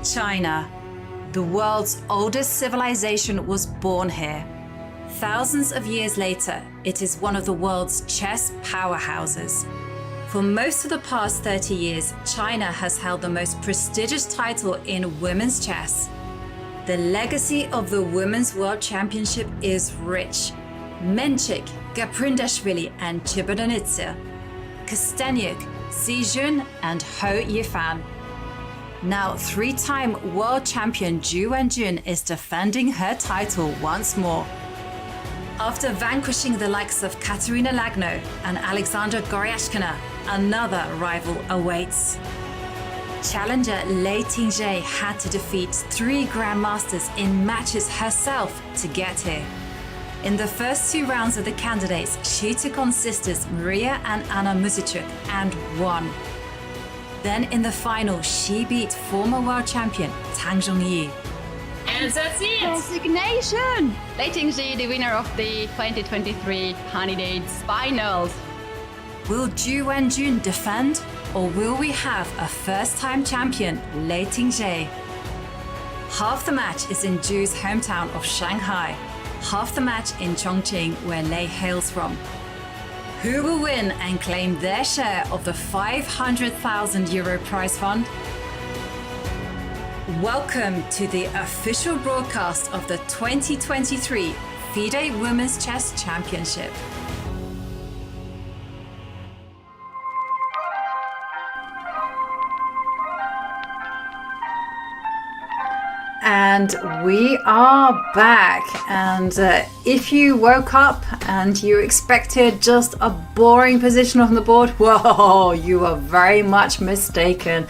S1: China, the world's oldest civilization, was born here. Thousands of years later, it is one of the world's chess powerhouses. For most of the past 30 years, China has held the most prestigious title in women's chess. The legacy of the Women's World Championship is rich. Menchik, Gaprindashvili and Chibudanitsa, Kosteniuk, Si Jun and Ho Yifan. Now, 3-time world champion Ju Wenjun is defending her title once more. After vanquishing the likes of Katerina Lagno and Alexandra Goryashkina, another rival awaits. Challenger Lei Tingjie had to defeat 3 grandmasters in matches herself to get here. In the first 2 rounds of the candidates, she took on sisters Maria and Anna Muzichuk and won. Then in the final, she beat former world champion Tang Zhongyi.
S10: And that's it.
S3: Resignation. Lei Tingjie, the winner of the 2023 Honey Dates finals.
S1: Will Ju Wenjun defend, or will we have a first-time champion, Lei Tingjie? Half the match is in Ju's hometown of Shanghai, half the match in Chongqing, where Lei hails from. Who will win and claim their share of the 500,000 euro prize fund? Welcome to the official broadcast of the 2023 FIDE Women's Chess Championship. And we are back. And if you woke up and you expected just a boring position on the board, whoa, you are very much mistaken.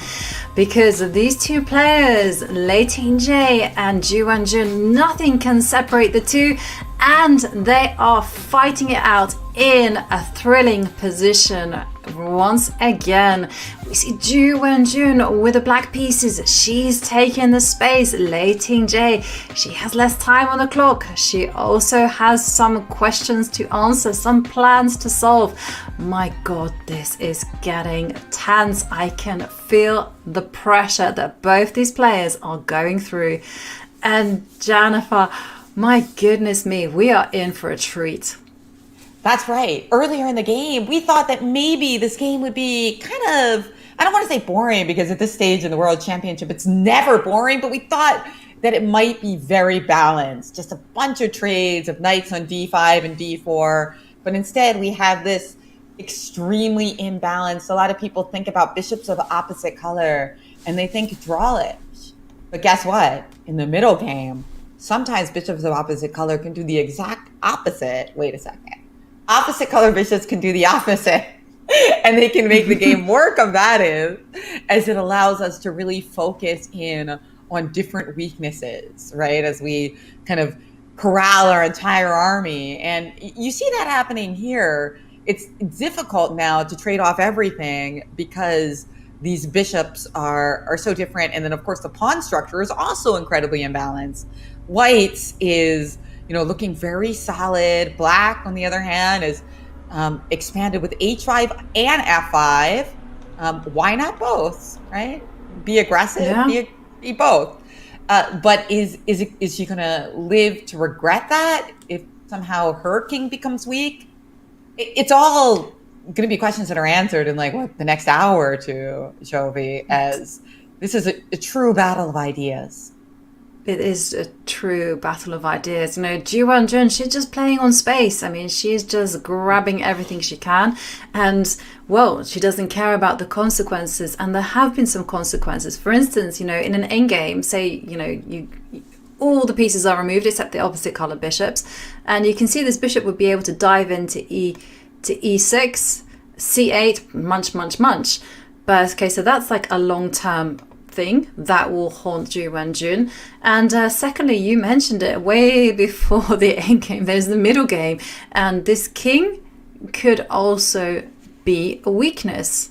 S1: Because these two players, Lei Tingjie and Ju Wenjun, nothing can separate the two, and they are fighting it out in a thrilling position. Once again, we see Ju Wenjun with the black pieces. She's taking the space. Lei Tingjie, she has less time on the clock. She also has some questions to answer, some plans to solve. My God, this is getting tense. I can feel the pressure that both these players are going through. And Jennifer, my goodness me, we are in for a treat.
S2: That's right. Earlier in the game, we thought that maybe this game would be kind of, I don't want to say boring, because at this stage in the World Championship, it's never boring, but we thought that it might be very balanced. Just a bunch of trades of knights on d5 and d4. But instead, we have this extremely imbalanced. A lot of people think about bishops of opposite color, and they think drawlish. But guess what? In the middle game, sometimes bishops of opposite color can do the exact opposite. Wait a second. Opposite color bishops can do the opposite, and they can make the game more combative, as it allows us to really focus in on different weaknesses, right? As we kind of corral our entire army. And you see that happening here. It's difficult now to trade off everything because these bishops are so different. And then, of course, the pawn structure is also incredibly imbalanced. White's is, looking very solid. Black, on the other hand, is expanded with h5 and f5. Why not both, right? Be aggressive, yeah. Be both. But is she going to live to regret that if somehow her king becomes weak? It's all going to be questions that are answered in the next hour or two, Jovi, as this is a true battle of ideas.
S1: It is a true battle of ideas. Ju Wenjun, she's just playing on space. I mean, she's just grabbing everything she can. And, well, she doesn't care about the consequences. And there have been some consequences. For instance, in an endgame, say, all the pieces are removed except the opposite color bishops. And you can see this bishop would be able to dive into e6, c8, munch. But, okay, so that's like a long-term thing that will haunt Ju Wenjun. And secondly, you mentioned it way before the end game, there's the middle game, and this king could also be a weakness.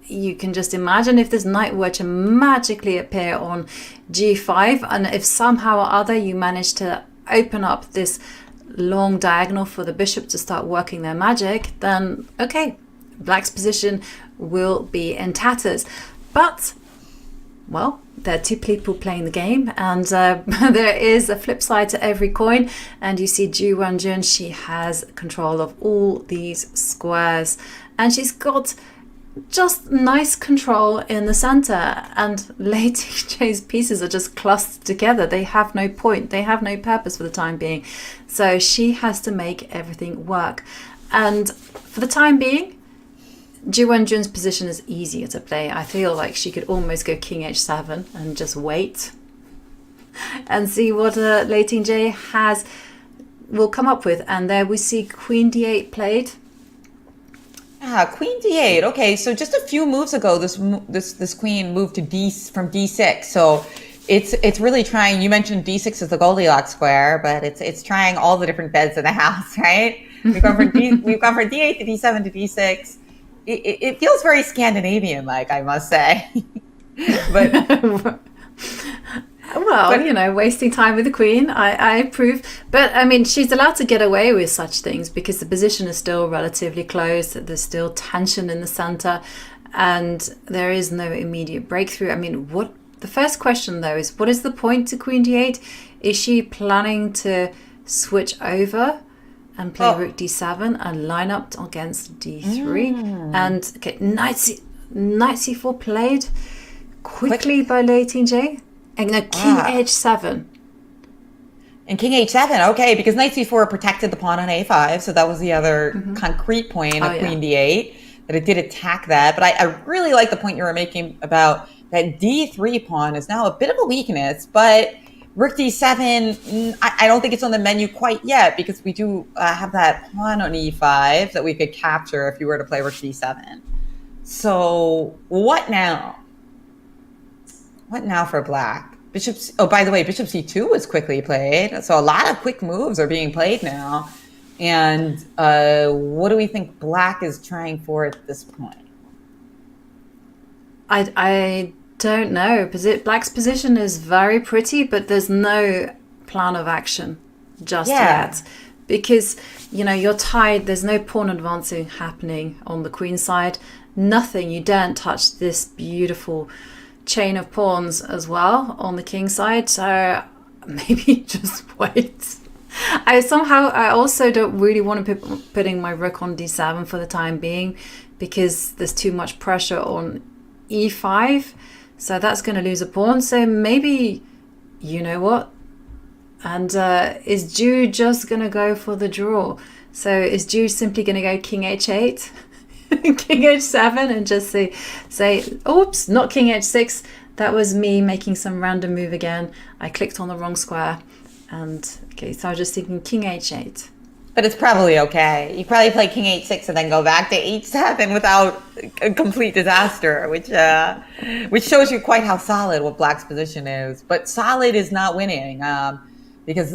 S1: You can just imagine if this knight were to magically appear on g5, and if somehow or other you manage to open up this long diagonal for the bishop to start working their magic, then okay, black's position will be in tatters. But well, there are two people playing the game, and there is a flip side to every coin. And you see Ju Wenjun, she has control of all these squares, and she's got just nice control in the center. And Lei Tingjie's pieces are just clustered together. They have no point, they have no purpose for the time being. So she has to make everything work. And for the time being, Ju Wenjun's position is easier to play. I feel like she could almost go king h7 and just wait and see what Lei Tingjie will come up with. And there we see queen d8 played.
S2: Queen d8. Okay, so just a few moves ago, this queen moved to from d6. So it's really trying. You mentioned d6 is the Goldilocks square, but it's trying all the different beds in the house, right? We've gone from d8 to d7 to d6. It feels very Scandinavian-like, I must say. But
S1: Well, wasting time with the queen, I approve. But I mean, she's allowed to get away with such things because the position is still relatively close. There's still tension in the center, and there is no immediate breakthrough. I mean, the first question though is, what is the point to queen d8? Is she planning to switch over and play rook d7 and line up against d3? And okay, knight c4 played quickly by Lei Tingjie. And no, king h7.
S2: And king h7, okay, because knight c4 protected the pawn on a5, so that was the other concrete point of queen d8, that it did attack that. But I really like the point you were making about that d3 pawn is now a bit of a weakness, but rook d7, I don't think it's on the menu quite yet, because we do have that pawn on e5 that we could capture if you were to play rook d7. So what now? What now for black? By the way, bishop c2 was quickly played. So a lot of quick moves are being played now. And what do we think black is trying for at this point?
S1: I don't know. Black's position is very pretty, but there's no plan of action just yet. Because, you're tied. There's no pawn advancing happening on the queen side. Nothing. You daren't touch this beautiful chain of pawns as well on the king side, so maybe just wait. I also don't really want to be putting my rook on d7 for the time being, because there's too much pressure on e5, so that's going to lose a pawn. So maybe, you know what, and is Ju just going to go for the draw? So is Ju simply going to go king h8 king h7 and just say oops, not king h6, that was me making some random move again, I clicked on the wrong square, and so I was just thinking king h8.
S2: But it's probably okay. You probably play king h6 and then go back to h7 without a complete disaster, which shows you quite how solid what black's position is. But solid is not winning, because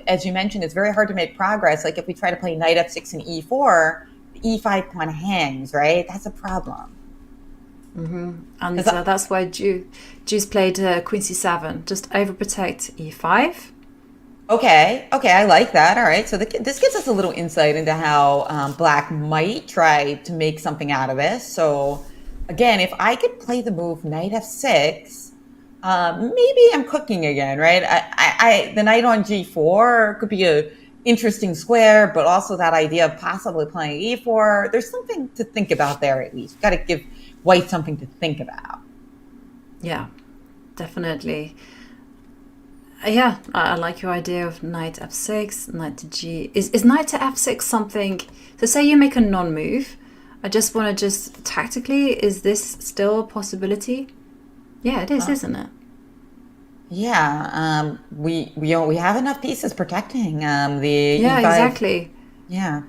S2: as you mentioned, it's very hard to make progress. Like if we try to play knight f6 and e4, e5 pawn hangs, right? That's a problem.
S1: And that's why Ju's played queen c7, just overprotect e5.
S2: Okay, I like that. All right, so this gives us a little insight into how black might try to make something out of this. So again, if I could play the move knight f6, maybe I'm cooking again, right? The knight on g4 could be a interesting square, but also that idea of possibly playing e4. There's something to think about there at least. Got to give white something to think about. Yeah,
S1: definitely. Yeah, I like your idea of knight f6, knight to g. Is knight to f6 something? So say you make a non-move. I just want to tactically, is this still a possibility? Yeah, it is, isn't it?
S2: Yeah, we have enough pieces protecting the
S1: E5.
S2: Exactly. Yeah.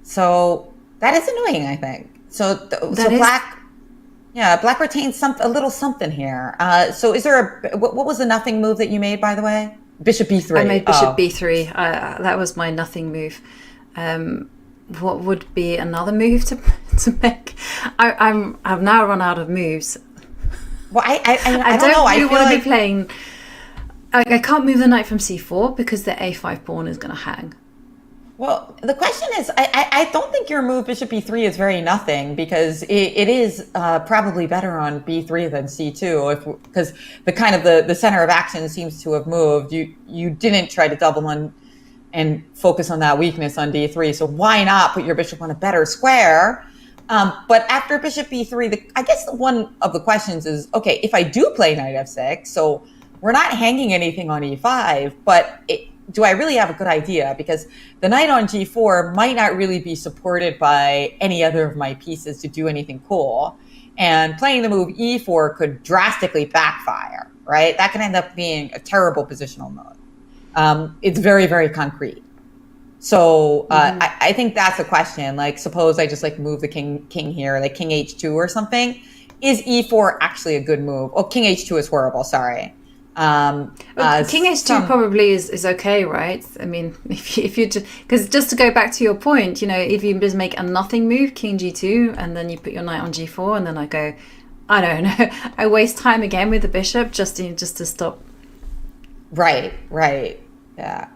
S2: So that is annoying, I think. So black retains a little something here. So is there what was the nothing move that you made, by the way? Bishop b3.
S1: I made bishop b3. That was my nothing move. What would be another move to make? I've now run out of moves.
S2: Well, I
S1: don't
S2: know.
S1: really
S2: I
S1: want to be playing. I can't move the knight from c4 because the a5 pawn is going to hang.
S2: Well, the question is, I don't think your move bishop b3 is very nothing, because it is probably better on b3 than c2, because the center of action seems to have moved. You didn't try to double on and focus on that weakness on d3, so why not put your bishop on a better square? But after bishop b3, I guess one of the questions is, okay, if I do play knight f6, so we're not hanging anything on e5, but do I really have a good idea? Because the knight on g4 might not really be supported by any other of my pieces to do anything cool. And playing the move e4 could drastically backfire, right? That can end up being a terrible positional move. It's very, very concrete. So I think that's a question. Like, suppose I just move the king here, like king h2 or something. Is e4 actually a good move? Oh, king h2 is horrible. Sorry.
S1: King h2 probably is okay, right? I mean, if you because just to go back to your point, if you just make a nothing move, king g2, and then you put your knight on g4, and then I go I don't know. I waste time again with the bishop just to stop.
S2: Right. Yeah.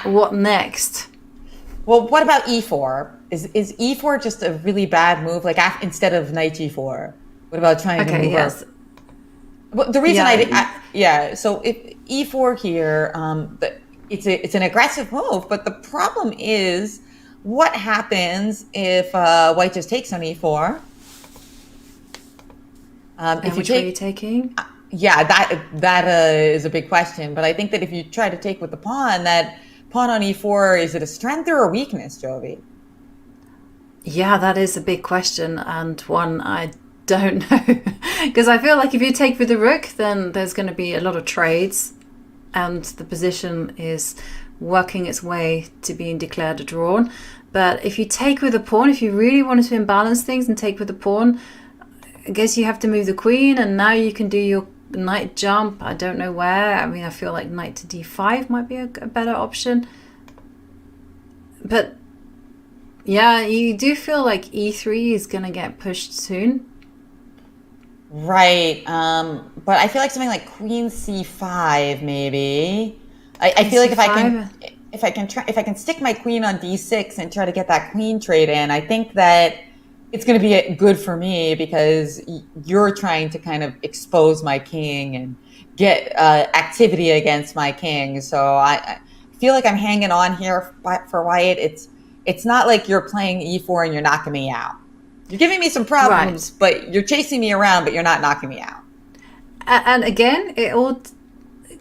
S1: What next?
S2: Well, what about e4? Is e4 just a really bad move? Like instead of knight g4, what about trying to move up? Well, the reason so if e4 here, it's an aggressive move, but the problem is, what happens if white just takes on e4?
S1: If which way are you taking?
S2: Yeah, that is a big question. But I think that if you try to take with the pawn, that pawn on e4, is it a strength or a weakness, Jovi?
S1: Yeah, that is a big question, and one I don't know. Because I feel like if you take with the rook, then there's going to be a lot of trades, and the position is working its way to being declared a drawn. But if you take with the pawn, if you really wanted to imbalance things and take with the pawn, I guess you have to move the queen, and now you can do your knight jump. I don't know where. I mean, I feel like knight to d5 might be a better option. But yeah, you do feel like e3 is going to get pushed soon.
S2: Right. But I feel like something like queen c5 maybe. I feel like if I can stick my queen on d6 and try to get that queen trade in, I think that it's going to be good for me, because you're trying to kind of expose my king and get activity against my king. So I feel like I'm hanging on here for white. It's not like you're playing e4 and you're knocking me out. You're giving me some problems, but you're chasing me around, but you're not knocking me out.
S1: And again,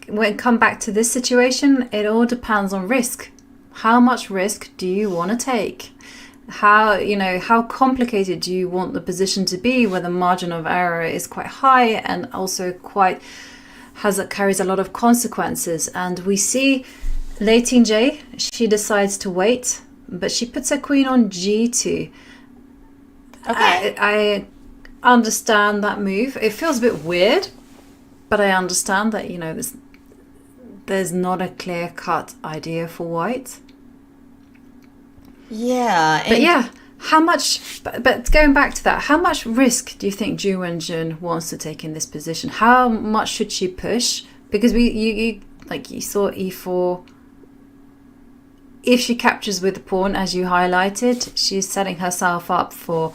S1: when it come back to this situation, it all depends on risk. How much risk do you want to take? How complicated do you want the position to be, where the margin of error is quite high and also carries a lot of consequences. And we see Lei Tingjie, she decides to wait, but she puts her queen on g2.
S2: Okay.
S1: I understand that move. It feels a bit weird, but I understand that, there's not a clear-cut idea for white.
S2: Yeah.
S1: But yeah, how much, but going back to that, how much risk do you think Ju Wenjun wants to take in this position? How much should she push? Because you saw e4. If she captures with the pawn, as you highlighted, she's setting herself up for,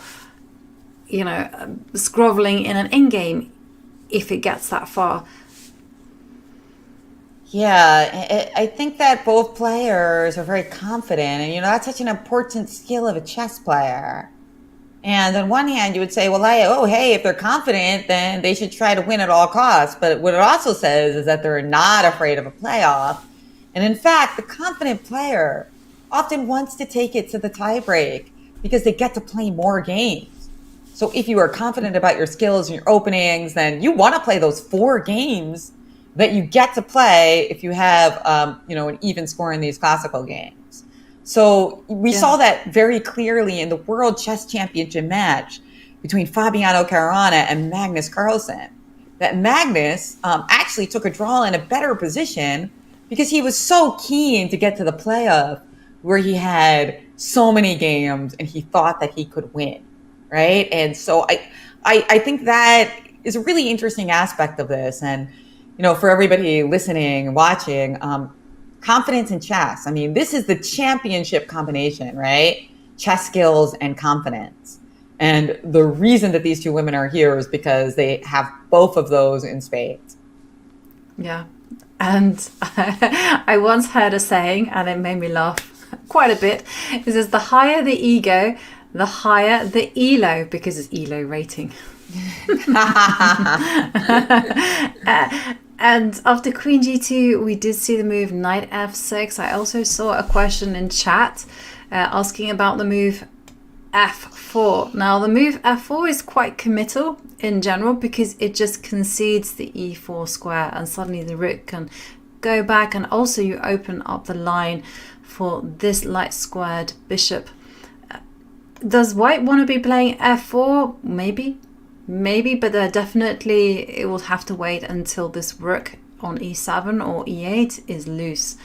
S1: groveling in an endgame if it gets that far.
S2: Yeah, I think that both players are very confident, and that's such an important skill of a chess player. And on one hand, you would say, well, if they're confident, then they should try to win at all costs. But what it also says is that they're not afraid of a playoff. And in fact, the confident player often wants to take it to the tiebreak because they get to play more games. So if you are confident about your skills and your openings, then you want to play those 4 games that you get to play if you have, an even score in these classical games. So we saw that very clearly in the World Chess Championship match between Fabiano Caruana and Magnus Carlsen. That Magnus actually took a draw in a better position because he was so keen to get to the playoff where he had so many games and he thought that he could win, right? And so I think that is a really interesting aspect of this. And for everybody listening and watching, confidence in chess. I mean, this is the championship combination, right? Chess skills and confidence. And the reason that these two women are here is because they have both of those in spades.
S1: Yeah. And I once heard a saying, and it made me laugh quite a bit. It says, the higher the ego, the higher the ELO, because it's ELO rating. And after queen g2, we did see the move knight f6. I also saw a question in chat asking about the move f4. Now, the move f4 is quite committal in general because it just concedes the e4 square, and suddenly the rook can go back, and also you open up the line for this light squared bishop. Does white want to be playing f4? Maybe, but definitely it will have to wait until this rook on e7 or e8 is loose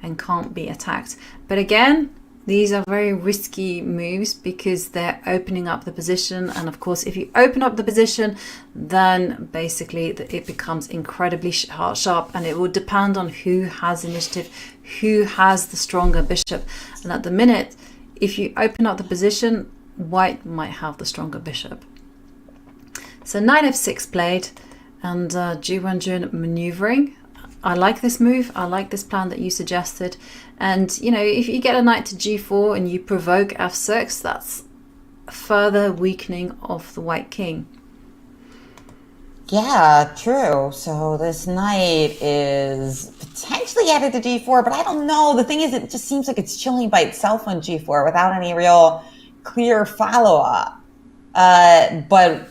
S1: and can't be attacked. But again, these are very risky moves because they're opening up the position. And of course, if you open up the position, then basically it becomes incredibly sharp, and it will depend on who has initiative, who has the stronger bishop. And at the minute, if you open up the position, white might have the stronger bishop. So knight f6 played, and Ju Wenjun maneuvering. I like this move. I like this plan that you suggested. And, you know, if you get a knight to g4 and you provoke f6, that's further weakening of the white king.
S2: Yeah, true. So this knight is potentially headed to g4, but I don't know. The thing is, it just seems like it's chilling by itself on g4 without any real clear follow-up. But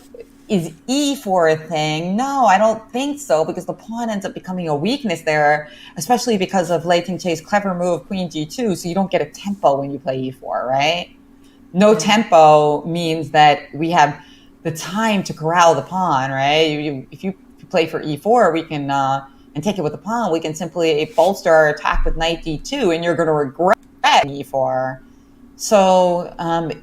S2: is e4 a thing? No, I don't think so, because the pawn ends up becoming a weakness there, especially because of Lei Tingjie's clever move, queen g2, so you don't get a tempo when you play e4, right? No tempo means that we have the time to corral the pawn, right? If you play for e4, we can, and take it with the pawn, we can simply bolster our attack with knight d2, and you're going to regret e4. So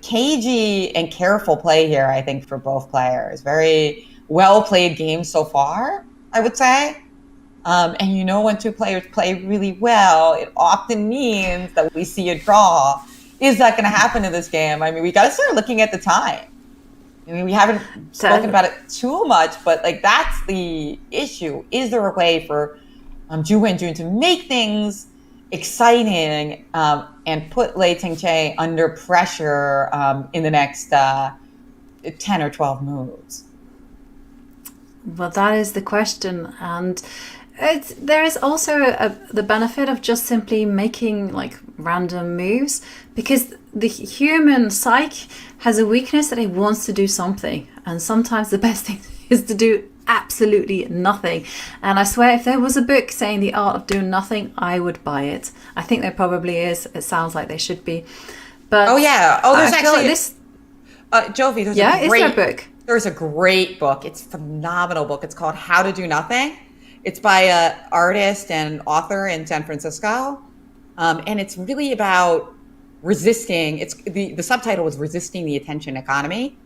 S2: cagey and careful play here, I think, for both players. Very well-played game so far, I would say. And you know, when two players play really well, it often means that we see a draw. Is that going to happen in this game? I mean, we got to start looking at the time. I mean, we haven't spoken about it too much, but like that's the issue. Is there a way for Ju Wenjun to make things exciting and put Lei Tingjie under pressure in the next 10 or 12 moves?
S1: Well, that is the question. And there is also the benefit of just simply making like random moves, because the human psyche has a weakness that it wants to do something. And sometimes the best thing is to do absolutely nothing. And I swear, if there was a book saying the art of doing nothing, I would buy it. I think there probably is. It sounds like they should be. But
S2: oh yeah, there's actually
S1: like this.
S2: Jovi, there's
S1: is there a book?
S2: There's a great book. It's a phenomenal book. It's called How to Do Nothing. It's by an artist and author in San Francisco, and it's really about resisting. It's the subtitle is Resisting the Attention Economy.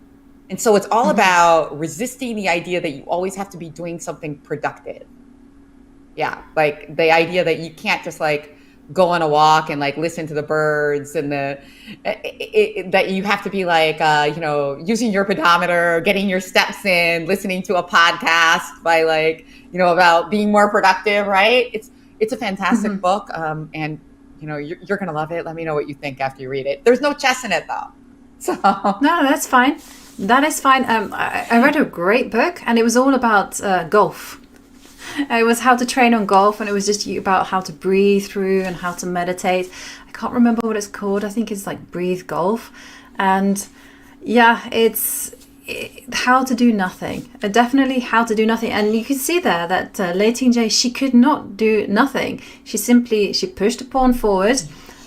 S2: And so it's all about resisting the idea that you always have to be doing something productive. Yeah, like the idea that you can't just like go on a walk and like listen to the birds, and that you have to be like, you know, using your pedometer, getting your steps in, listening to a podcast by like, you know, about being more productive, right? It's a fantastic book, and you know, you're gonna love it. Let me know what you think after you read it. There's no chess in it though, so
S1: no, that's fine. That is fine. I read a great book, and it was all about golf. It was how to train on golf, and it was just about how to breathe through and how to meditate. I can't remember what it's called. I think it's like Breathe Golf. And yeah, it's how to do nothing. Definitely how to do nothing. And you can see there that Lei Tingjie, she could not do nothing. She pushed a pawn forward.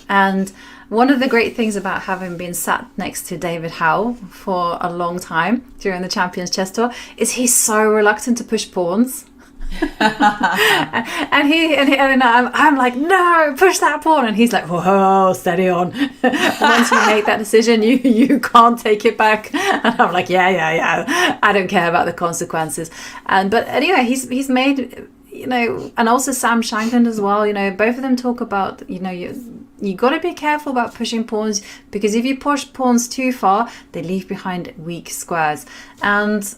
S1: And one of the great things about having been sat next to David Howe for a long time during the Champions Chess Tour is he's so reluctant to push pawns. and I'm like, no, push that pawn, and he's like, whoa, steady on. Once you make that decision, you can't take it back. And I'm like, yeah, I don't care about the consequences. But anyway, he's made, you know, and also Sam Shankland as well, you know, both of them talk about, you know, you got to be careful about pushing pawns, because if you push pawns too far, they leave behind weak squares. And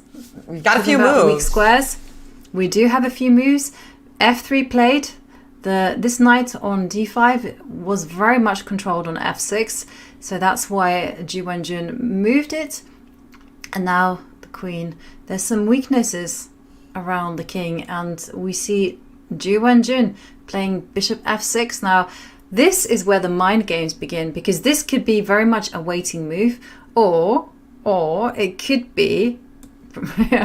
S2: we've got a few moves.
S1: Weak squares. We do have a few moves. F3 played. This knight on d5 was very much controlled on f6, so that's why Ju Wenjun moved it. And now the queen. There's some weaknesses around the king, and we see Ju Wenjun playing bishop f6. Now, this is where the mind games begin, because this could be very much a waiting move, or it could be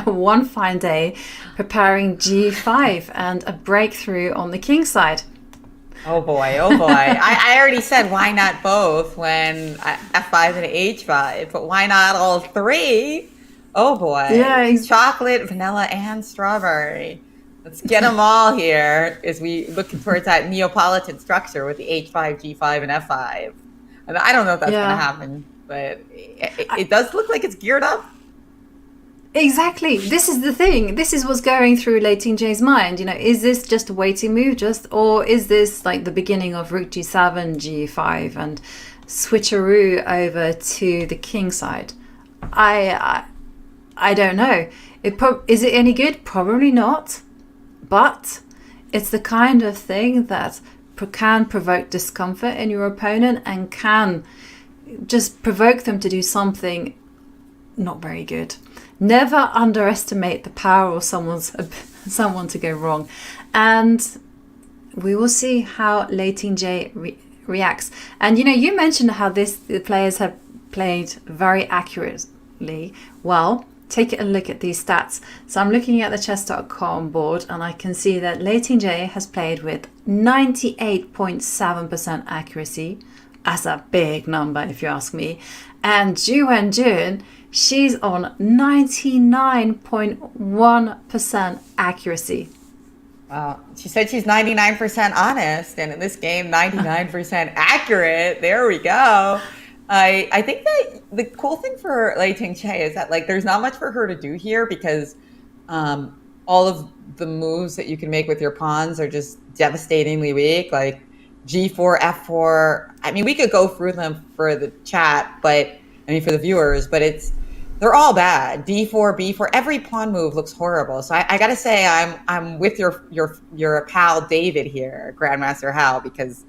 S1: one fine day preparing g5 and a breakthrough on the king side.
S2: Oh boy. I already said why not both when f5 and h5, but why not all three? Oh boy.
S1: Yeah,
S2: chocolate, vanilla, and strawberry. Let's get them all here as we look towards that Neapolitan structure with the h5, g5, and f5. And I don't know if that's
S1: Yeah.
S2: going to happen, but it does look like it's geared up.
S1: Exactly. This is the thing. This is what's going through Lei Tingjie's mind. You know, is this just a waiting move, or is this like the beginning of Rook G7, G5, and switcheroo over to the king side? I don't know. Is it any good? Probably not. But it's the kind of thing that can provoke discomfort in your opponent and can just provoke them to do something not very good. Never underestimate the power of someone to go wrong. And we will see how Lei Tingjie reacts. And you mentioned how the players have played very accurately. Well, take a look at these stats. So I'm looking at the chess.com board and I can see that Lei Tingjie has played with 98.7% accuracy. That's a big number if you ask me. And Ju Wenjun, she's on 99.1% accuracy.
S2: Wow. She said she's 99% honest, and in this game, 99% accurate. There we go. I think that the cool thing for Lei Tingjie is that there's not much for her to do here because all of the moves that you can make with your pawns are just devastatingly weak. Like G4, F4. I mean, we could go through them for the chat, for the viewers, but they're all bad. D4, B4, every pawn move looks horrible. So I gotta say I'm with your pal David here, Grandmaster Hal, because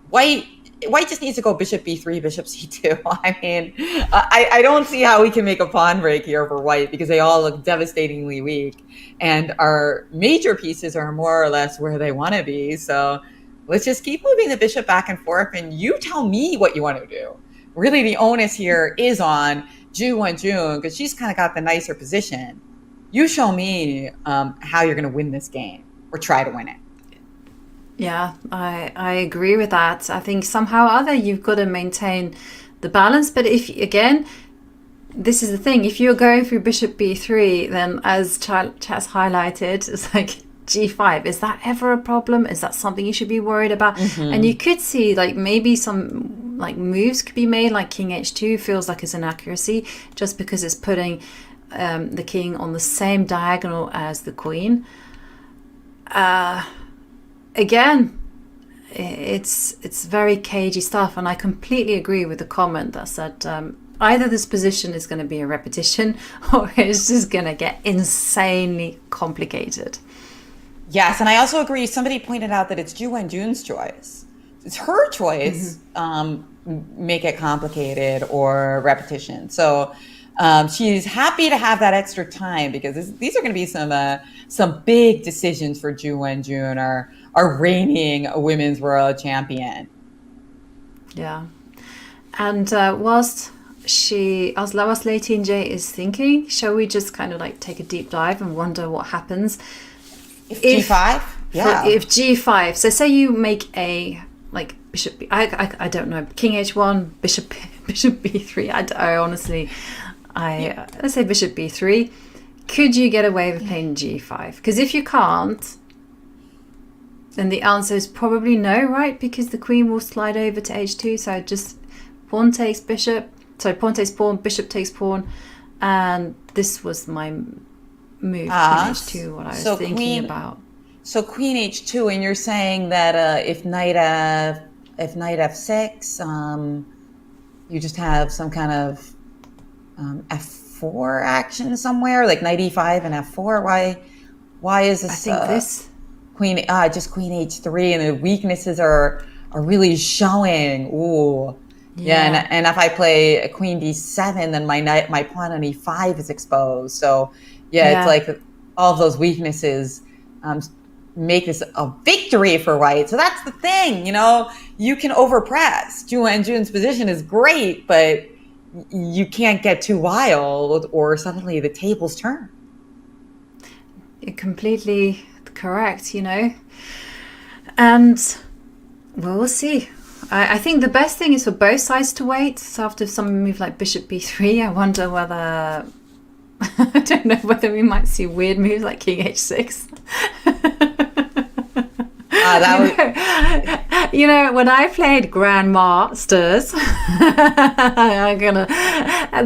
S2: White just needs to go bishop b3, bishop c2. I mean, I don't see how we can make a pawn break here for White because they all look devastatingly weak. And our major pieces are more or less where they want to be. So let's just keep moving the bishop back and forth and you tell me what you want to do. Really, the onus here is on Ju Wenjun because she's kind of got the nicer position. You show me how you're going to win this game or try to win it.
S1: Yeah, I agree with that. I think somehow or other you've got to maintain the balance. But this is the thing. If you're going through bishop b3, then as Chas highlighted, it's like g5. Is that ever a problem? Is that something you should be worried about? Mm-hmm. And you could see maybe some moves could be made, like king h2 feels like it's an accuracy just because it's putting the king on the same diagonal as the queen. Again, it's very cagey stuff, and I completely agree with the comment that said either this position is going to be a repetition or it's just going to get insanely complicated.
S2: Yes, and I also agree. Somebody pointed out that it's Ju Wenjun's choice. It's her choice. Make it complicated or repetition. So she's happy to have that extra time because these are going to be some big decisions for Ju Wenjun, our reigning women's world champion.
S1: Yeah, and whilst Lei Tingjie is thinking, shall we just kind of take a deep dive and wonder what happens
S2: if G5? Yeah.
S1: If G5, so say you make a bishop. I don't know. King H1, bishop B3. I honestly, let's say bishop B3. Could you get away with playing G5? Because if you can't, then the answer is probably no, right? Because the queen will slide over to H2. So just pawn takes bishop. Sorry, pawn takes pawn, bishop takes pawn, and this was my move. Queen H2. What I was thinking about.
S2: So queen H2, and you're saying that if knight F6, you just have some kind of F4 action somewhere, like knight E5 and F4. Why is this?
S1: I think this
S2: queen H3, and the weaknesses are really showing. Ooh, yeah. And if I play a queen D7, then my pawn on E5 is exposed. So it's like all of those weaknesses make this a victory for White. So that's the thing, you can overpress. Ju Wenjun's position is great, but you can't get too wild or suddenly the tables turn.
S1: You're completely correct, and we'll see. I think the best thing is for both sides to wait. So after some move like bishop b3, I wonder whether I don't know whether we might see weird moves like king h6. You know, when I played Grandmasters,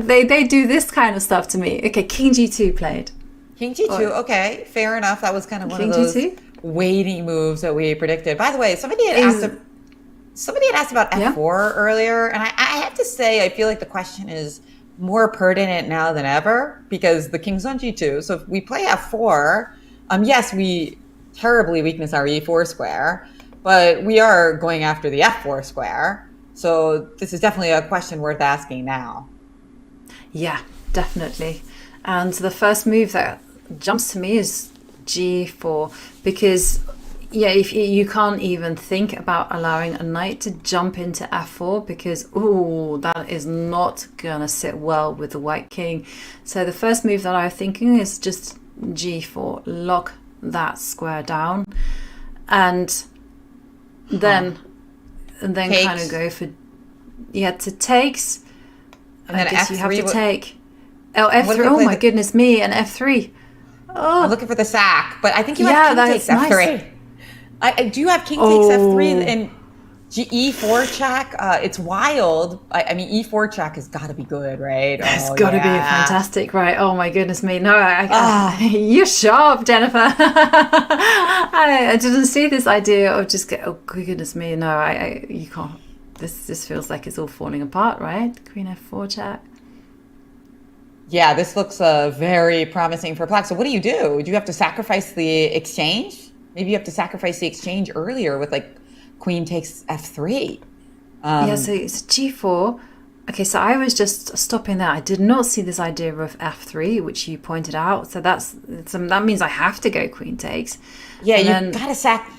S1: they do this kind of stuff to me. Okay, King G2 played.
S2: King G2, okay, fair enough. That was kind of one
S1: King
S2: of those
S1: G2?
S2: waiting moves that we predicted. By the way, somebody had asked about F4 earlier, and I have to say, I feel like the question is more pertinent now than ever because the king's on G2. So if we play F4, yes, we terribly weakness our E4 square, but we are going after the F4 square. So this is definitely a question worth asking now.
S1: Yeah, definitely. And the first move that jumps to me is G4 because, yeah, if you can't even think about allowing a knight to jump into F4 because, ooh, that is not gonna sit well with the white king. So the first move that I'm thinking is just G4, lock that square down, and then kind of go for to takes.
S2: And then
S1: I guess
S2: F3
S1: you have to take. Oh, F3. Oh my goodness me, and F3. Oh,
S2: I'm looking for the sack, but I think you have king takes F3. Nice. I do have king takes F3 and E4 check. It's wild. I mean, E4 check has got to be good, right?
S1: It's got to be fantastic, right? Oh my goodness me. No, you're sharp, Jennifer. I didn't see this idea of just oh goodness me. No, you can't. This feels like it's all falling apart, right? Queen F4 check.
S2: Yeah, this looks very promising for black. So what do? Do you have to sacrifice the exchange? Maybe you have to sacrifice the exchange earlier with like queen takes F3.
S1: So it's G4. Okay, so I was just stopping there. I did not see this idea of F3, which you pointed out. So that means I have to go queen takes.
S2: Yeah, you gotta sack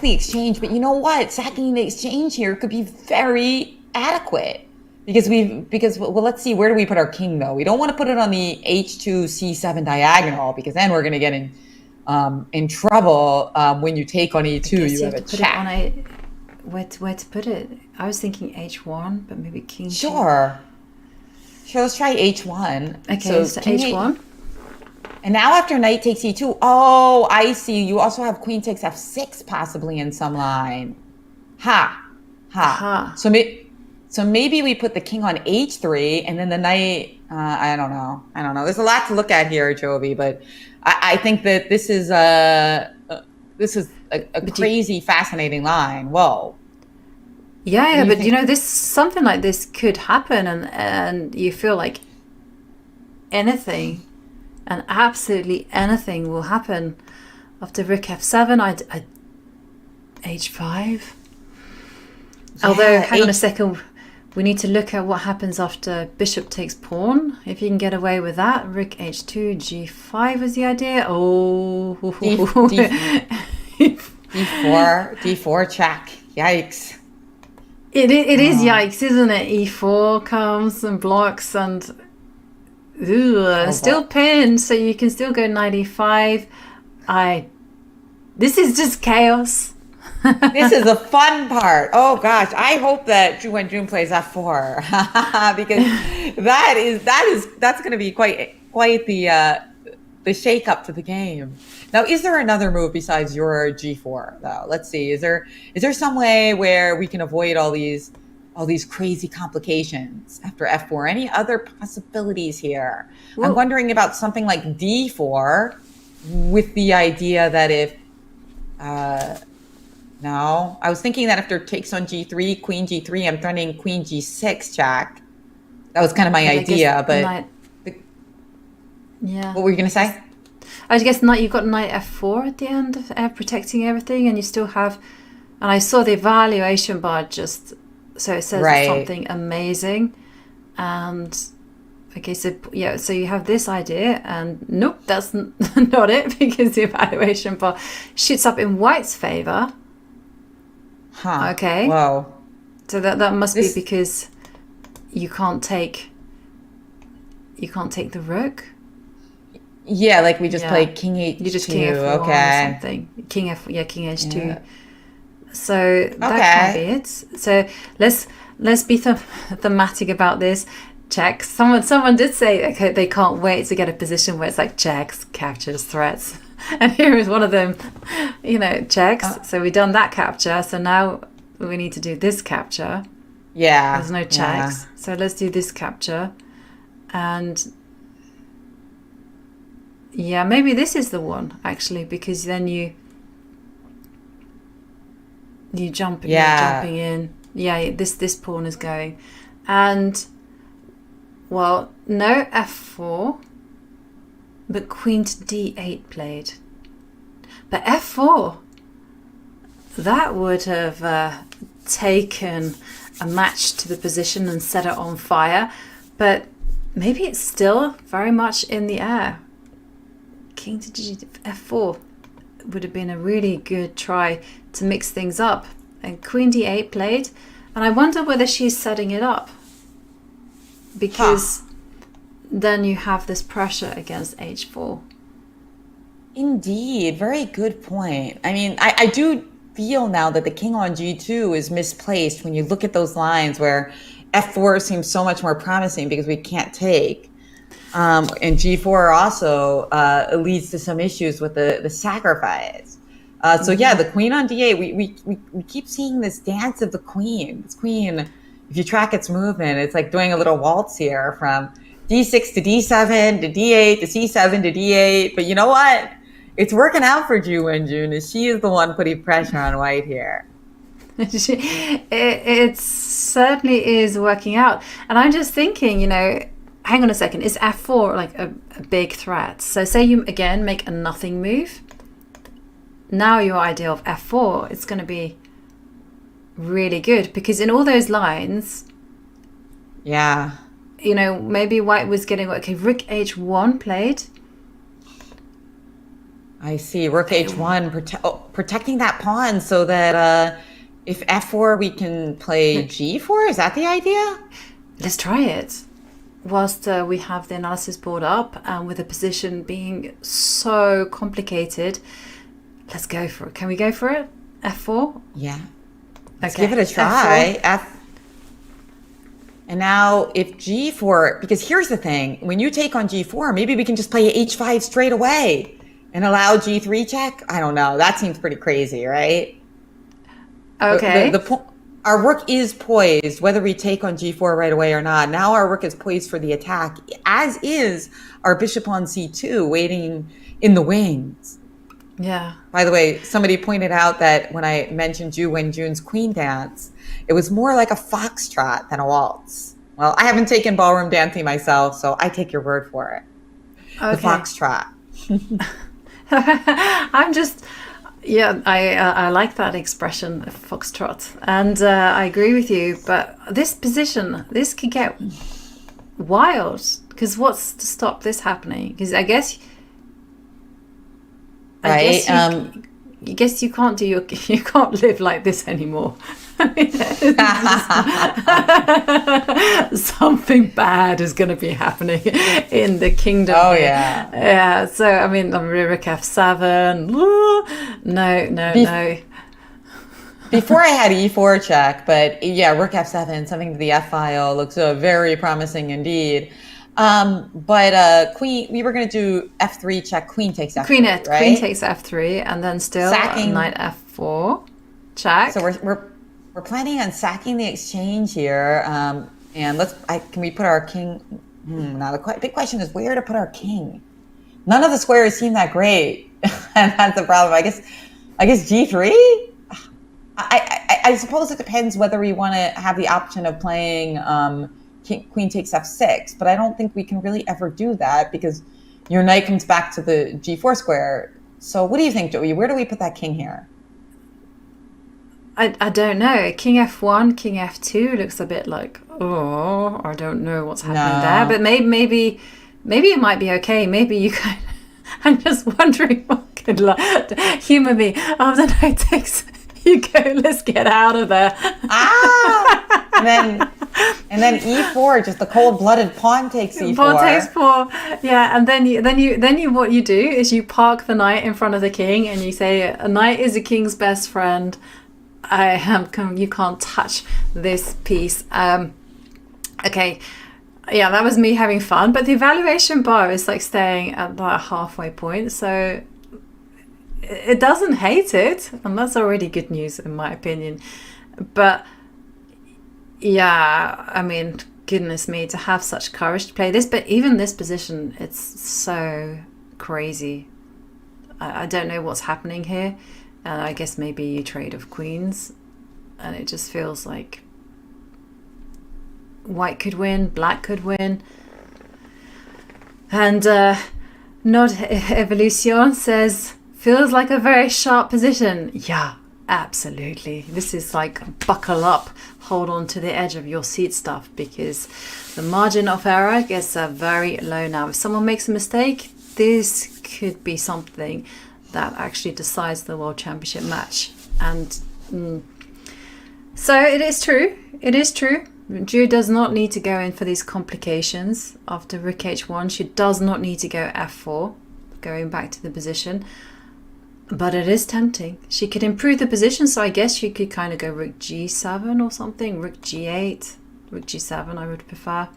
S2: the exchange. But you know what? Sacking the exchange here could be very adequate. Because let's see, where do we put our king though? We don't want to put it on the H2 C7 diagonal because then we're going to get in trouble when you take on E2. You have a check.
S1: Where to put it? I was thinking H1, but maybe king.
S2: Sure, let's try H1.
S1: Okay, so H1.
S2: And now after knight takes E2, oh, I see. You also have queen takes F6 possibly in some line. So maybe we put the king on H3 and then the knight, I don't know. There's a lot to look at here, Jovi, but I think that this is a crazy, fascinating line. Whoa.
S1: Yeah, but you know, something like this could happen and you feel like anything and absolutely anything will happen after rook F7, H5. Yeah, although, hang on a second. We need to look at what happens after bishop takes pawn. If you can get away with that, rook h2, g5 is the idea. Oh,
S2: D4 check. Yikes!
S1: It is yikes, isn't it? E4 comes and blocks and still pinned, so you can still go knight e5. This is just chaos.
S2: This is the fun part. Oh gosh, I hope that Ju Wenjun plays F4 because that's going to be quite the shake up to the game. Now, is there another move besides your G4 though? Let's see. Is there some way where we can avoid all these crazy complications after F4? Any other possibilities here? Well, I'm wondering about something like D4 with the idea that if no, I was thinking that after takes on G3, queen G3, I'm threatening queen G6 check. That was kind of my idea, but
S1: yeah.
S2: What were you going to say?
S1: I guess you've got knight F4 at the end of protecting everything, and you still have, and I saw the evaluation bar so it says something amazing, and okay, so you have this idea, and nope, that's not it because the evaluation bar shoots up in white's favor.
S2: Huh.
S1: Okay.
S2: Whoa.
S1: So that must be because you can't take the rook.
S2: Yeah, like we just played king H2.
S1: You just king F1 or something. King H2. Yeah. So that can't be it. So let's be thematic about this. Checks. Someone did say they can't wait to get a position where it's like checks, captures, threats. And here is one of them, checks. So we've done that capture. So now we need to do this capture.
S2: Yeah.
S1: There's no checks. So let's do this capture. And yeah, maybe this is the one, actually, because then you jump, you're jumping in. Yeah, this pawn is going. And, well, no f4, but queen to d8 played. But f4, that would have taken a match to the position and set it on fire. But maybe it's still very much in the air. King to f4 would have been a really good try to mix things up. And queen d8 played. And I wonder whether she's setting it up. Because then you have this pressure against h4.
S2: Indeed, very good point. I mean, I do feel now that the king on g2 is misplaced when you look at those lines where f4 seems so much more promising because we can't take. And g4 also leads to some issues with the sacrifice. So yeah, the queen on d8, we keep seeing this dance of the queen. This queen, if you track its movement, it's like doing a little waltz here from d6 to d7 to d8 to c7 to d8. But you know what? It's working out for Ju Wenjun, as she is the one putting pressure on white here.
S1: It certainly is working out. And I'm just thinking, hang on a second, is f4 like a big threat? So say you, again, make a nothing move. Now your idea of f4, it's going to be really good, because in all those lines, maybe white was getting, okay, rook h1 played.
S2: I see, rook h1, protecting that pawn so that if f4 we can play g4, is that the idea?
S1: Let's try it. Whilst we have the analysis board up, and with the position being so complicated, let's go for it. Can we go for it? f4?
S2: Yeah. Let's give it a try. And now if g4, because here's the thing, when you take on g4, maybe we can just play h5 straight away and allow g3 check. I don't know. That seems pretty crazy, right?
S1: Okay.
S2: Our rook is poised, whether we take on g4 right away or not. Now our rook is poised for the attack, as is our bishop on c2, waiting in the wings.
S1: Yeah.
S2: By the way, somebody pointed out that when I mentioned Ju Wenjun's queen dance, it was more like a foxtrot than a waltz. Well, I haven't taken ballroom dancing myself, so I take your word for it. Okay. The foxtrot.
S1: I'm just, I like that expression, foxtrot. And I agree with you, but this position, this could get wild, because what's to stop this happening? Because I guess you can't you can't live like this anymore. Something bad is going to be happening in the kingdom.
S2: Oh yeah,
S1: yeah. So I mean, rook f7. No.
S2: Before I had e4 check, but yeah, rook f7, something to the f file looks very promising indeed. But queen, we were going to do f3 check, queen takes f3,
S1: queen takes f3, and then still
S2: sacking
S1: knight f4 check.
S2: So we're planning on sacking the exchange here, and can we put our king? Now the big question is where to put our king. None of the squares seem that great, and that's the problem. I guess g3. I suppose it depends whether we want to have the option of playing queen takes f6, but I don't think we can really ever do that because your knight comes back to the g4 square. So what do you think, Joey? Where do we put that king here?
S1: I don't know. King f1, king f2 looks a bit like, oh, I don't know what's happening there. But maybe it might be okay. Maybe you can. I'm just wondering what could humor me. Oh, the knight takes. You go. Let's get out of there.
S2: And then e4, just the cold-blooded pawn takes e4.
S1: Pawn takes 4. Yeah, and then you what you do is you park the knight in front of the king and you say, a knight is a king's best friend. You can't touch this piece. Okay. Yeah, that was me having fun, but the evaluation bar is like staying at that halfway point. So it doesn't hate it, and that's already good news in my opinion. But yeah, I mean, goodness me, to have such courage to play this, but even this position, it's so crazy. I don't know what's happening here. I guess maybe you trade of queens, and it just feels like white could win, black could win. And Not Evolution says, feels like a very sharp position. Yeah, absolutely. This is like buckle up, hold on to the edge of your seat stuff, because the margin of error gets very low now. If someone makes a mistake, this could be something that actually decides the World Championship match. And so it is true. It is true. Ju does not need to go in for these complications. After rook h1, she does not need to go f4, going back to the position. But it is tempting. She could improve the position, so I guess she could kind of go rook g7 or something, rook g8, rook g7 I would prefer.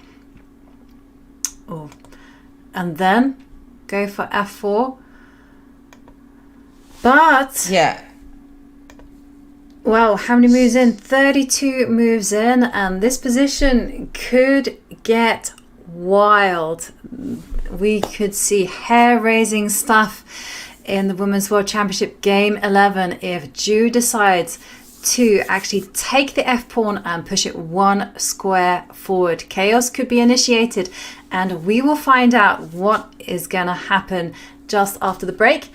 S1: Oh, and then go for f4. But
S2: yeah.
S1: Well, how many moves in? 32 moves in, and this position could get wild. We could see hair-raising stuff in the Women's World Championship Game 11 if Ju decides to actually take the f-pawn and push it one square forward. Chaos could be initiated, and we will find out what is going to happen just after the break.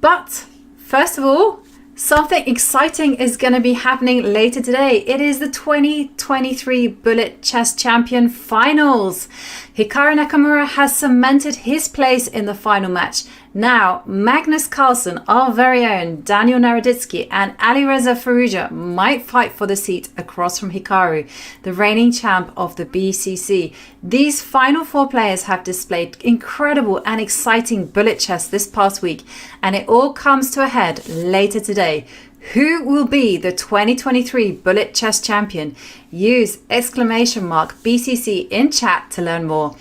S1: But first of all, something exciting is going to be happening later today. It is the 2023 Bullet Chess Champion Finals. Hikaru Nakamura has cemented his place in the final match. Now, Magnus Carlsen, our very own Daniel Naroditsky, and Alireza Firouzja might fight for the seat across from Hikaru, the reigning champ of the BCC. These final four players have displayed incredible and exciting bullet chess this past week, and it all comes to a head later today. Who will be the 2023 Bullet Chess Champion? Use !BCC in chat to learn more.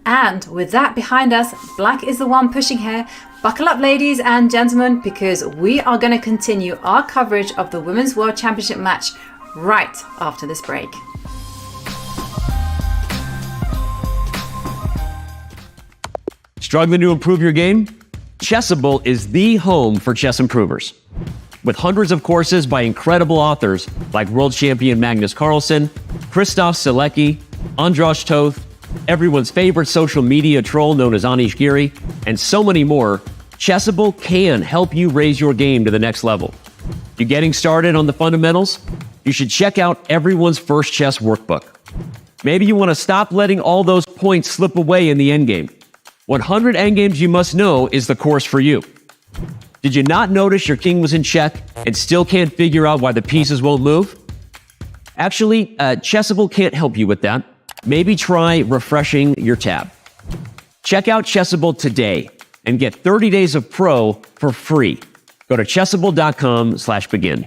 S1: And with that behind us, black is the one pushing here. Buckle up, ladies and gentlemen, because we are going to continue our coverage of the Women's World Championship match right after this break.
S9: Struggling to improve your game? Chessable is the home for chess improvers. With hundreds of courses by incredible authors like world champion Magnus Carlsen, Christoph Selecki, Andras Toth, everyone's favorite social media troll known as Anish Giri, and so many more, Chessable can help you raise your game to the next level. You getting started on the fundamentals? You should check out everyone's first chess workbook. Maybe you want to stop letting all those points slip away in the endgame. 100 endgames you must know is the course for you. Did you not notice your king was in check and still can't figure out why the pieces won't move? Actually, Chessable can't help you with that. Maybe try refreshing your tab. Check out Chessable today and get 30 days of Pro for free. Go to chessable.com/begin.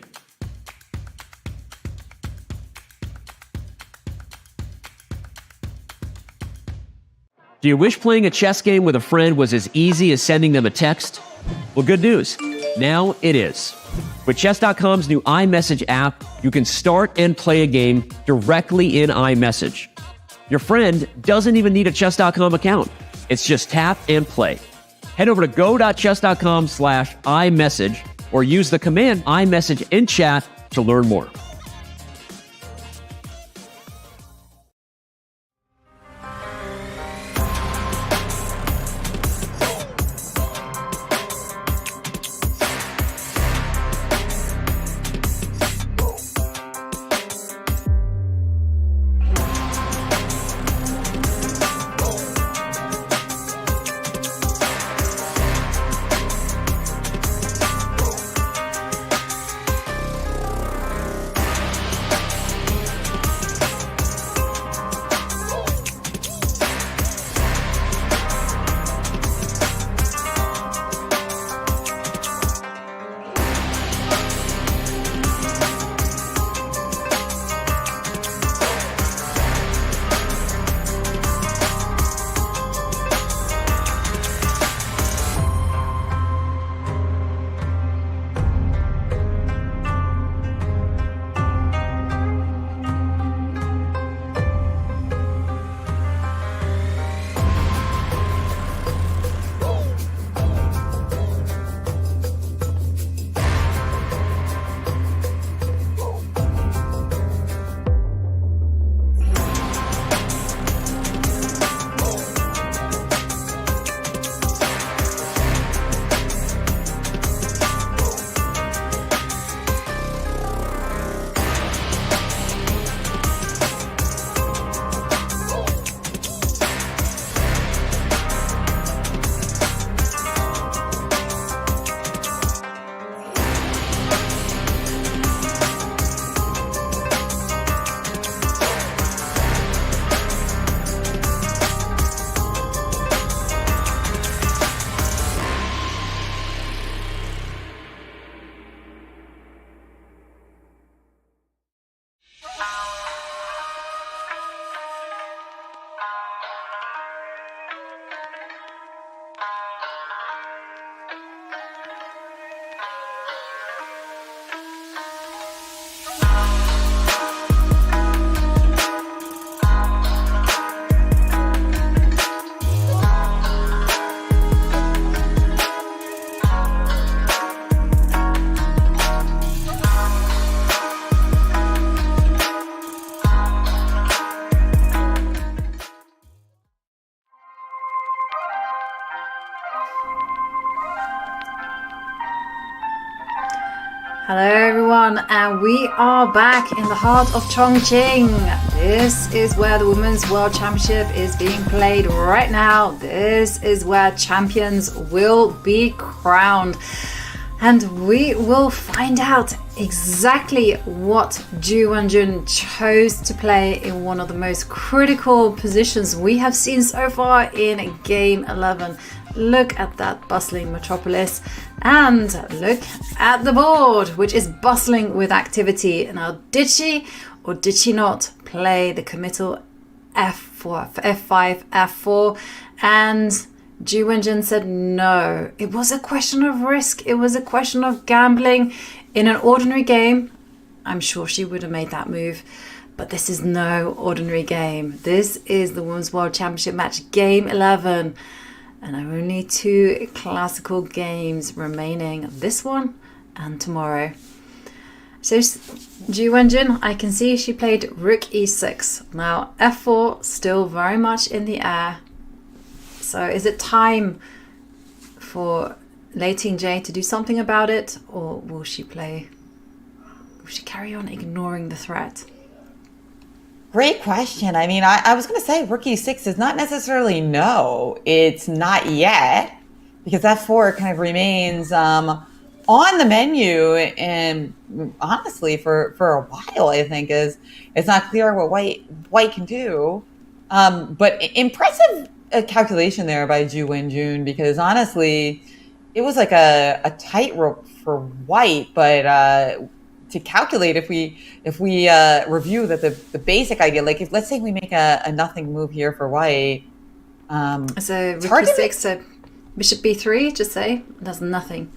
S9: Do you wish playing a chess game with a friend was as easy as sending them a text? Well, good news. Now it is. With Chess.com's new iMessage app, you can start and play a game directly in iMessage. Your friend doesn't even need a Chess.com account. It's just tap and play. Head over to go.chess.com/iMessage or use the command iMessage in chat to learn more.
S1: Hello everyone, and we are back in the heart of Chongqing. This is where the Women's World Championship is being played right now. This is where champions will be crowned. And we will find out exactly what Ju Wenjun chose to play in one of the most critical positions we have seen so far in Game 11. Look at that bustling metropolis and look at the board, which is bustling with activity. Now, did she or did she not play the committal F4, F5, F4? And Ju Wenjun said no. It was a question of risk. It was a question of gambling. In an ordinary game, I'm sure she would have made that move. But this is no ordinary game. This is the Women's World Championship match, Game 11. And only 2 classical games remaining, this one and tomorrow. So Ju Wenjun, I can see she played Rook E6. Now F4 still very much in the air. So is it time for Lei Tingjie to do something about it, or will she carry on ignoring the threat?
S2: Great question. I mean, I was going to say Rook E6 is not necessarily no. It's not yet, because F4 kind of remains on the menu, and honestly, for a while, I think it's not clear what white can do. But impressive calculation there by Ju Wenjun, because honestly, it was like a tightrope for white, but to calculate, if we review that the basic idea, like if let's say we make a nothing move here for white,
S1: so Rook E6, so Bishop B3, just say that's nothing.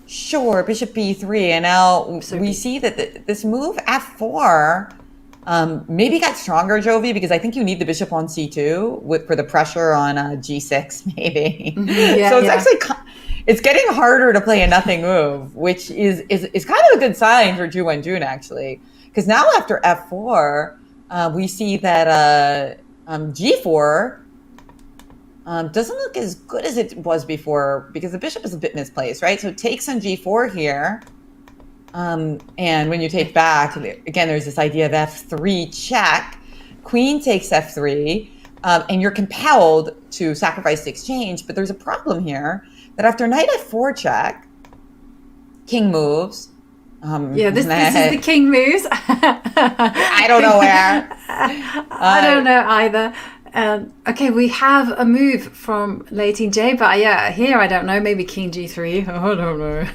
S2: Sure, Bishop B3, and now we see that this move F4 maybe got stronger, Jovi, because I think you need the bishop on C2 for the pressure on G6, maybe.
S1: Yeah,
S2: so it's actually it's getting harder to play a nothing move, which is kind of a good sign for Ju Wenjun, actually, because now after F4, we see that G4 doesn't look as good as it was before, because the bishop is a bit misplaced, right? So it takes on G4 here. And when you take back, again, there's this idea of F3 check, queen takes F3, and you're compelled to sacrifice the exchange. But there's a problem here that after knight F4 check, king moves.
S1: This is the king moves.
S2: I don't know where.
S1: I don't know either. Okay, we have a move from Lei Tingjie, but here I don't know, maybe king G3, I don't know.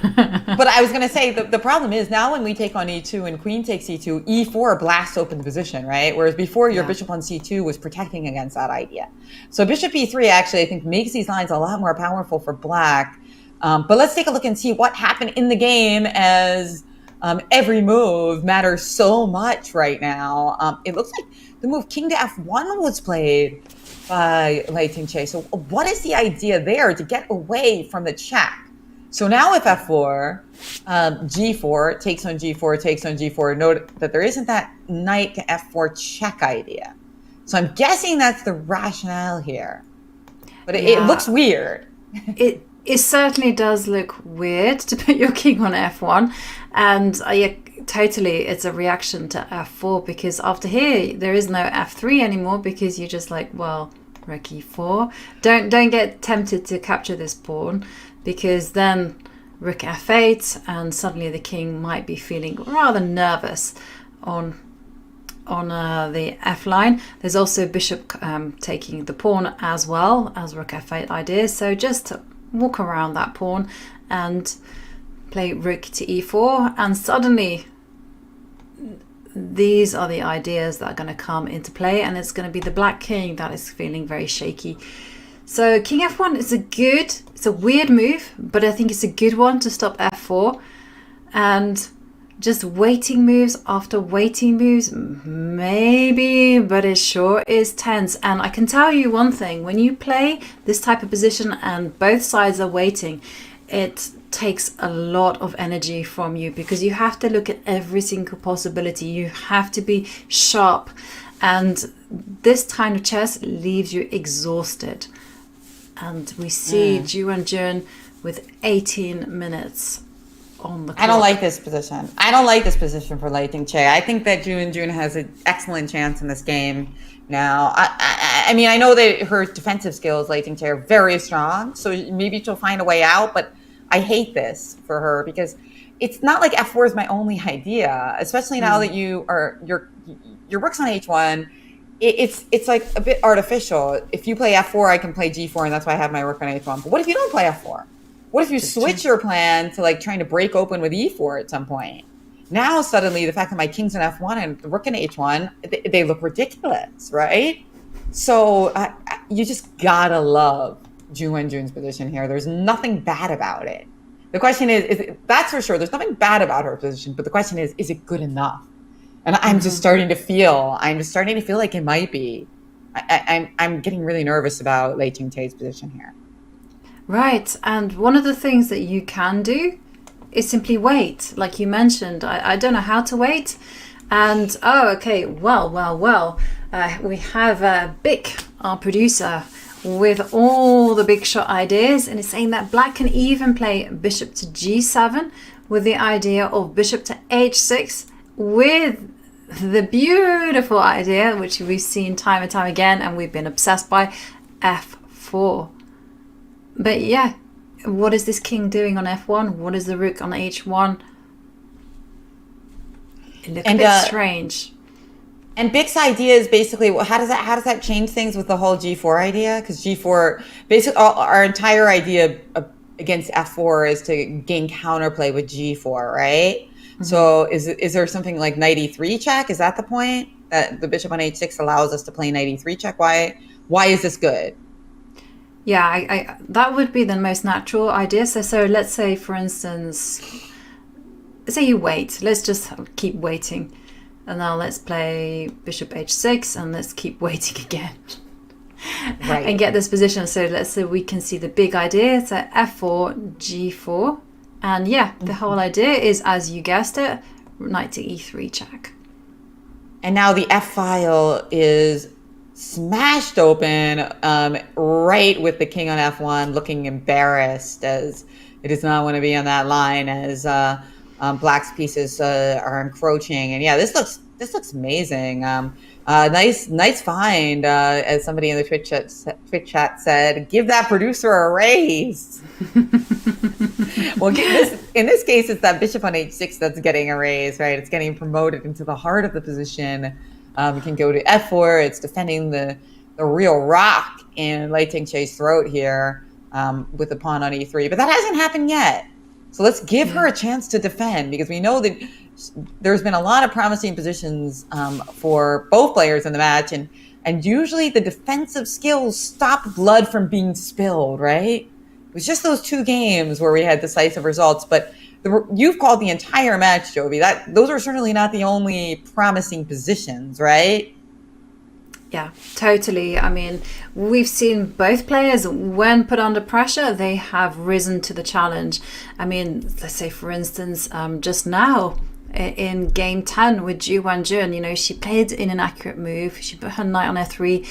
S2: But I was going to say, the problem is now when we take on E2 and queen takes E2, E4 blasts open the position, right? Whereas before your bishop on C2 was protecting against that idea. So bishop E3 actually, I think, makes these lines a lot more powerful for black. But let's take a look and see what happened in the game, as every move matters so much right now. It looks like the move king to F1 was played by Lei Tingjie. So what is the idea there to get away from the check? So now if F4, G4 takes on G4, takes on G4, note that there isn't that knight to F4 check idea. So I'm guessing that's the rationale here. But it looks weird.
S1: It certainly does look weird to put your king on F1. And totally, it's a reaction to F4, because after here there is no F3 anymore, because you're just like, well, Rook E4. Don't get tempted to capture this pawn, because then Rook F8, and suddenly the king might be feeling rather nervous on the F line. There's also bishop taking the pawn as well as Rook F8 ideas. So just walk around that pawn and play Rook to E4, and suddenly these are the ideas that are going to come into play, and it's going to be the black king that is feeling very shaky. So king F1 is it's a weird move, but I think it's a good one to stop F4, and just waiting moves after waiting moves, maybe, but it sure is tense. And I can tell you one thing, when you play this type of position and both sides are waiting, it takes a lot of energy from you, because you have to look at every single possibility. You have to be sharp, and this kind of chess leaves you exhausted. And we see Ju Wenjun with 18 minutes on the clock.
S2: I don't like this position. I don't like this position for Lei Tingjie. I think that Ju Wenjun has an excellent chance in this game now. I mean, I know that her defensive skills, Lei Tingjie, are very strong, so maybe she'll find a way out, but I hate this for her because it's not like F4 is my only idea, especially now that your rook's on H1. It's like a bit artificial. If you play F4, I can play G4, and that's why I have my rook on H1. But what if you don't play F4? What if you switch your plan to like trying to break open with E4 at some point? Now suddenly the fact that my king's on F1 and the rook in H1, they look ridiculous, right? So you just gotta love Ju Wenjun's position here. There's nothing bad about it. The question is that's for sure. There's nothing bad about her position, but the question is it good enough? And I'm just starting to feel like it might be. I'm getting really nervous about Lei Tingjie's position here.
S1: Right, and one of the things that you can do is simply wait. Like you mentioned, I don't know how to wait. And, okay, well. We have Bick, our producer, with all the big shot ideas, and it's saying that black can even play bishop to G7 with the idea of bishop to H6 with the beautiful idea, which we've seen time and time again, and we've been obsessed by, F4. But yeah, what is this king doing on F1? What is the rook on H1? It looks a bit strange.
S2: And Bick's idea is basically, how does that change things with the whole G4 idea? Because G4, basically, our entire idea against F4 is to gain counterplay with G4, right? Mm-hmm. So is there something like knight E3 check? Is that the point? That the bishop on H6 allows us to play knight E3 check? Why is this good?
S1: Yeah, I that would be the most natural idea. So let's say, for instance, say you wait. Let's just keep waiting. And now let's play bishop H6 and let's keep waiting again. Right. And get this position. So let's say we can see the big idea. So F4, G4. And yeah, the whole idea is, as you guessed it, knight to E3 check.
S2: And now the F file is smashed open, right with the king on F1, looking embarrassed as it does not want to be on that line as black's pieces are encroaching. And yeah, this looks amazing. Nice find, as somebody in the Twitch chat said. Give that producer a raise. Well, in this case, it's that bishop on H6 that's getting a raise, right? It's getting promoted into the heart of the position. It can go to F4. It's defending the real rock in Lei Tingjie's throat here, with the pawn on E3. But that hasn't happened yet. So let's give her a chance to defend, because we know that there's been a lot of promising positions for both players in the match, and usually the defensive skills stop blood from being spilled, right? It was just those two games where we had decisive results, but you've called the entire match, Jovi. Those are certainly not the only promising positions, right?
S1: Yeah, totally. I mean, we've seen both players, when put under pressure, they have risen to the challenge. I mean, let's say, for instance, just now in game 10 with Ju Wenjun, she played in an accurate move. She put her knight on F3.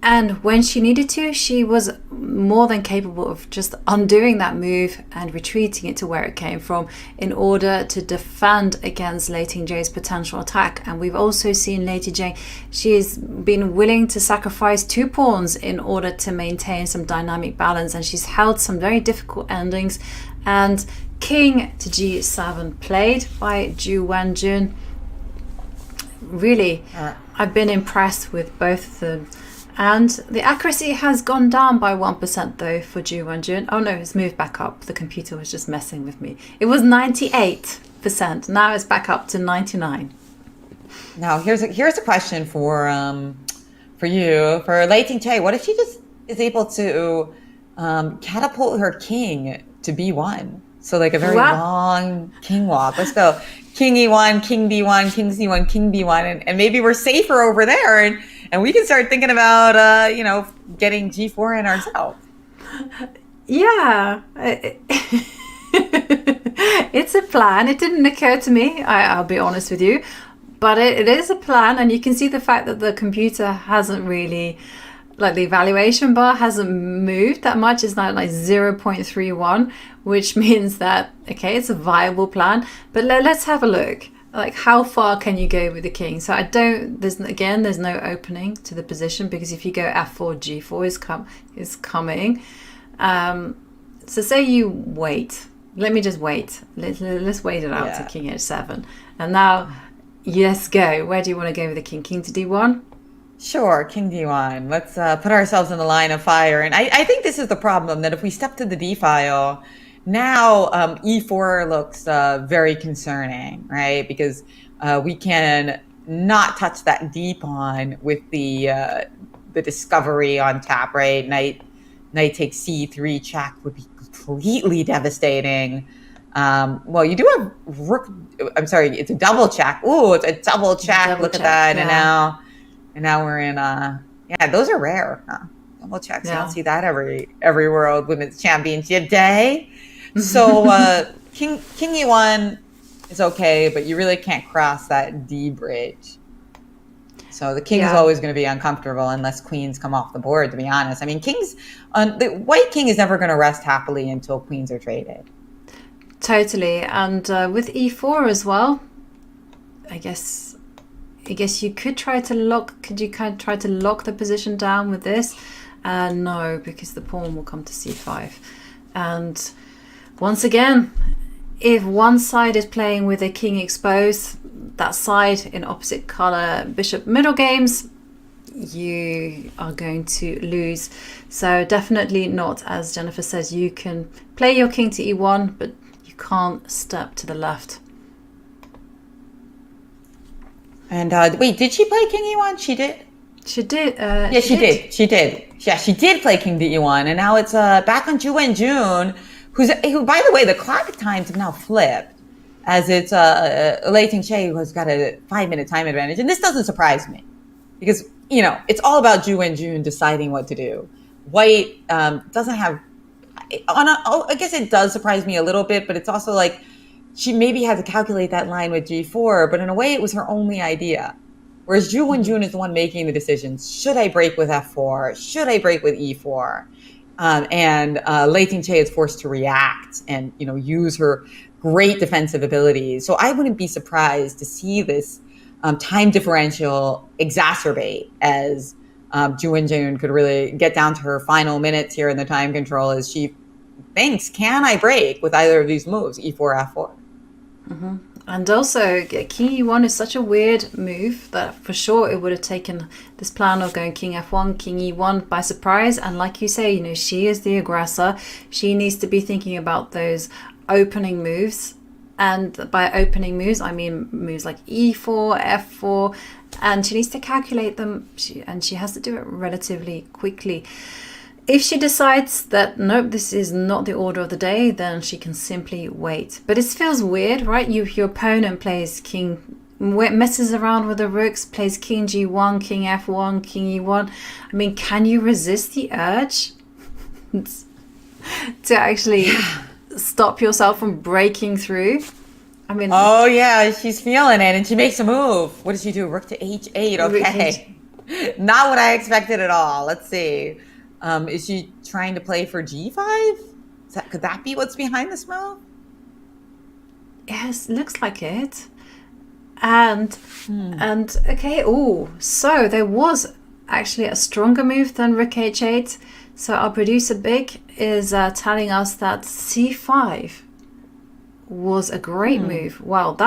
S1: And when she needed to, she was more than capable of just undoing that move and retreating it to where it came from in order to defend against Lei Tingjie's potential attack. And we've also seen Lei Tingjie, she's been willing to sacrifice 2 pawns in order to maintain some dynamic balance. And she's held some very difficult endings. And king to G7 played by Ju Wenjun. Really, I've been impressed with both of them. And the accuracy has gone down by 1% though for Ju Wenjun. Oh no, it's moved back up. The computer was just messing with me. It was 98%. Now it's back up to 99.
S2: Now here's a question for you, for Lei Tingjie. What if she just is able to catapult her king to B1? So like a very long king walk. Let's go. King E1, King D1, King C1, King B1, and maybe we're safer over there, and we can start thinking about getting G4 in ourselves.
S1: Yeah, it's a plan. It didn't occur to me, I'll be honest with you, but it is a plan, and you can see the fact that the computer hasn't really like the evaluation bar hasn't moved that much. It's now like 0.31, which means that, okay, it's a viable plan. But let's have a look. Like, how far can you go with the king? So there's no opening to the position, because if you go f4, g4 is coming. So say you wait. Let me just wait. Let's wait it out to king h7. And now, yes, go. Where do you want to go with the king? King to d1?
S2: Sure, king d1. Let's put ourselves in the line of fire. And I think this is the problem, that if we step to the d file, now e4 looks very concerning, right? Because we can not touch that d pawn with the discovery on tap, right? Knight takes c3 check would be completely devastating. Well, you do have rook. I'm sorry, it's a double check. Ooh, it's a double check. Look at that, yeah. And now we're in. Those are rare. Huh? Double checks. You don't see that every World Women's Championship day. So king e1 is okay, but you really can't cross that d bridge. So the king is always going to be uncomfortable unless queens come off the board, to be honest. I mean, the white king is never going to rest happily until queens are traded.
S1: Totally. And with e4 as well, I guess you could try to lock. Could you kind of try to lock the position down with this? No, because the pawn will come to c5. And once again, if one side is playing with a king exposed, that side in opposite color bishop middle games, you are going to lose. So definitely not, as Jennifer says, you can play your king to e1, but you can't step to the left. And
S2: wait, did she play king e1? She did?
S1: She did.
S2: Yeah, she did. She did. Yeah, she did play king to e1, and now it's back on Ju Wenjun, who, by the way, the clock times have now flipped, as it's Lei Tingjie, who has got a 5-minute time advantage. And this doesn't surprise me, because, it's all about Ju Wenjun deciding what to do. White doesn't have, I guess it does surprise me a little bit, but it's also like she maybe had to calculate that line with g4, but in a way it was her only idea. Whereas Ju Wenjun is the one making the decisions. Should I break with f4? Should I break with e4? And Lei Tingjie is forced to react and, use her great defensive abilities. So I wouldn't be surprised to see this time differential exacerbate as Ju Wenjun could really get down to her final minutes here in the time control, as she thinks, can I break with either of these moves, e4, f4?
S1: Mm-hmm. And also, king e1 is such a weird move that for sure it would have taken this plan of going king f1, king e1 by surprise. And like you say, she is the aggressor. She needs to be thinking about those opening moves. And by opening moves, I mean moves like e4, f4, and she needs to calculate them. She has to do it relatively quickly. If she decides that, nope, this is not the order of the day, then she can simply wait. But it feels weird, right? Your opponent plays messes around with the rooks, plays king g1, king f1, king e1. I mean, can you resist the urge to actually stop yourself from breaking through? I mean,
S2: oh yeah, she's feeling it, and she makes a move. What does she do? Rook to h8. Okay, not what I expected at all. Let's see. Is she trying to play for g5? Could that be what's behind this move?
S1: Yes, looks like it. And okay. Oh, so there was actually a stronger move than rook h8. So our producer Big is telling us that c5 was a great move. Wow,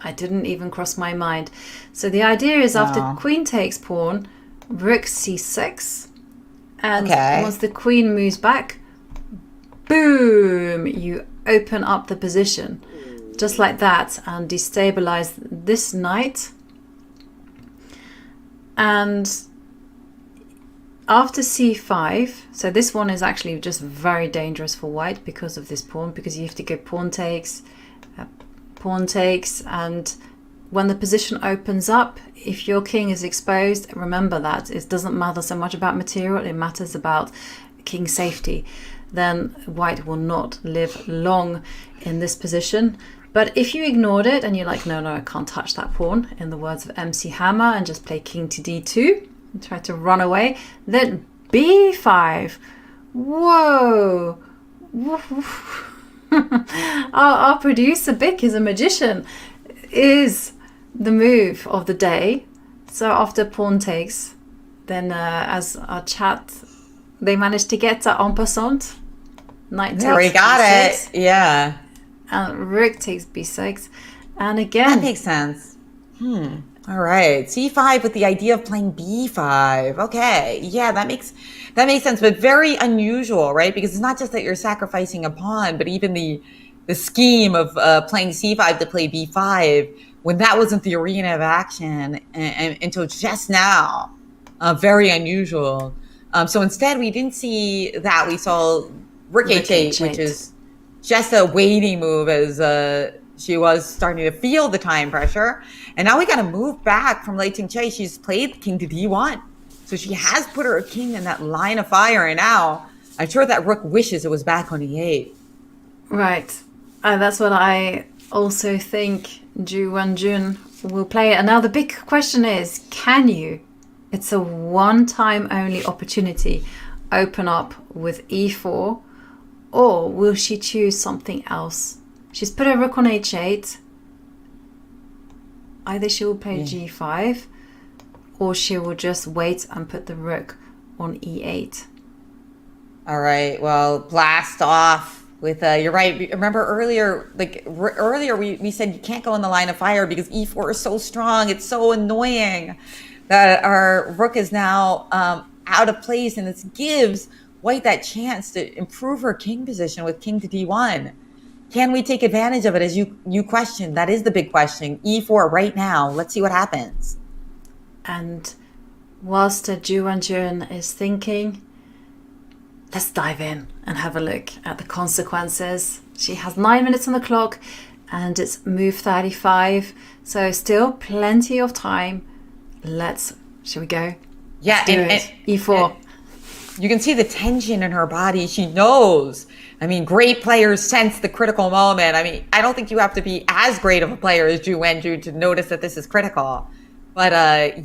S1: I didn't even cross my mind. So the idea is after queen takes pawn, rook c6. And once the queen moves back, boom, you open up the position just like that and destabilize this knight. And after c5, so this one is actually just very dangerous for white because of this pawn, because you have to go pawn takes, and when the position opens up, if your king is exposed, remember that it doesn't matter so much about material, it matters about king safety. Then white will not live long in this position. But if you ignored it and you're like, no, I can't touch that pawn, in the words of MC Hammer, and just play king to d2, Try to run away. Then b5. Whoa. Our producer Bick is a magician. Is the move of the day. So after pawn takes, then as our chat, they managed to get to en passant. Knight takes
S2: There we got
S1: b6,
S2: it. Yeah.
S1: and rook takes b6, and again
S2: That makes sense. All right. C5 with the idea of playing B5. Okay. Yeah, that makes sense, but very unusual, right? Because it's not just that you're sacrificing a pawn, but even the scheme of playing C5 to play B5 when that wasn't the arena of action and until just now. Very unusual. So instead, we didn't see that. We saw rook h8, which is just a waiting move as she was starting to feel the time pressure. And now we got to move back from Lei Tingjie. She's played king to d1. So she has put her king in that line of fire. And now I'm sure that rook wishes it was back on e8.
S1: Right. That's what I also think Ju Wenjun will play. And now the big question is, can you? It's a one-time only opportunity. Open up with e4, or will she choose something else? She's put her rook on h8. Either she will play g5, or she will just wait and put the rook on e8.
S2: All right. Well, blast off with you're right. Remember earlier, we said you can't go in the line of fire because e4 is so strong. It's so annoying that our rook is now out of place, and this gives white that chance to improve her king position with king to d1. Can we take advantage of it, as you questioned? That is the big question. e4 right now. Let's see what happens.
S1: And whilst Ju Wenjun is thinking, let's dive in and have a look at the consequences. She has 9 minutes on the clock, and it's move 35. So still plenty of time. Shall we go?
S2: Yeah,
S1: Let's do it. E4.
S2: You can see the tension in her body. She knows. I mean, great players sense the critical moment. I mean, I don't think you have to be as great of a player as Ju Wenjun to notice that this is critical. But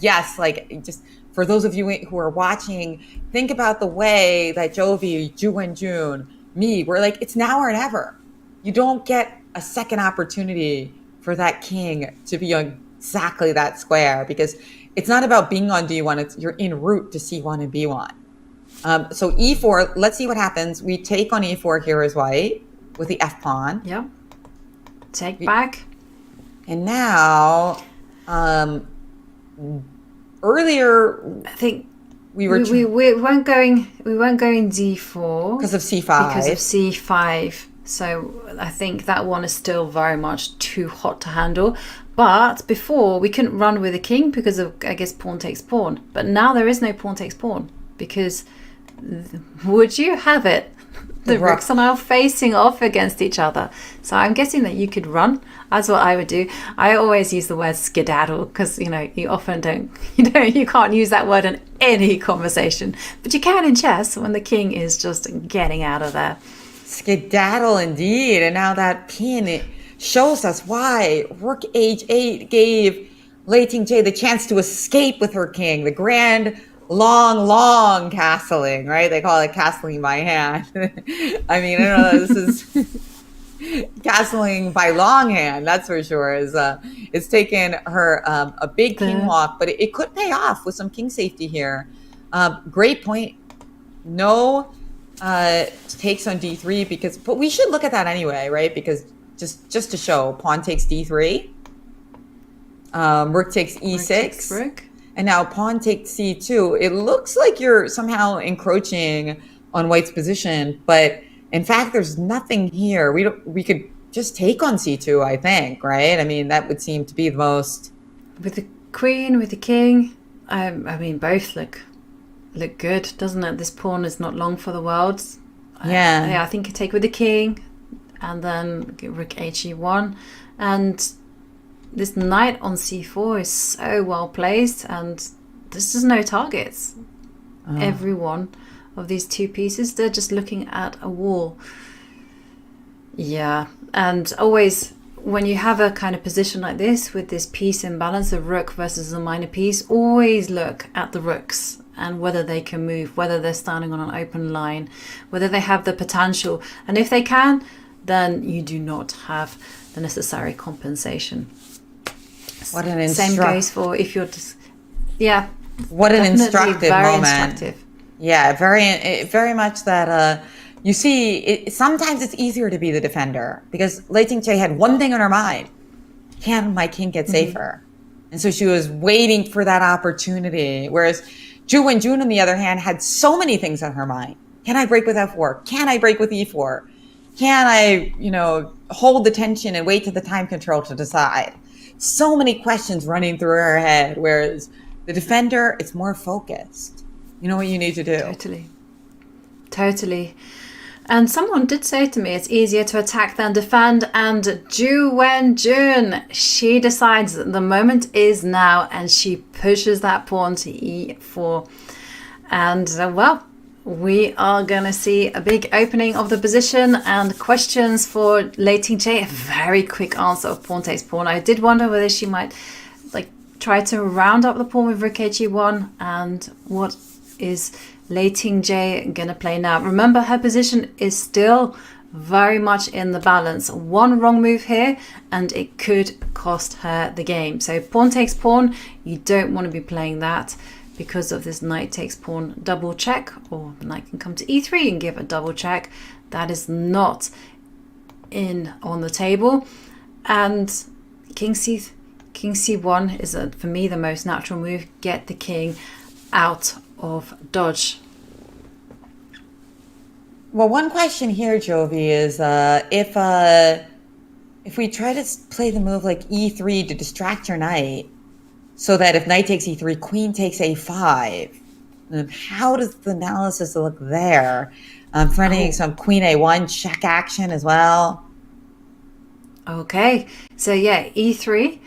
S2: yes, just for those of you who are watching, think about the way that Jovi, Ju Wenjun, me, we're like, it's now or never. You don't get a second opportunity for that king to be on exactly that square, because it's not about being on d1. You're en route to c1 and b1. So e4, let's see what happens. We take on e4 here as white with the f pawn.
S1: Yeah. Take back.
S2: And now, earlier,
S1: I think
S2: we weren't
S1: going d4
S2: because of c5.
S1: Because of c5. So I think that one is still very much too hot to handle. But before, we couldn't run with the king because of, I guess, pawn takes pawn. But now there is no pawn takes pawn, because would you have it? The rooks are now facing off against each other. So I'm guessing that you could run. That's what I would do. I always use the word skedaddle because, you often don't, you can't use that word in any conversation. But you can in chess when the king is just getting out of there.
S2: Skedaddle indeed. And now that pin, it shows us why rook h8 gave Lei Tingjie the chance to escape with her king. The grand, long castling, right? They call it castling by hand. I mean, I don't know, this is castling by longhand, that's for sure. It's taken her a big king walk, but it could pay off with some king safety here. Great point. No takes on d3, but we should look at that anyway, right? Because just to show, pawn takes d3, rook takes e6,
S1: rook.
S2: And now pawn takes c2. It looks like you're somehow encroaching on white's position, but in fact, there's nothing here. We could just take on c2, I think, right? I mean, that would seem to be the most.
S1: With the queen, with the king, I mean, both look good, doesn't it? This pawn is not long for the world.
S2: Yeah.
S1: I think you take with the king, and then rook he1, and this knight on c4 is so well placed, and there's just no targets. Every one of these two pieces, they're just looking at a wall. Yeah, and always when you have a kind of position like this with this piece imbalance, a rook versus a minor piece, always look at the rooks and whether they can move, whether they're standing on an open line, whether they have the potential. And if they can, then you do not have the necessary compensation.
S2: What an
S1: Same goes for if you're just, yeah.
S2: What an instructive
S1: very
S2: moment.
S1: Instructive.
S2: Yeah, very much that, you see, sometimes it's easier to be the defender because Lei Tingjie had one thing on her mind. Can my king get safer? And so she was waiting for that opportunity. Whereas Ju Wenjun, on the other hand, had so many things on her mind. Can I break with f4? Can I break with e4? Can I, hold the tension and wait to the time control to decide? So many questions running through her head. Whereas the defender, it's more focused. You know what you need to do.
S1: Totally. And someone did say to me, it's easier to attack than defend. And Ju Wenjun, she decides that the moment is now, and she pushes that pawn to e4. And well, we are going to see a big opening of the position and questions for Lei Tingjie. A very quick answer of pawn takes pawn. I did wonder whether she might try to round up the pawn with rook h1, and what is Lei Tingjie going to play now? Remember, her position is still very much in the balance. One wrong move here and it could cost her the game. So pawn takes pawn, you don't want to be playing that because of this knight takes pawn double check, or the knight can come to e3 and give a double check. That is not on the table. And king c1 is, for me, the most natural move. Get the king out of dodge.
S2: Well, one question here, Jovi, is if we try to play the move like e3 to distract your knight, so that if knight takes e3, queen takes a5, how does the analysis look there? I'm threatening some queen a1 check action as well.
S1: Okay, so yeah, e3,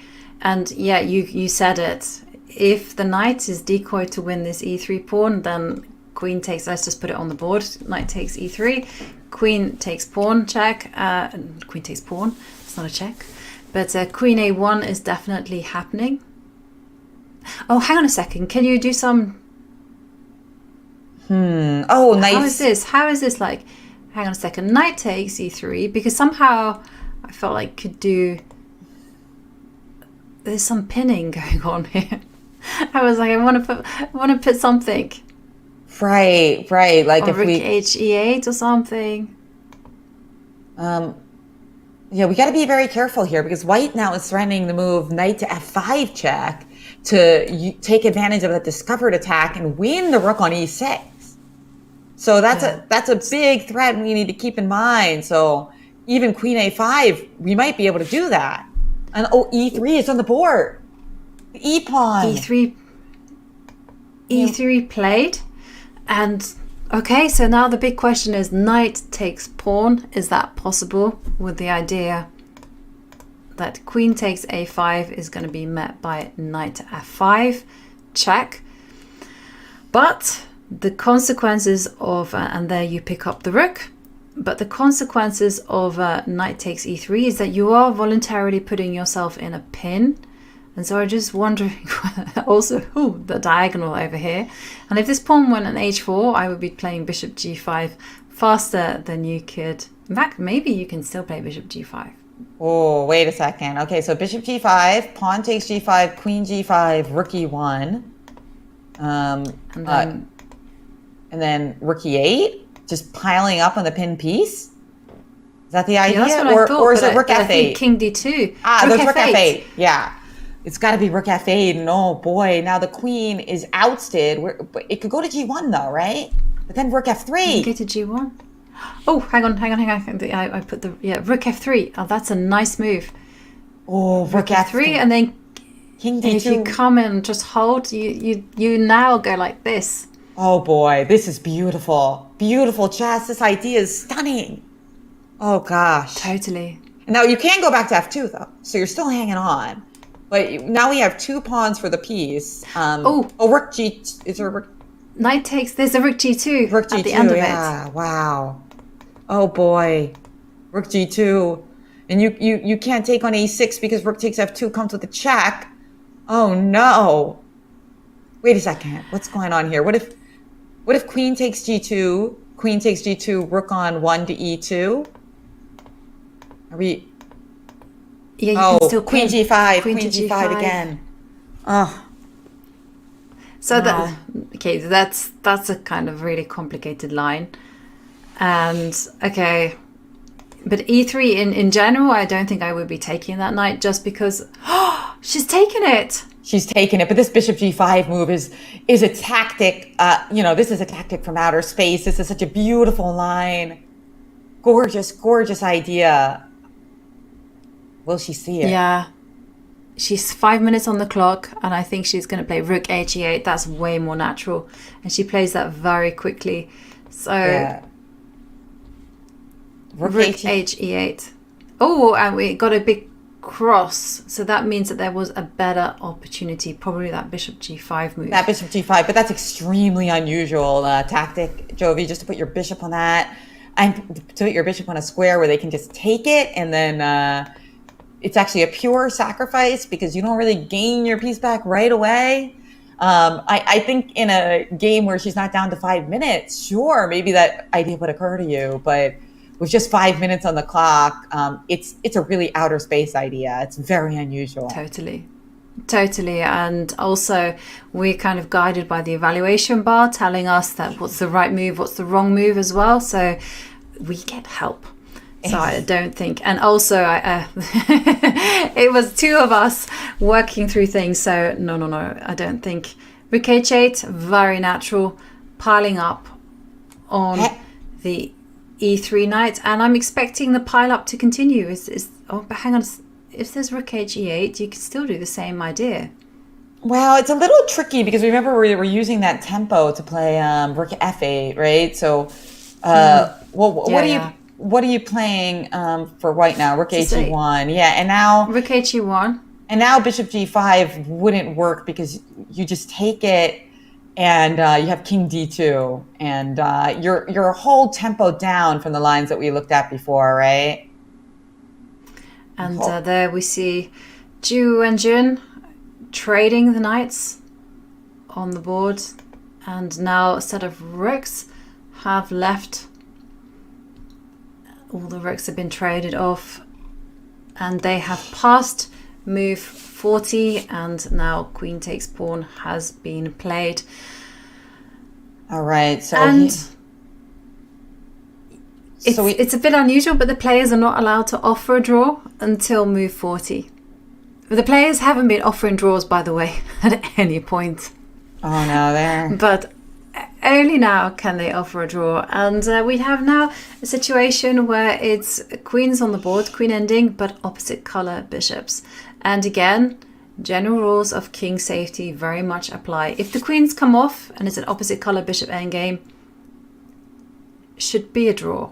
S1: and yeah, you said it. If the knight is decoyed to win this e3 pawn, then queen takes, let's just put it on the board, knight takes e3, queen takes pawn check, queen takes pawn, it's not a check, but queen a1 is definitely happening. Oh, hang on a second, can you do some...
S2: Oh, nice.
S1: How is this like, hang on a second, knight takes e3, because somehow I felt like could do, there's some pinning going on here. I was like, I want to put something.
S2: Right. Like
S1: or
S2: if
S1: rook
S2: we
S1: e8 or something.
S2: Yeah, we got to be very careful here because white now is threatening the move knight to f5 check to take advantage of that discovered attack and win the rook on e6. So that's a big threat we need to keep in mind. So even queen a5, we might be able to do that. And e3 is on the board. The e pawn.
S1: E3 played, and okay, so now the big question is knight takes pawn. Is that possible with the idea that queen takes a5 is going to be met by knight to f5 check? But the consequences of and there you pick up the rook, but the consequences of knight takes e3 is that you are voluntarily putting yourself in a pin. And so I'm just wondering also the diagonal over here. And if this pawn went an h4, I would be playing bishop g5 faster than you could. In fact, maybe you can still play bishop g5.
S2: Oh, wait a second. Okay, so bishop g5, pawn takes g5, queen g5, rook e1. And then rook e8, just piling up on the pinned piece. Is that the idea?
S1: Yeah, that's what I thought,
S2: or is it rook f8?
S1: I think king d2.
S2: There's rook f8. Yeah. It's got to be rook f8, and oh boy, now the queen is ousted. It could go to g1 though, right? But then rook f3.
S1: Go to g1. Oh, hang on. I put the rook f3. Oh, that's a nice move.
S2: Oh, rook f3,
S1: and then
S2: king d2.
S1: If you come in and just hold, you now go like this.
S2: Oh boy, this is beautiful, beautiful chess. This idea is stunning. Oh gosh,
S1: totally.
S2: Now you can go back to f2 though, so you're still hanging on. But now we have two pawns for the piece. Rook g. Is there a rook?
S1: Knight takes. There's a rook g2.
S2: Rook g2
S1: at the end of
S2: it. Wow. Oh boy, rook g2. And you can't take on a6 because rook takes f2 comes with a check. Oh no. Wait a second. What's going on here? What if queen takes g2, queen takes g2, rook on 1 to e2? Are we...
S1: Yeah, you can still
S2: queen g5, queen g5 again. Oh.
S1: So that's a kind of really complicated line. And okay, but e3 in general, I don't think I would be taking that knight just because she's taken it.
S2: She's taken it, but this bishop g5 move is a tactic. This is a tactic from outer space. This is such a beautiful line. Gorgeous, gorgeous idea. Will she see it?
S1: Yeah. She's 5 minutes on the clock, and I think she's going to play rook h8. That's way more natural. And she plays that very quickly. So,
S2: yeah.
S1: rook h8. Oh, and we got a big cross. So that means that there was a better opportunity. Probably that bishop g5 move.
S2: That bishop g5, but that's extremely unusual tactic, Jovi, just to put your bishop on that. And to put your bishop on a square where they can just take it, and then... it's actually a pure sacrifice because you don't really gain your piece back right away. I think in a game where she's not down to 5 minutes, sure, maybe that idea would occur to you. But with just 5 minutes on the clock, it's a really outer space idea. It's very unusual.
S1: Totally. And also, we're kind of guided by the evaluation bar telling us that what's the right move, what's the wrong move as well. So we get help. So I don't think, and also it was two of us working through things. So no, I don't think. Rook h8, very natural, piling up on the e3 knight, and I'm expecting the pile up to continue. But hang on, if there's rook h8, you can still do the same idea.
S2: Well, it's a little tricky because remember we're using that tempo to play rook f8, right? So, what are you playing for white now? Rook h1. Yeah, and now...
S1: rook h1.
S2: And now bishop g5 wouldn't work because you just take it and you have king d2. And your whole tempo down from the lines that we looked at before, right?
S1: And there we see Ju Wenjun trading the knights on the board. And now a set of rooks have left. All the rooks have been traded off, and they have passed move 40, and now queen takes pawn has been played.
S2: All right,
S1: it's a bit unusual, but the players are not allowed to offer a draw until move 40. The players haven't been offering draws, by the way, at any point.
S2: Oh no, there.
S1: But only now can they offer a draw, and we have now a situation where it's queens on the board, queen ending, but opposite color bishops. And again, general rules of king safety very much apply. If the queens come off and it's an opposite color bishop endgame, should be a draw.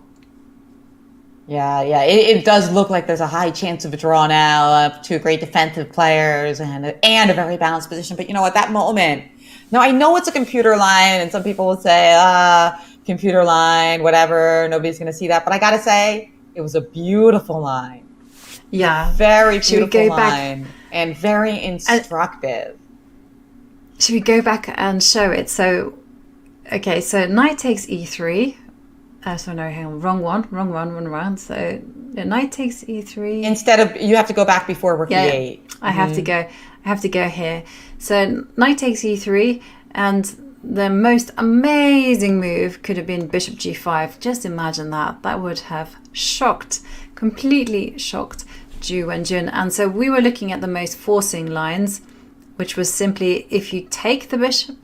S2: Yeah, it does look like there's a high chance of a draw now. Two great defensive players and a very balanced position. But you know what? That moment. Now, I know it's a computer line, and some people will say, computer line, whatever, nobody's going to see that. But I got to say, it was a beautiful line.
S1: Yeah.
S2: Very beautiful line and very instructive.
S1: Should we go back and show it? So, okay, so knight takes e3. Hang on, wrong one. So, knight takes e3.
S2: Instead of, you have to go back before rook e8.
S1: I have to go here. So knight takes e3, and the most amazing move could have been bishop g5. Just imagine that. That would have completely shocked Ju Wenjun. And so we were looking at the most forcing lines, which was simply if you take the bishop,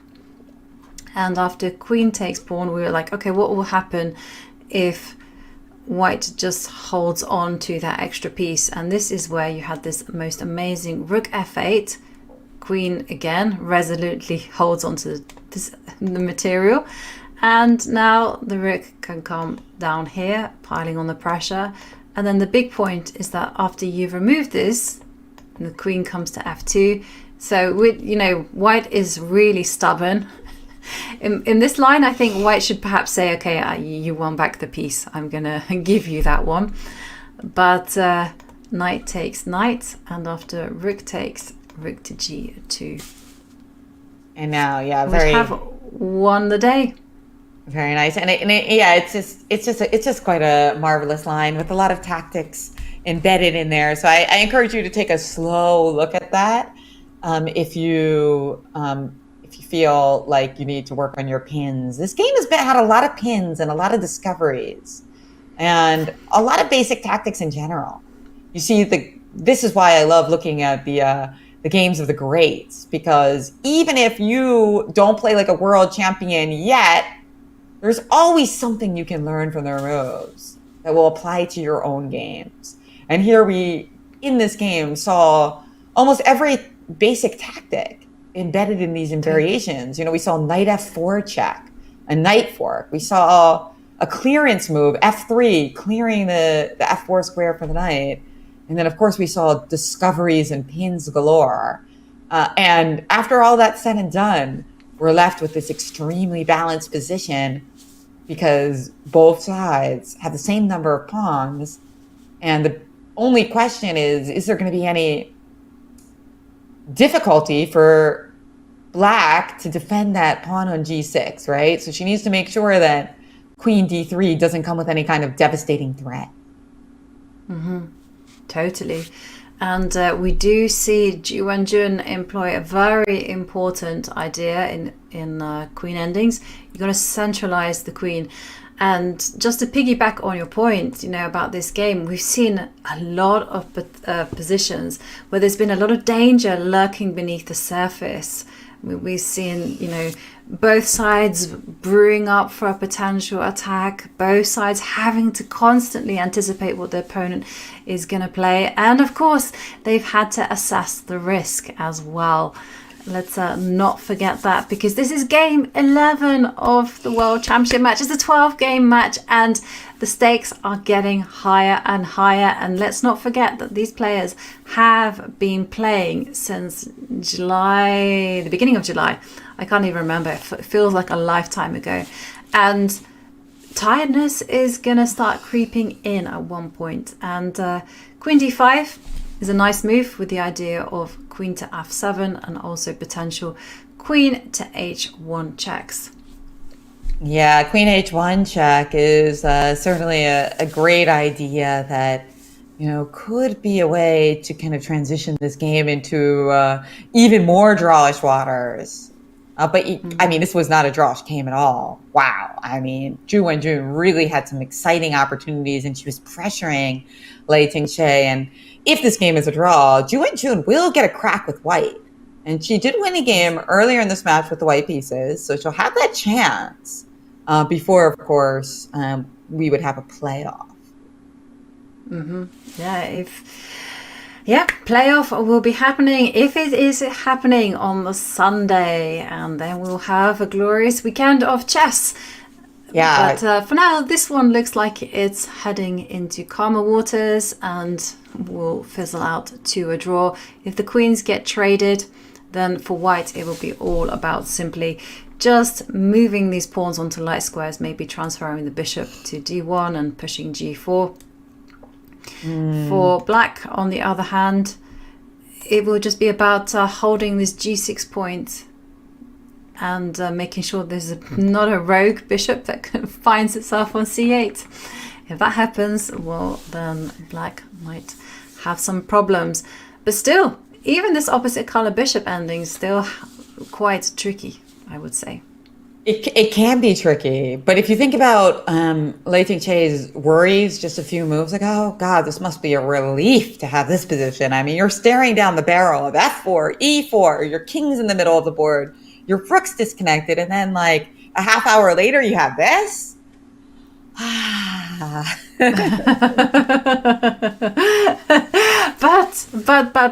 S1: and after queen takes pawn, we were like, okay, what will happen if white just holds on to that extra piece? And this is where you had this most amazing rook f8. Queen again resolutely holds onto the material, and now the rook can come down here, piling on the pressure. And then the big point is that after you've removed this, the queen comes to f2. So white is really stubborn. In this line, I think white should perhaps say, okay, you won back the piece, I'm gonna give you that one. but knight takes knight, and after rook takes rook to g2.
S2: And now, yeah,
S1: We have won the day.
S2: Very nice, and yeah, it's just quite a marvelous line with a lot of tactics embedded in there. So I encourage you to take a slow look at that if you feel like you need to work on your pins. This game has had a lot of pins and a lot of discoveries, and a lot of basic tactics in general. You see, this is why I love looking at the games of the greats, because even if you don't play like a world champion yet, there's always something you can learn from their moves that will apply to your own games. And here we, in this game, saw almost every basic tactic embedded in these variations. You know, we saw knight f4 check, a knight fork. We saw a clearance move, f3, clearing the f4 square for the knight. And then, of course, we saw discoveries and pins galore. And after all that's said and done, we're left with this extremely balanced position because both sides have the same number of pawns. And the only question is there going to be any difficulty for Black to defend that pawn on g6, right? So she needs to make sure that queen d3 doesn't come with any kind of devastating threat.
S1: Mm-hmm. Totally. And we do see Ju Wenjun employ a very important idea in queen endings. You're going to centralize the queen. And just to piggyback on your point, you know, about this game, we've seen a lot of positions where there's been a lot of danger lurking beneath the surface. We've seen, you know, both sides brewing up for a potential attack, both sides having to constantly anticipate what the opponent is going to play. And of course, they've had to assess the risk as well. Let's not forget that, because this is game 11 of the World Championship match. It's a 12-game match, and the stakes are getting higher and higher. And let's not forget that these players have been playing since July, the beginning of July. I can't even remember. It feels like a lifetime ago. And tiredness is going to start creeping in at one point. And queen d5 is a nice move with the idea of queen to f7 and also potential queen to h1 checks.
S2: Yeah, queen h1 check is certainly a great idea that, you know, could be a way to kind of transition this game into even more drawish waters. But I mean, this was not a drawish game at all. Wow. I mean, Ju Wenjun really had some exciting opportunities, and she was pressuring Lei Tingjie. And if this game is a draw, Ju Wenjun will get a crack with white. And she did win a game earlier in this match with the white pieces, so she'll have that chance before, of course, we would have a playoff.
S1: Mm-hmm. Yeah, playoff will be happening, if it is happening, on the Sunday, and then we'll have a glorious weekend of chess.
S2: Yeah.
S1: But for now, this one looks like it's heading into calmer waters and will fizzle out to a draw. If the queens get traded, then for white, it will be all about simply just moving these pawns onto light squares, maybe transferring the bishop to d1 and pushing g4. For black, on the other hand, it will just be about holding this g6 point and making sure there's not a rogue bishop that finds itself on c8. If that happens, well, then black might have some problems. But still, even this opposite color bishop ending is still quite tricky, I would say.
S2: It can be tricky, but if you think about Lei Tingjie's worries just a few moves ago, God, this must be a relief to have this position. I mean, you're staring down the barrel of f4, e4, your king's in the middle of the board, your rook's disconnected, and then like a half hour later you have this?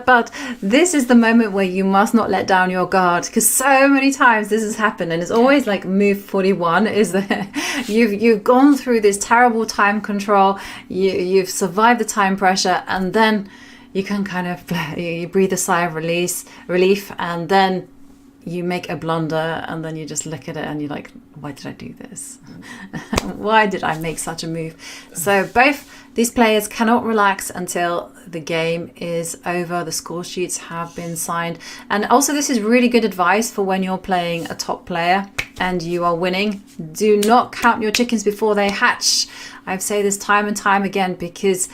S1: But this is the moment where you must not let down your guard, because so many times this has happened, and it's always like move 41 is that you've gone through this terrible time control, you've survived the time pressure, and then you can kind of you breathe a sigh of relief, and then you make a blunder and then you just look at it and you're like, why did I do this? Why did I make such a move? So both these players cannot relax until the game is over. The score sheets have been signed. And also this is really good advice for when you're playing a top player and you are winning. Do not count your chickens before they hatch. I've said this time and time again because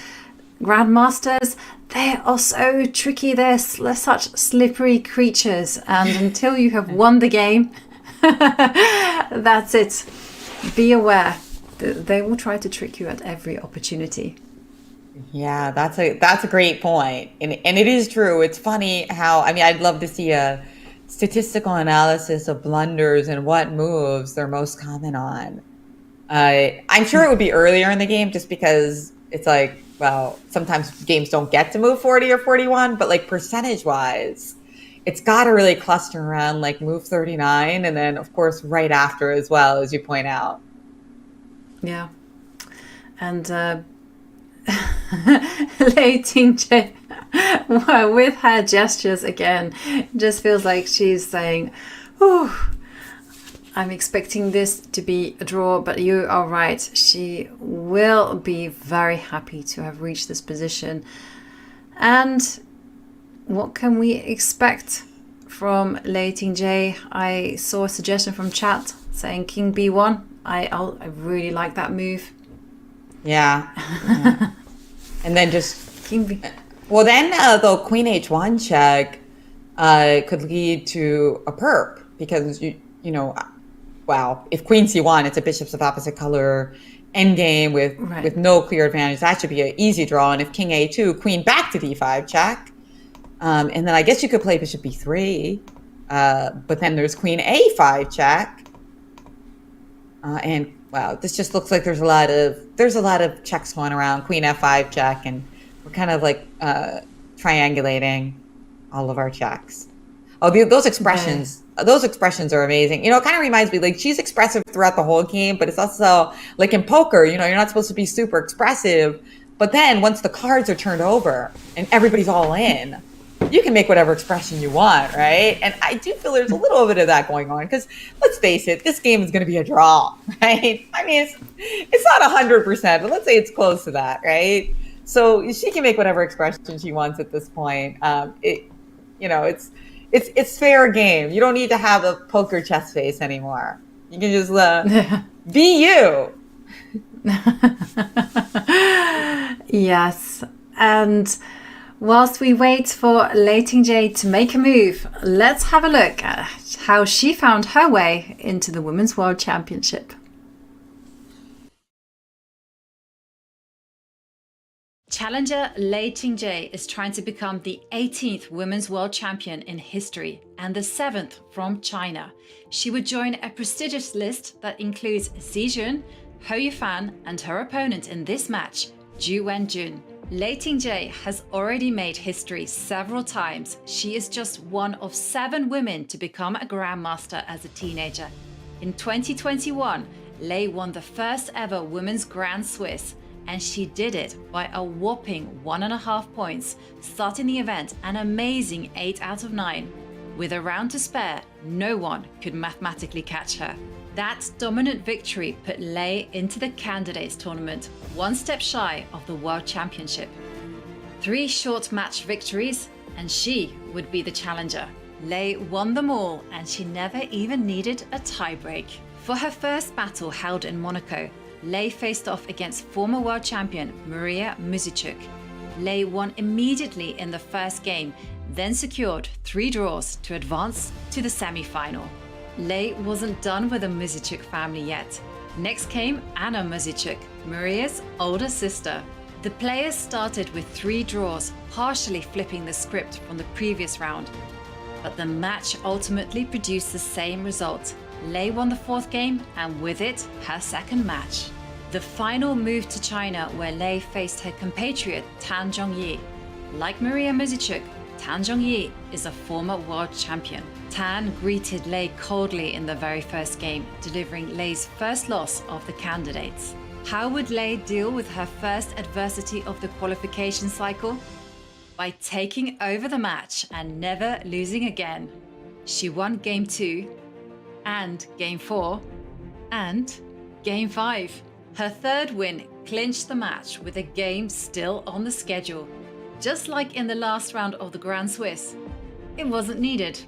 S1: grandmasters, they are so tricky. They're such slippery creatures. And until you have won the game, that's it. Be aware. They will try to trick you at every opportunity.
S2: Yeah, that's a great point. And it is true. It's funny how, I mean, I'd love to see a statistical analysis of blunders and what moves they're most common on. I'm sure it would be earlier in the game just because it's like, well, sometimes games don't get to move 40 or 41, but like percentage wise, it's got to really cluster around like move 39. And then of course, right after as well, as you point out.
S1: Yeah. And Lei Tingjie, with her gestures again, just feels like she's saying, "Ooh, I'm expecting this to be a draw," but you are right. She will be very happy to have reached this position. And what can we expect from Lei Tingjie? I saw a suggestion from chat saying King B1. I really like that move.
S2: Yeah. And then just
S1: King B.
S2: Well, then the Queen H1 check could lead to a perp because you know. Wow, if Queen C1, it's a bishops of opposite color endgame with no clear advantage. That should be an easy draw. And if King A2, Queen back to D5 check. And then I guess you could play Bishop B3. But then there's Queen A5 check. And wow, this just looks like there's a lot of checks going around. Queen F5 check, and we're kind of like triangulating all of our checks. Oh, those expressions. Those expressions are amazing. You know, it kind of reminds me, like, she's expressive throughout the whole game, but it's also like in poker, you know, you're not supposed to be super expressive. But then once the cards are turned over and everybody's all in, you can make whatever expression you want, right? And I do feel there's a little bit of that going on because let's face it, this game is going to be a draw, right? I mean, it's not 100%, but let's say it's close to that, right? So she can make whatever expression she wants at this point. It's fair game. You don't need to have a poker chess face anymore. You can just be you.
S1: Yes. And whilst we wait for Lei Tingjie to make a move, let's have a look at how she found her way into the Women's World Championship. Challenger Lei Tingjie is trying to become the 18th Women's World Champion in history and the 7th from China. She would join a prestigious list that includes Zijun, Hou Yifan, and her opponent in this match, Ju Wenjun. Lei Tingjie has already made history several times. She is just one of 7 women to become a grandmaster as a teenager. In 2021, Lei won the first ever Women's Grand Swiss, and she did it by a whopping 1.5 points, starting the event an amazing 8 out of 9. With a round to spare, no one could mathematically catch her. That dominant victory put Lei into the candidates tournament, one step shy of the World Championship. 3 short match victories, and she would be the challenger. Lei won them all, and she never even needed a tiebreak. For her first battle held in Monaco, Lei faced off against former world champion Maria Muzichuk. Lei won immediately in the first game, then secured 3 draws to advance to the semi-final. Lei wasn't done with the Muzichuk family yet. Next came Anna Muzichuk, Maria's older sister. The players started with 3 draws, partially flipping the script from the previous round. But the match ultimately produced the same result. Lei won the 4th game, and with it, her 2nd match. The final moved to China, where Lei faced her compatriot Tan Zhongyi. Like Maria Muzichuk, Tan Zhongyi is a former world champion. Tan greeted Lei coldly in the very first game, delivering Lei's first loss of the candidates. How would Lei deal with her first adversity of the qualification cycle? By taking over the match and never losing again. She won Game 2 and Game 4 and Game 5. Her third win clinched the match with a game still on the schedule. Just like in the last round of the Grand Swiss, it wasn't needed.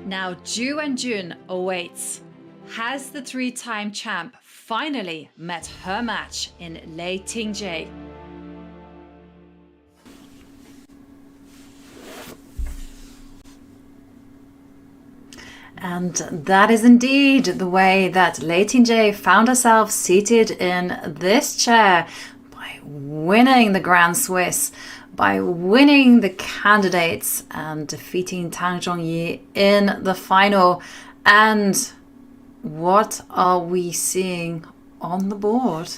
S1: Now Ju Wenjun awaits. Has the three-time champ finally met her match in Lei Tingjie? And that is indeed the way that Lei Tingjie found herself seated in this chair by winning the Grand Swiss, by winning the candidates and defeating Tang Zhongyi in the final. And what are we seeing on the board?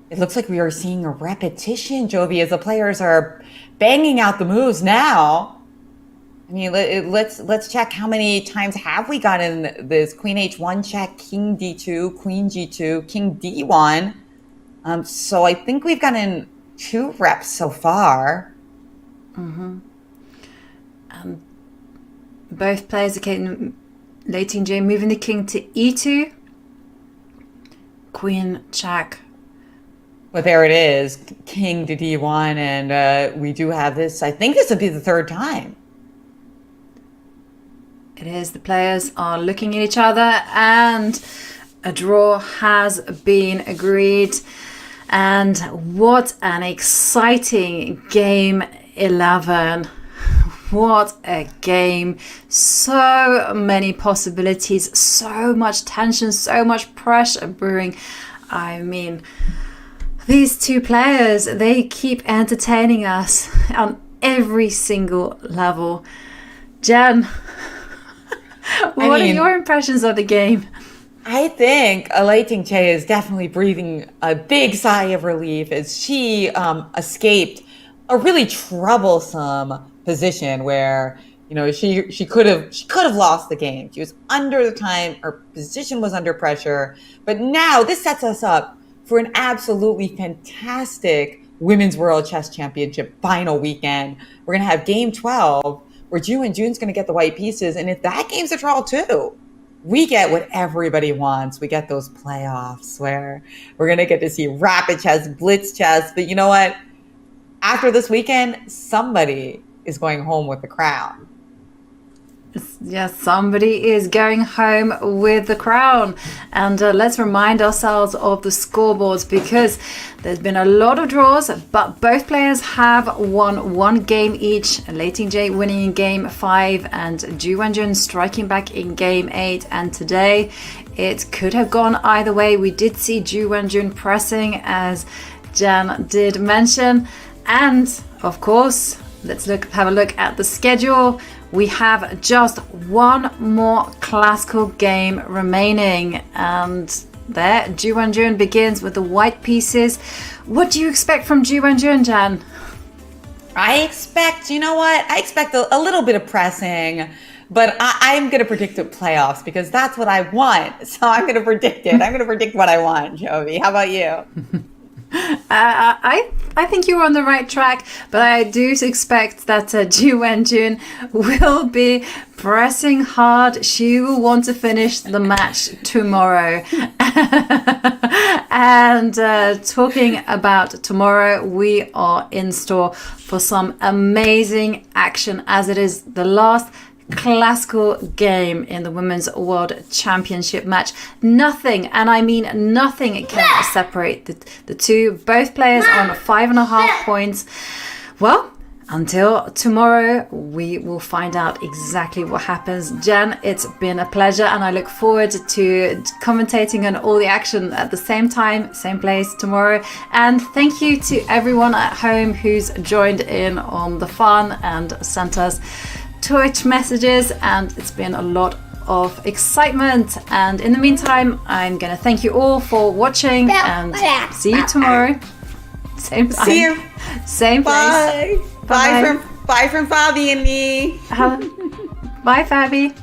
S2: It looks like we are seeing a repetition, Jovi, as the players are banging out the moves now. I mean, let's check how many times have we gotten this Queen H1 check, King D2, Queen G2, King D1. So I think we've gotten 2 reps so far.
S1: Both players, okay, Lei Tingjie moving the king to E2, Queen check.
S2: Well, there it is, King to D1, and we do have this. I think this would be the 3rd time.
S1: It is. The players are looking at each other and a draw has been agreed. And what an exciting game 11. What a game. So many possibilities, so much tension, so much pressure brewing. I mean, these two players, they keep entertaining us on every single level. Jen, what are your impressions of the game?
S2: I think Lei Tingjie is definitely breathing a big sigh of relief as she escaped a really troublesome position where, you know, she could have lost the game. She was under the time, her position was under pressure. But now this sets us up for an absolutely fantastic Women's World Chess Championship final weekend. We're gonna have Game 12 where Ju Wenjun's gonna get the white pieces, and if that game's a draw too, we get what everybody wants. We get those playoffs where we're going to get to see rapid chess, blitz chess. But you know what? After this weekend, somebody is going home with the crown.
S1: Yes, somebody is going home with the crown. And let's remind ourselves of the scoreboards, because there's been a lot of draws, but both players have won one game each. Lei Tingjie winning in game 5 and Ju Wenjun striking back in game 8. And today it could have gone either way. We did see Ju Wenjun pressing, as Jan did mention. And of course, let's have a look at the schedule. We have just one more classical game remaining, and there Ju Wenjun begins with the white pieces. What do you expect from Ju Wenjun, Jan?
S2: I expect, you know what? I expect a little bit of pressing, but I'm going to predict the playoffs because that's what I want. So I'm going to predict it. I'm going to predict what I want, Jovi. How about you?
S1: I think you're on the right track, but I do expect that Ju Wenjun will be pressing hard. She will want to finish the match tomorrow. And talking about tomorrow, we are in store for some amazing action, as it is the last classical game in the Women's World Championship match. Nothing, and I mean nothing, can separate the two. Both players on 5.5 points. Well, until tomorrow, we will find out exactly what happens. Jen, it's been a pleasure, and I look forward to commentating on all the action at the same time, same place tomorrow. And thank you to everyone at home who's joined in on the fun and sent us Twitch messages, and it's been a lot of excitement. And in the meantime, I'm gonna thank you all for watching, and see you tomorrow. Same time.
S2: See you.
S1: Same place.
S2: Bye. Bye from Fabi and me.
S1: Bye, Fabi.